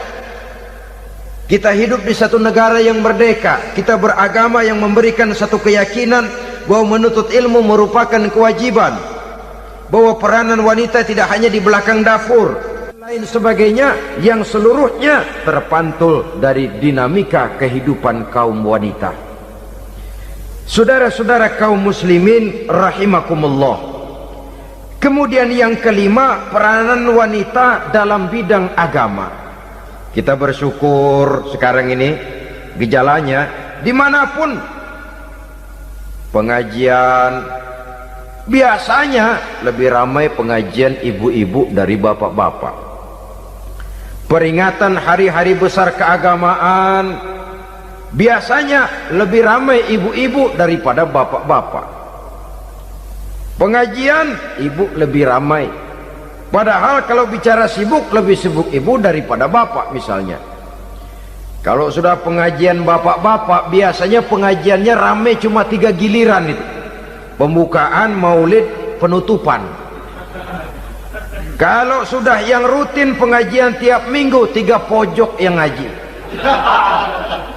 Kita hidup di satu negara yang merdeka, kita beragama yang memberikan satu keyakinan bahwa menuntut ilmu merupakan kewajiban, bahwa peranan wanita tidak hanya di belakang dapur, lain sebagainya, yang seluruhnya terpantul dari dinamika kehidupan kaum wanita. Saudara-saudara kaum muslimin rahimakumullah. Kemudian yang kelima, peranan wanita dalam bidang agama. Kita bersyukur sekarang ini gejalanya dimanapun pengajian, biasanya lebih ramai pengajian ibu-ibu dari bapak-bapak. Peringatan hari-hari besar keagamaan, biasanya lebih ramai ibu-ibu daripada bapak-bapak. Pengajian ibu lebih ramai, padahal kalau bicara sibuk, lebih sibuk ibu daripada bapak misalnya. Kalau sudah pengajian bapak-bapak, biasanya pengajiannya ramai cuma 3 giliran itu, pembukaan, maulid, penutupan. Kalau sudah yang rutin pengajian tiap minggu, 3 pojok yang ngaji,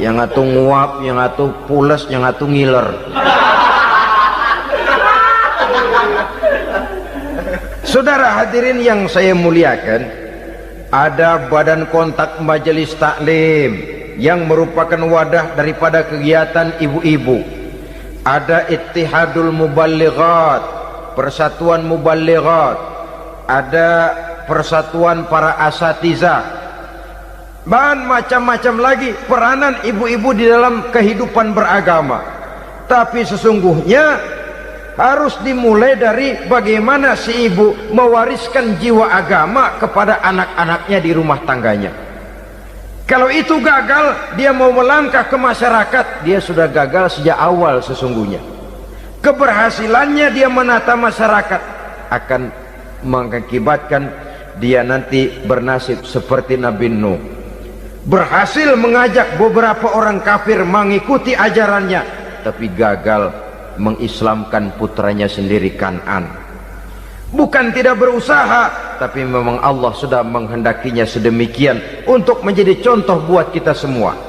yang atuh nguap, yang atuh pules, yang atuh ngiler. Saudara hadirin yang saya muliakan, ada badan kontak majelis taklim, yang merupakan wadah daripada kegiatan ibu-ibu. Ada Ittihadul Muballighat, Persatuan Muballighat, ada Persatuan Para Asatizah, dan macam-macam lagi peranan ibu-ibu di dalam kehidupan beragama. Tapi sesungguhnya harus dimulai dari bagaimana si ibu mewariskan jiwa agama kepada anak-anaknya di rumah tangganya. Kalau itu gagal, dia mau melangkah ke masyarakat, dia sudah gagal sejak awal sesungguhnya. Keberhasilannya dia menata masyarakat akan mengakibatkan dia nanti bernasib seperti Nabi Nuh, berhasil mengajak beberapa orang kafir mengikuti ajarannya, tapi gagal mengislamkan putranya sendiri Kan'an. Bukan tidak berusaha, tapi memang Allah sudah menghendakinya sedemikian untuk menjadi contoh buat kita semua.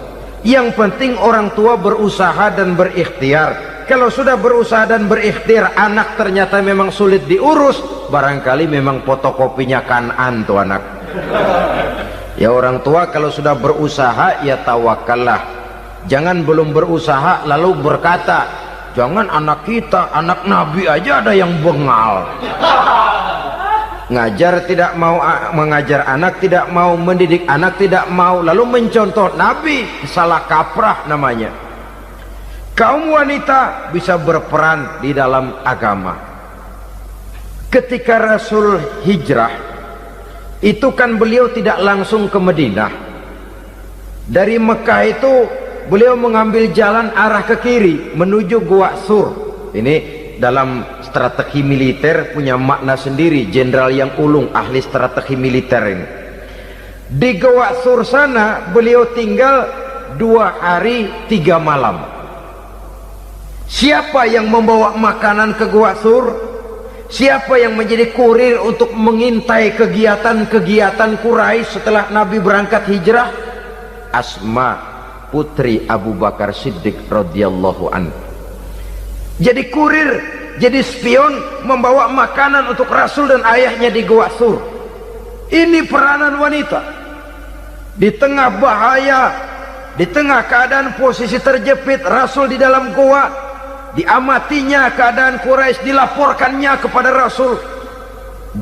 Yang penting orang tua berusaha dan berikhtiar. Kalau sudah berusaha dan berikhtiar, anak ternyata memang sulit diurus, barangkali memang fotokopinya Kan'an tuh anak. Ya orang tua kalau sudah berusaha, ya tawakallah. Jangan belum berusaha lalu berkata, jangan anak kita, anak Nabi aja ada yang bengal. Ngajar tidak mau, mengajar anak tidak mau, mendidik anak tidak mau, lalu mencontoh Nabi, salah kaprah namanya. Kaum wanita bisa berperan di dalam agama. Ketika Rasul hijrah, itu kan beliau tidak langsung ke Madinah. Dari Mekah itu beliau mengambil jalan arah ke kiri menuju Gua Sur. Ini dalam strategi militer punya makna sendiri. Jenderal yang ulung, ahli strategi militer ini. Di Gua Sur sana beliau tinggal 2 hari 3 malam. Siapa yang membawa makanan ke Gua Sur? Siapa yang menjadi kurir untuk mengintai kegiatan-kegiatan Quraisy setelah Nabi berangkat hijrah? Asma, putri Abu Bakar Siddiq radhiyallahu anhu. Jadi kurir, jadi spion, membawa makanan untuk Rasul dan ayahnya di Gua Sur. Ini peranan wanita. Di tengah bahaya, di tengah keadaan posisi terjepit, Rasul di dalam gua, diamatinya keadaan Quraisy, dilaporkannya kepada Rasul.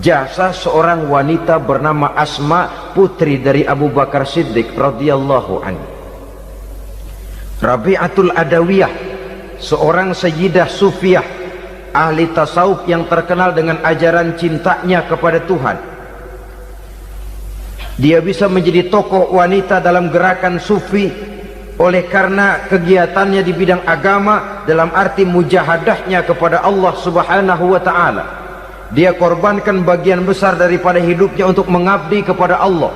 Jasa seorang wanita bernama Asma, putri dari Abu Bakar Siddiq radhiyallahu anhu. Rabi'atul Adawiyah, seorang sayyidah sufiyah, ahli tasawuf yang terkenal dengan ajaran cintanya kepada Tuhan. Dia bisa menjadi tokoh wanita dalam gerakan sufi oleh karena kegiatannya di bidang agama, dalam arti mujahadahnya kepada Allah subhanahu wa ta'ala. Dia korbankan bagian besar daripada hidupnya untuk mengabdi kepada Allah.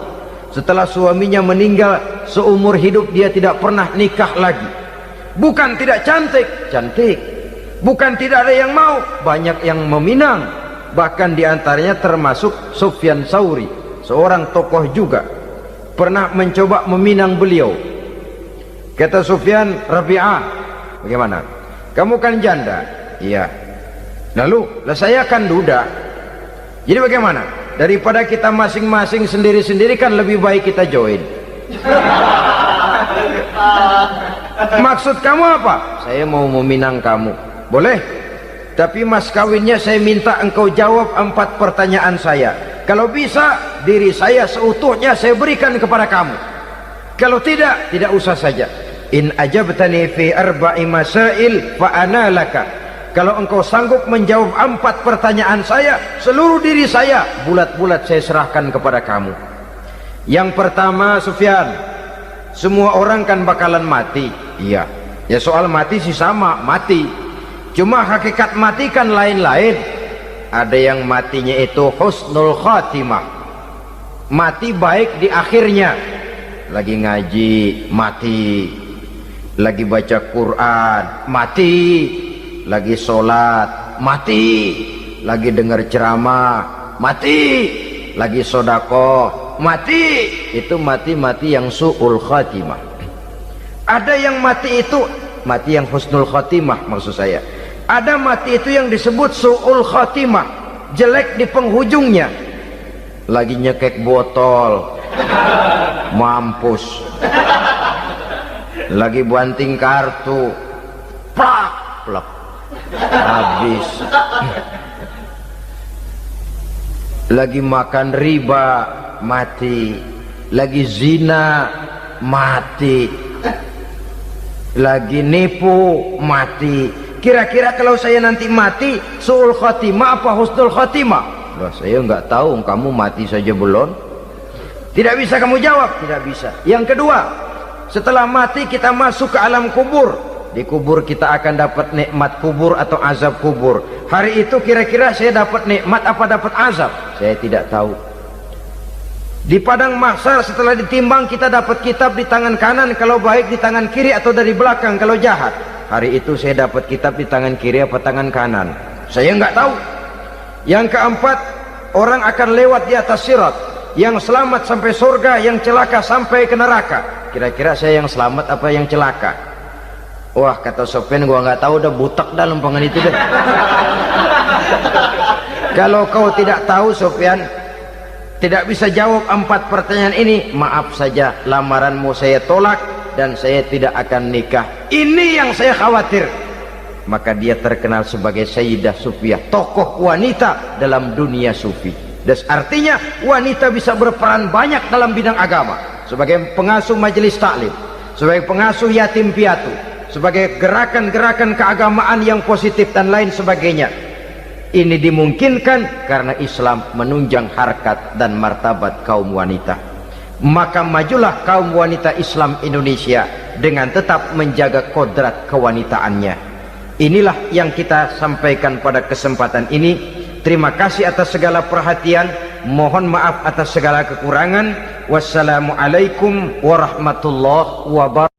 Setelah suaminya meninggal, seumur hidup dia tidak pernah nikah lagi. Bukan tidak cantik, cantik. Bukan tidak ada yang mau, banyak yang meminang. Bahkan diantaranya termasuk Sufyan Tsauri, seorang tokoh juga, pernah mencoba meminang beliau. Kata Sufyan, Rabi'ah, bagaimana? Kamu kan janda? Iya. Lalu, lah saya kan duda. Jadi bagaimana? Daripada kita masing-masing sendiri-sendiri kan lebih baik kita join. Maksud kamu apa? Saya mau meminang kamu. Boleh? Tapi mas kawinnya saya minta engkau jawab 4 pertanyaan saya. Kalau bisa, diri saya seutuhnya saya berikan kepada kamu. Kalau tidak, tidak usah saja. In ajabtani fi 4 masail fa ana laka. Kalau engkau sanggup menjawab 4 pertanyaan saya, seluruh diri saya bulat-bulat saya serahkan kepada kamu. Yang pertama, Sufyan, semua orang kan bakalan mati. Iya. Ya soal mati sih sama, mati. Cuma hakikat mati kan lain-lain. Ada yang matinya itu husnul khatimah, mati baik di akhirnya. Lagi ngaji, mati. Lagi baca Quran, mati. Lagi sholat, mati. Lagi dengar ceramah, mati. Lagi sodakoh, mati. Itu mati-mati yang su'ul khatimah. Ada yang mati itu mati yang husnul khatimah, maksud saya. Ada mati itu yang disebut su'ul khatimah, jelek di penghujungnya. Lagi nyekek botol, mampus. lagi banting kartu, plak plak, habis. Lagi makan riba, mati. Lagi zina, mati. Lagi nipu, mati. Kira-kira kalau saya nanti mati, su'ul khotimah apa husnul khotimah? Loh, saya nggak tahu, kamu mati saja belum. Tidak bisa kamu jawab, tidak bisa. Yang kedua, setelah mati kita masuk ke alam kubur. Di kubur kita akan dapat nikmat kubur atau azab kubur. Hari itu kira-kira saya dapat nikmat apa dapat azab? Saya tidak tahu. Di padang mahsyar setelah ditimbang kita dapat kitab di tangan kanan kalau baik, di tangan kiri atau dari belakang kalau jahat. Hari itu saya dapat kitab di tangan kiri apa tangan kanan? Saya nggak tahu. Yang keempat, orang akan lewat di atas sirat. Yang selamat sampai surga, yang celaka sampai ke neraka. Kira-kira saya yang selamat apa yang celaka? Wah, kata Sofyan, gua nggak tahu, udah butak dah lempangan itu deh. Kalau kau tidak tahu Sofyan, tidak bisa jawab 4 pertanyaan ini, maaf saja, lamaranmu saya tolak dan saya tidak akan nikah. Ini yang saya khawatir. Maka dia terkenal sebagai Sayyidah Sufiyah, tokoh wanita dalam dunia sufi. Dan artinya wanita bisa berperan banyak dalam bidang agama, sebagai pengasuh majelis taklim, sebagai pengasuh yatim piatu, sebagai gerakan-gerakan keagamaan yang positif dan lain sebagainya. Ini dimungkinkan karena Islam menunjang harkat dan martabat kaum wanita. Maka majulah kaum wanita Islam Indonesia dengan tetap menjaga kodrat kewanitaannya. Inilah yang kita sampaikan pada kesempatan ini. Terima kasih atas segala perhatian, mohon maaf atas segala kekurangan. Wassalamualaikum warahmatullahi wabarakatuh.